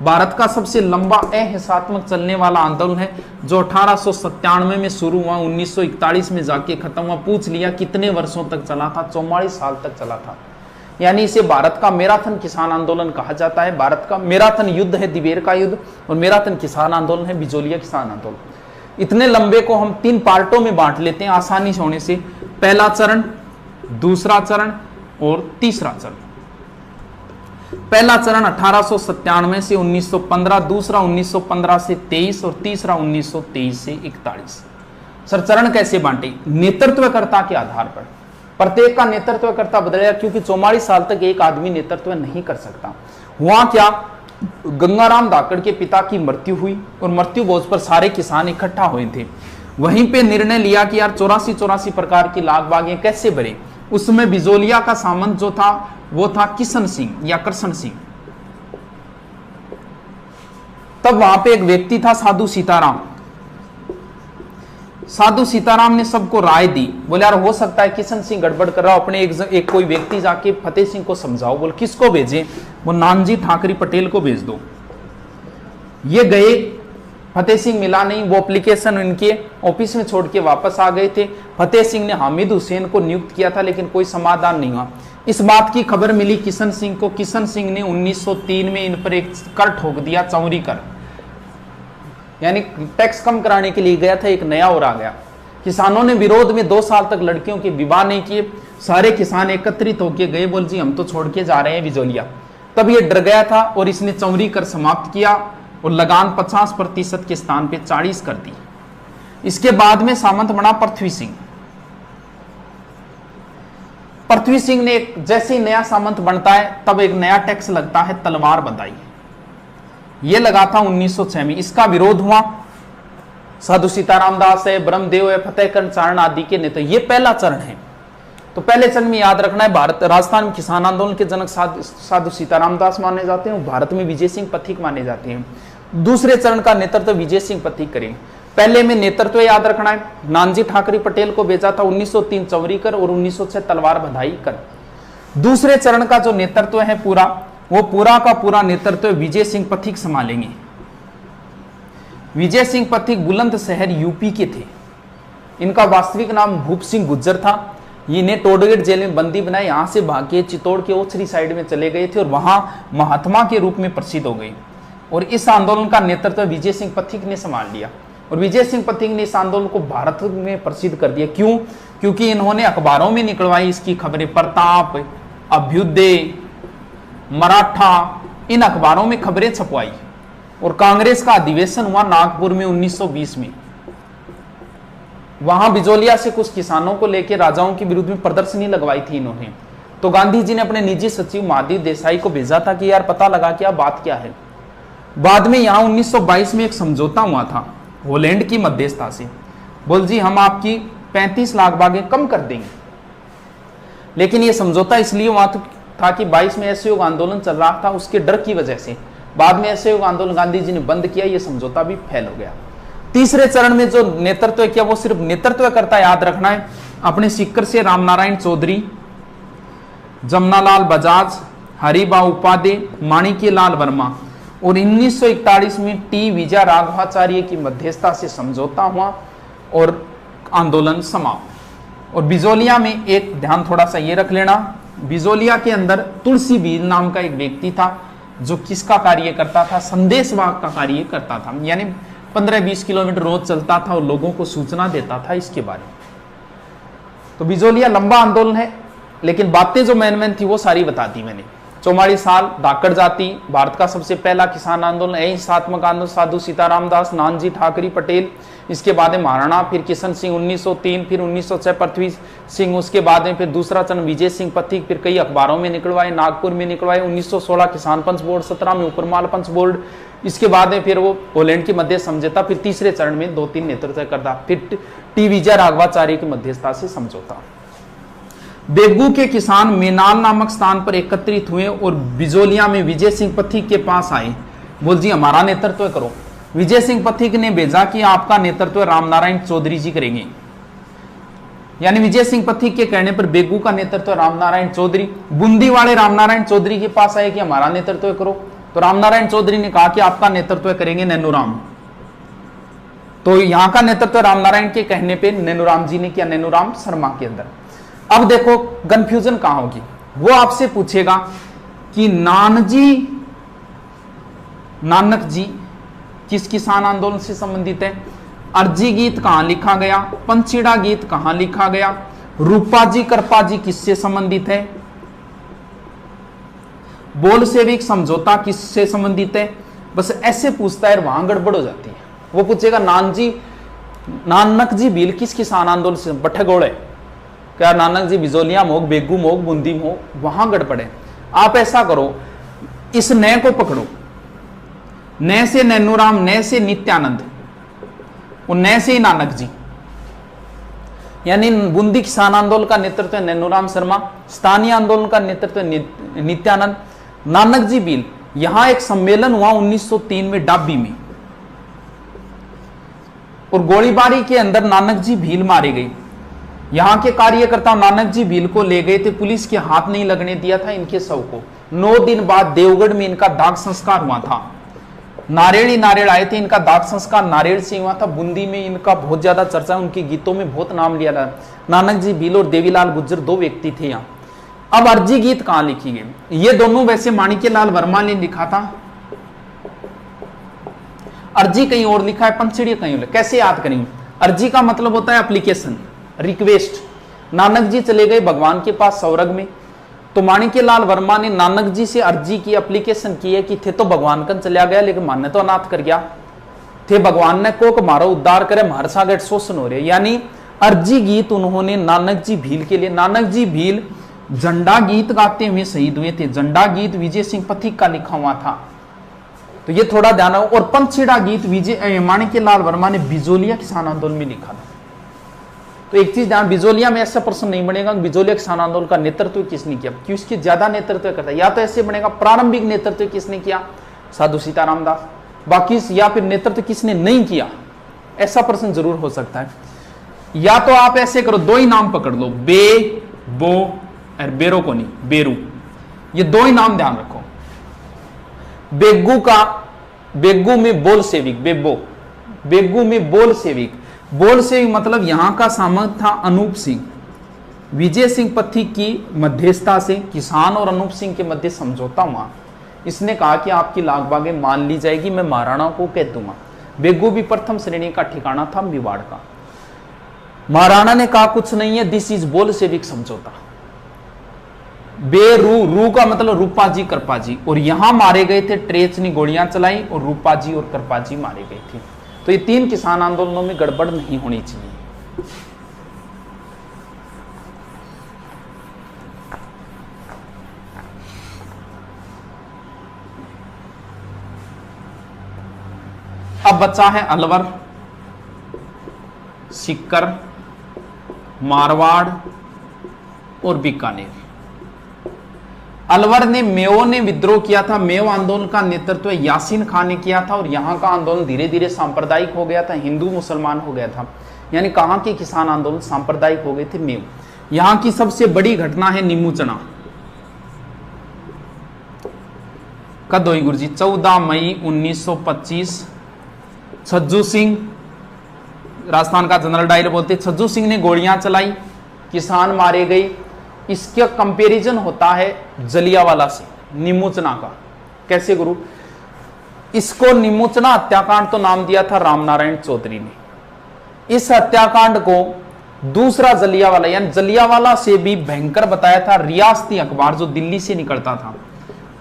भारत का सबसे लंबा अहिंसात्मक चलने वाला आंदोलन है, जो 1897 में शुरू हुआ, 1941 में जाके खत्म हुआ। पूछ लिया कितने वर्षों तक चला था? 44 साल तक चला था। यानी इसे भारत का मैराथन किसान आंदोलन कहा जाता है। भारत का मैराथन युद्ध है दिवेर का युद्ध, और मैराथन किसान आंदोलन है बिजोलिया किसान आंदोलन। इतने लंबे को हम 3 पार्टों में बांट लेते हैं आसानी से होने से। पहला चरण, दूसरा चरण और तीसरा चरण। पहला चरण 1897 से 1915, दूसरा 1915 से 23 और तीसरा 1923 से 41। सर चरण कैसे बांटे? नेतृत्वकर्ता के आधार पर। प्रत्येक का नेतृत्वकर्ता बदलेगा, क्योंकि 44 साल तक एक आदमी नेतृत्व नहीं कर सकता। हुआ क्या, गंगाराम धाकड़ के पिता की मृत्यु हुई और मृत्यु भोज पर सारे किसान इकट्ठा हुए थे। वहीं पे निर्णय लिया कि यार 84 प्रकार की लाग बागें कैसे भरे। उसमें बिजोलिया का सामंत जो था वो था किशन सिंह या कृष्ण सिंह। तब वहां पे एक व्यक्ति था साधु सीताराम। साधु सीताराम ने सबको राय दी, बोले यार हो सकता है किशन सिंह गड़बड़ कर रहा हो, अपने एक कोई व्यक्ति जाके फतेह सिंह को समझाओ। बोले किसको भेजें? वो नानजी ठाकरी पटेल को भेज दो। ये गए, फतेह सिंह मिला नहीं। वो एप्लीकेशन उनके ऑफिस में छोड़ के वापस आ गए थे। फतेह सिंह ने हामिद हुसैन को नियुक्त किया था, लेकिन कोई समाधान नहीं हुआ। इस बात की खबर मिली किशन सिंह को। किशन सिंह ने 1903 में इन पर एक कर ठोक दिया, चौरी कर, यानी टैक्स कम कराने के लिए गया था, एक नया और आ गया। किसानों ने विरोध में 2 साल तक लड़कियों के विवाह नहीं किए। सारे किसान एकत्रित होके गए, बोल जी हम तो छोड़ के जा रहे हैं बिजोलिया। तब ये डर गया था और इसने चौरी कर समाप्त किया और लगान 50% के स्थान पे 40 कर दी। इसके बाद में सामंत बना पृथ्वी सिंह। पृथ्वी सिंह ने जैसे ही नया सामंत बनता है तब एक नया टैक्स लगता है तलवार बंधाई। यह लगा था 1906 में। इसका विरोध हुआ। साधु सीताराम दास है, ब्रह्मदेव है, फतेहकरण चारण आदि के नेता। ये पहला चरण है। तो पहले चरण में याद रखना है, भारत राजस्थान में किसान आंदोलन के जनक साधु सीताराम दास माने जाते हैं, भारत में विजय सिंह पथिक माने जाते हैं। दूसरे चरण का नेतृत्व विजय सिंह पथिक करेंगे। पहले में नेतृत्व याद रखना है, नानजी ठाकरे पटेल को भेजा था 1903 चौरी कर और 1906 तलवार बंधाई कर। दूसरे चरण का जो नेतृत्व है पूरा, वो पूरा का पूरा नेतृत्व विजय सिंह पथिक संभालेंगे। विजय सिंह पथिक बुलंदशहर यूपी के थे। इनका वास्तविक नाम भूप सिंह गुज्जर था। ये इन्हें टोडगेट जेल में बंदी बनाए, यहां से भागे चित्तौड़ के ओछरी साइड में चले गए थे और वहां महात्मा के रूप में प्रसिद्ध हो गए। और इस आंदोलन का नेतृत्व विजय सिंह पथिक ने संभाल लिया और विजय सिंह पथिक ने इस आंदोलन को भारत में प्रसिद्ध कर दिया। क्यों? क्योंकि इन्होंने अखबारों में निकलवाई इसकी खबरें। प्रताप, अभ्युदय, मराठा, इन अखबारों में खबरें छपवाई। और कांग्रेस का अधिवेशन हुआ नागपुर में 1920 में। वहां बिजोलिया से कुछ किसानों को लेकर राजाओं के विरुद्ध में प्रदर्शनी लगवाई थी इन्होंने। तो गांधी जी ने अपने निजी सचिव महादेव देसाई को भेजा था कि यार पता लगा क्या बात क्या है। बाद में यहां 1922 में एक समझौता हुआ था हॉलैंड की मध्यस्थता से। बोल जी हम आपकी 35 लाख बागें कम कर देंगे। लेकिन यह समझौता इसलिए हुआ था कि 22 में असहयोग आंदोलन चल रहा था, उसके डर की वजह से बाद में असहयोग आंदोलन गांधी जी ने बंद किया, यह समझौता भी फेल हो गया। तीसरे चरण में जो नेतृत्व किया वो सिर्फ नेतृत्व करता, याद रखना है, अपने सीकर से रामनारायण चौधरी, जमनालाल बजाज, हरिबा उपाध्याय, माणिक्य लाल वर्मा। और 1941 में टी विजय राघवाचार्य की मध्यस्थता से समझौता हुआ और आंदोलन समाप्त। और बिजोलिया में एक ध्यान थोड़ा सा ये रख लेना, बिजोलिया के अंदर तुलसी भील नाम का एक व्यक्ति था जो किसका कार्य करता था? संदेशवाहक का कार्य करता था। यानी 15-20 किलोमीटर रोज चलता था और लोगों को सूचना देता था इसके बारे में। तो बिजोलिया लंबा आंदोलन है, लेकिन बातें जो मेन थी वो सारी बता दी मैंने। 44 साल, धाकड़ जाति, भारत का सबसे पहला किसान आंदोलन, अहिंसात्मक आंदोलन, साधु सीताराम दास, नानजी ठाकरे पटेल, इसके बाद में महाराणा, फिर किशन सिंह 1903, फिर 1906 पृथ्वी सिंह, उसके बाद में फिर दूसरा चरण विजय सिंह पथिक, फिर कई अखबारों में निकलवाए, नागपुर में निकलवाए, 1916 किसान पंच बोर्ड, 17 में उपरमाल पंच बोर्ड, इसके बाद में फिर वो हॉलैंड की मध्य समझौता, फिर तीसरे चरण में 2-3 नेतृत्व करता, फिर टी विजय राघवाचार्य की मध्यस्थता से समझौता। बेगू के किसान मेनाल नामक स्थान पर एकत्रित हुए और बिजोलिया में विजय सिंह पथिक के पास आए। बोल जी हमारा नेतृत्व करो। विजय सिंह पथिक ने भेजा कि आपका नेतृत्व रामनारायण चौधरी जी करेंगे। यानी विजय सिंह पथिक के कहने पर बेगू का नेतृत्व रामनारायण चौधरी, बूंदी वाले रामनारायण चौधरी के पास आए कि हमारा नेतृत्व करो। तो रामनारायण चौधरी ने कहा कि आपका नेतृत्व करेंगे नैनूराम। तो यहां का नेतृत्व रामनारायण के कहने पर नैनूराम जी ने किया, नैनूराम शर्मा के अंदर। अब देखो कंफ्यूजन कहां होगी, वो आपसे पूछेगा कि नानक जी किस किसान आंदोलन से संबंधित है, अर्जी गीत कहां लिखा गया, पंचीड़ा गीत कहां लिखा गया, रूपा जी कृपा जी किससे संबंधित है, बोलशेविक समझौता किससे संबंधित है। बस ऐसे पूछता है, वहां गड़बड़ हो जाती है। वो पूछेगा नानक जी भील किस किसान आंदोलन से, बठगोड़े, क्या नानक जी बिजोलिया मोग, बेगू मोग, बूंदी मोग, वहां गड़बड़े। आप ऐसा करो, इस नए को पकड़ो, नए से नैनूराम, नए से नित्यानंद और नए से ही नानक जी। यानी बूंदी किसान आंदोलन का नेतृत्व नैनूराम शर्मा, स्थानीय आंदोलन का नेतृत्व नित्यानंद, नानक जी भील। यहां एक सम्मेलन हुआ 1903 में डाबी में और गोलीबारी के अंदर नानक जी भील मारे गए। यहां के कार्यकर्ता नानक जी भील को ले गए थे, पुलिस के हाथ नहीं लगने दिया था इनके शव को। 9 दिन बाद देवगढ़ में इनका दाग संस्कार हुआ था। नारेड़ आए थे, इनका दाग संस्कार नारेड़ से हुआ था। बूंदी में इनका बहुत ज्यादा चर्चा, उनके गीतों में बहुत नाम लिया था। नानक जी भील और देवीलाल गुज्जर 2 व्यक्ति थे यहाँ। अब अर्जी गीत कहां लिखी गई? ये दोनों वैसे माणिक्य लाल वर्मा ने लिखा था, अर्जी कहीं और लिखा है, पंचड़ी कहीं और। कैसे याद करेंगे? अर्जी का मतलब होता है एप्लीकेशन, रिक्वेस्ट। नानक जी चले गए भगवान के पास स्वर्ग में, तो माणिक्यलाल वर्मा ने नानक जी से अर्जी की, एप्लीकेशन की है कि थे तो भगवान कन चला गया लेकिन माने तो अनाथ कर गया, थे भगवान ने को मारो उद्धार करे, हमारे साथ शोषण हो रहे। यानी अर्जी गीत उन्होंने नानक जी भील के लिए, नानक जी भील झंडा गीत गाते हुए शहीद हुए थे। झंडा गीत विजय सिंह पथिक का लिखा हुआ था, तो ये थोड़ा ध्यान रखो। और पंचछेड़ा गीत विजय माणिक्यलाल वर्मा ने बिजोलिया किसान आंदोलन में लिखा था। तो एक चीज ध्यान, बिजोलिया में ऐसा प्रश्न नहीं बनेगा बिजोलिया किसान आंदोलन का नेतृत्व किसने किया, क्यों इसकी ज्यादा नेतृत्व करता है। या तो ऐसे बनेगा प्रारंभिक नेतृत्व किसने किया, साधु सीताराम दास, बाकी या फिर नेतृत्व किसने नहीं किया, ऐसा प्रश्न जरूर हो सकता है। या तो आप ऐसे करो, दो ही नाम पकड़ लो, बे, बो और बेरो को नहीं, बेरू, ये दो ही नाम ध्यान रखो। बेगू का, बेगू में बोल सेविक, बेबो, बेगू में बोल सेविक, बोल सेविक मतलब यहां का सामंत था अनूप सिंह। विजय सिंह पथिक की मध्यस्थता से किसान और अनूप सिंह के मध्य समझौता हुआ। इसने कहा कि आपकी लागबागे मान ली जाएगी, मैं महाराणा को कह दूंगा। बेगू भी प्रथम श्रेणी का ठिकाना था मेवाड़ का। महाराणा ने कहा कुछ नहीं है, दिस इज बोल सेविक समझौता। बेरू, रू का मतलब रूपा जी कृपा जी, और यहां मारे गए थे, ट्रेच ने गोलियां चलाई और रूपा जी और कृपा जी मारे गए थे। तो ये तीन किसान आंदोलनों में गड़बड़ नहीं होनी चाहिए। अब बचा है अलवर, सीकर, मारवाड़ और बीकानेर। अलवर ने मेयो ने विद्रोह किया था, मेयो आंदोलन का नेतृत्व यासीन खान ने किया था और यहां का आंदोलन धीरे धीरे सांप्रदायिक हो गया था, हिंदू मुसलमान हो गया था। यानी कहां के किसान आंदोलन सांप्रदायिक हो गए थे, मेयो। यहां की सबसे बड़ी घटना है नीमूचना। कद हुई गुरुजी, 14 मई 1925। छज्जू सिंह, राजस्थान का जनरल डायर बोलते, छज्जू सिंह ने गोलियां चलाई, किसान मारे गए। इसका कंपैरिजन होता है जलियावाला से, नीमूचना का। कैसे गुरु, इसको नीमूचना हत्याकांड तो नाम दिया था रामनारायण चौधरी ने। इस हत्याकांड को दूसरा जलियावाला, यानी जलियावाला से भी भयंकर बताया था रियासती अखबार जो दिल्ली से निकलता था,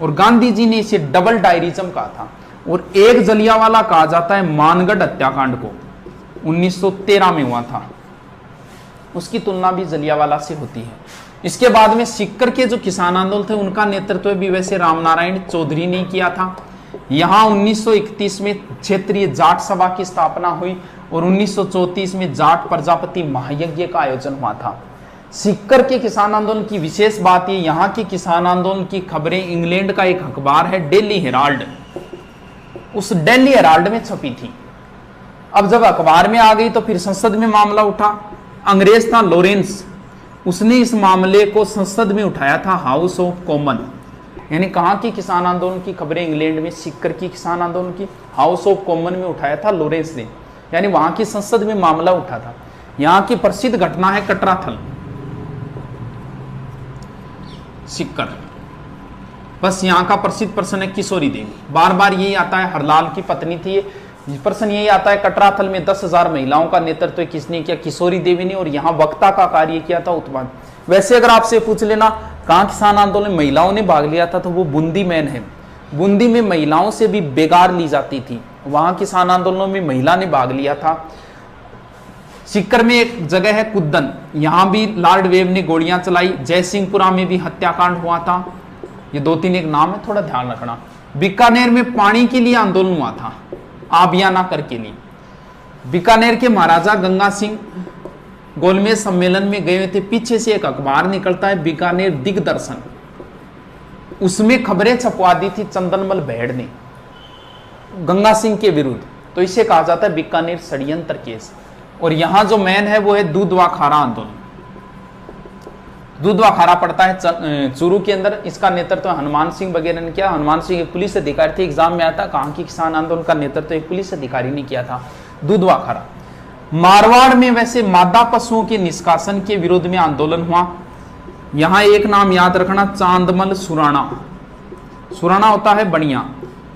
और गांधी जी ने इसे डबल डायरिज्म कहा था। और एक जलियावाला कहा जाता है मानगढ़ हत्याकांड को, 1913 में हुआ था, उसकी तुलना भी जलियावाला से होती है। इसके बाद में सीकर के जो किसान आंदोलन थे उनका नेतृत्व भी वैसे रामनारायण चौधरी ने किया था। यहां 1931 में क्षेत्रीय जाट सभा की स्थापना हुई और 1934 में जाट प्रजापति महायज्ञ का आयोजन हुआ था। सीकर के किसान आंदोलन की विशेष बात ये, यहां के किसान आंदोलन की खबरें इंग्लैंड का एक अखबार है डेली हेराल्ड, उस डेली हेराल्ड में छपी थी। अब जब अखबार में आ गई तो फिर संसद में मामला उठा। अंग्रेज था लॉरेंस, उसने इस मामले को संसद में उठाया था, हाउस ऑफ कॉमन। यानी कहां की किसान आंदोलन की खबरें इंग्लैंड में, सीकर की किसान आंदोलन की हाउस ऑफ कॉमन में उठाया था लॉरेंस ने, यानी वहां की संसद में मामला उठा था। यहां की प्रसिद्ध घटना है कटराथल, सीकर। बस यहां का प्रसिद्ध प्रश्न है किशोरी देवी, बार बार यही आता है, हरलाल की पत्नी थी। प्रश्न यही आता है कटराथल में 10,000 महिलाओं का नेतृत्व किसने किया, किशोरी देवी ने, और यहां वक्ता का कार्य किया था उत्तम। वैसे अगर आपसे पूछ लेना कहां किसान आंदोलन में महिलाओं ने भाग लिया था, तो वो बूंदी में है। बूंदी में महिलाओं से भी बेगार ली जाती थी, वहां किसान आंदोलनों में महिला ने भाग लिया था। सीकर में एक जगह है कुद्दन, यहां भी लॉर्ड वेव ने गोलियां चलाई। जयसिंहपुरा में भी हत्याकांड हुआ था। ये 2-3 एक नाम है, थोड़ा ध्यान रखना। बीकानेर में पानी के लिए आंदोलन हुआ था, आबियाना कर के लिए। बीकानेर के महाराजा गंगा सिंह गोलमेज सम्मेलन में गए थे। पीछे से एक अखबार निकलता है बीकानेर दिग्दर्शन, उसमें खबरें छपवा दी थी चंदनमल भेड़ ने गंगा सिंह के विरुद्ध। तो इसे कहा जाता है बीकानेर षड्यंत्र केस। और यहां जो मैन है वो है दूधवा खारा आंदोलन। दूधवा खारा पड़ता है चूरू के अंदर। इसका नेतृत्व हनुमान सिंह वगैरह ने किया। हनुमान सिंह एक पुलिस अधिकारी थे, एग्जाम में आता कहां की किसान आंदोलन का नेतृत्व एक पुलिस अधिकारी ने किया था, दूधवा खारा। मारवाड़ में वैसे मादा पशुओं के निष्कासन के विरोध में आंदोलन हुआ। यहां एक नाम याद रखना, चांदमल सुराणा। सुराणा होता है बनिया,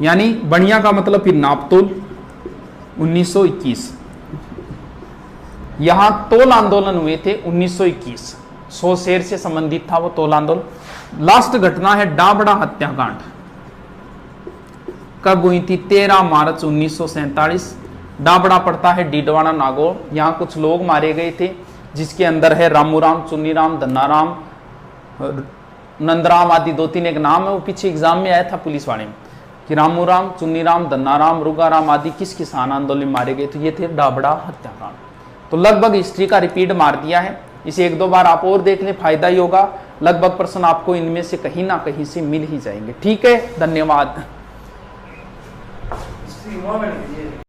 यानी बनिया का मतलब फिर नापतोल, 1921। यहां तोल आंदोलन हुए थे 1921। 100 शेर से संबंधित था वो तोलांदोल। लास्ट घटना है डाबड़ा हत्याकांड। कब हुई थी? 13 मार्च 1947। डाबड़ा पड़ता है डीडवाना नागौर। यहाँ कुछ लोग मारे गए थे, जिसके अंदर है रामूराम, चुन्नीराम, धन्नाराम, नंदराम आदि 2-3 एक नाम है। वो पीछे एग्जाम में आया था पुलिस वाले में कि रामूराम, चुन्नीराम, धन्नाराम, रुगाराम आदि किस किसान आंदोलन में मारे गए थे। ये थे डाबड़ा हत्याकांड। तो लगभग हिस्ट्री का रिपीट मार दिया है। इसे 1-2 बार आप और देख लें, फायदा ही होगा। लगभग प्रश्न आपको इनमें से कहीं ना कहीं से मिल ही जाएंगे। ठीक है, धन्यवाद।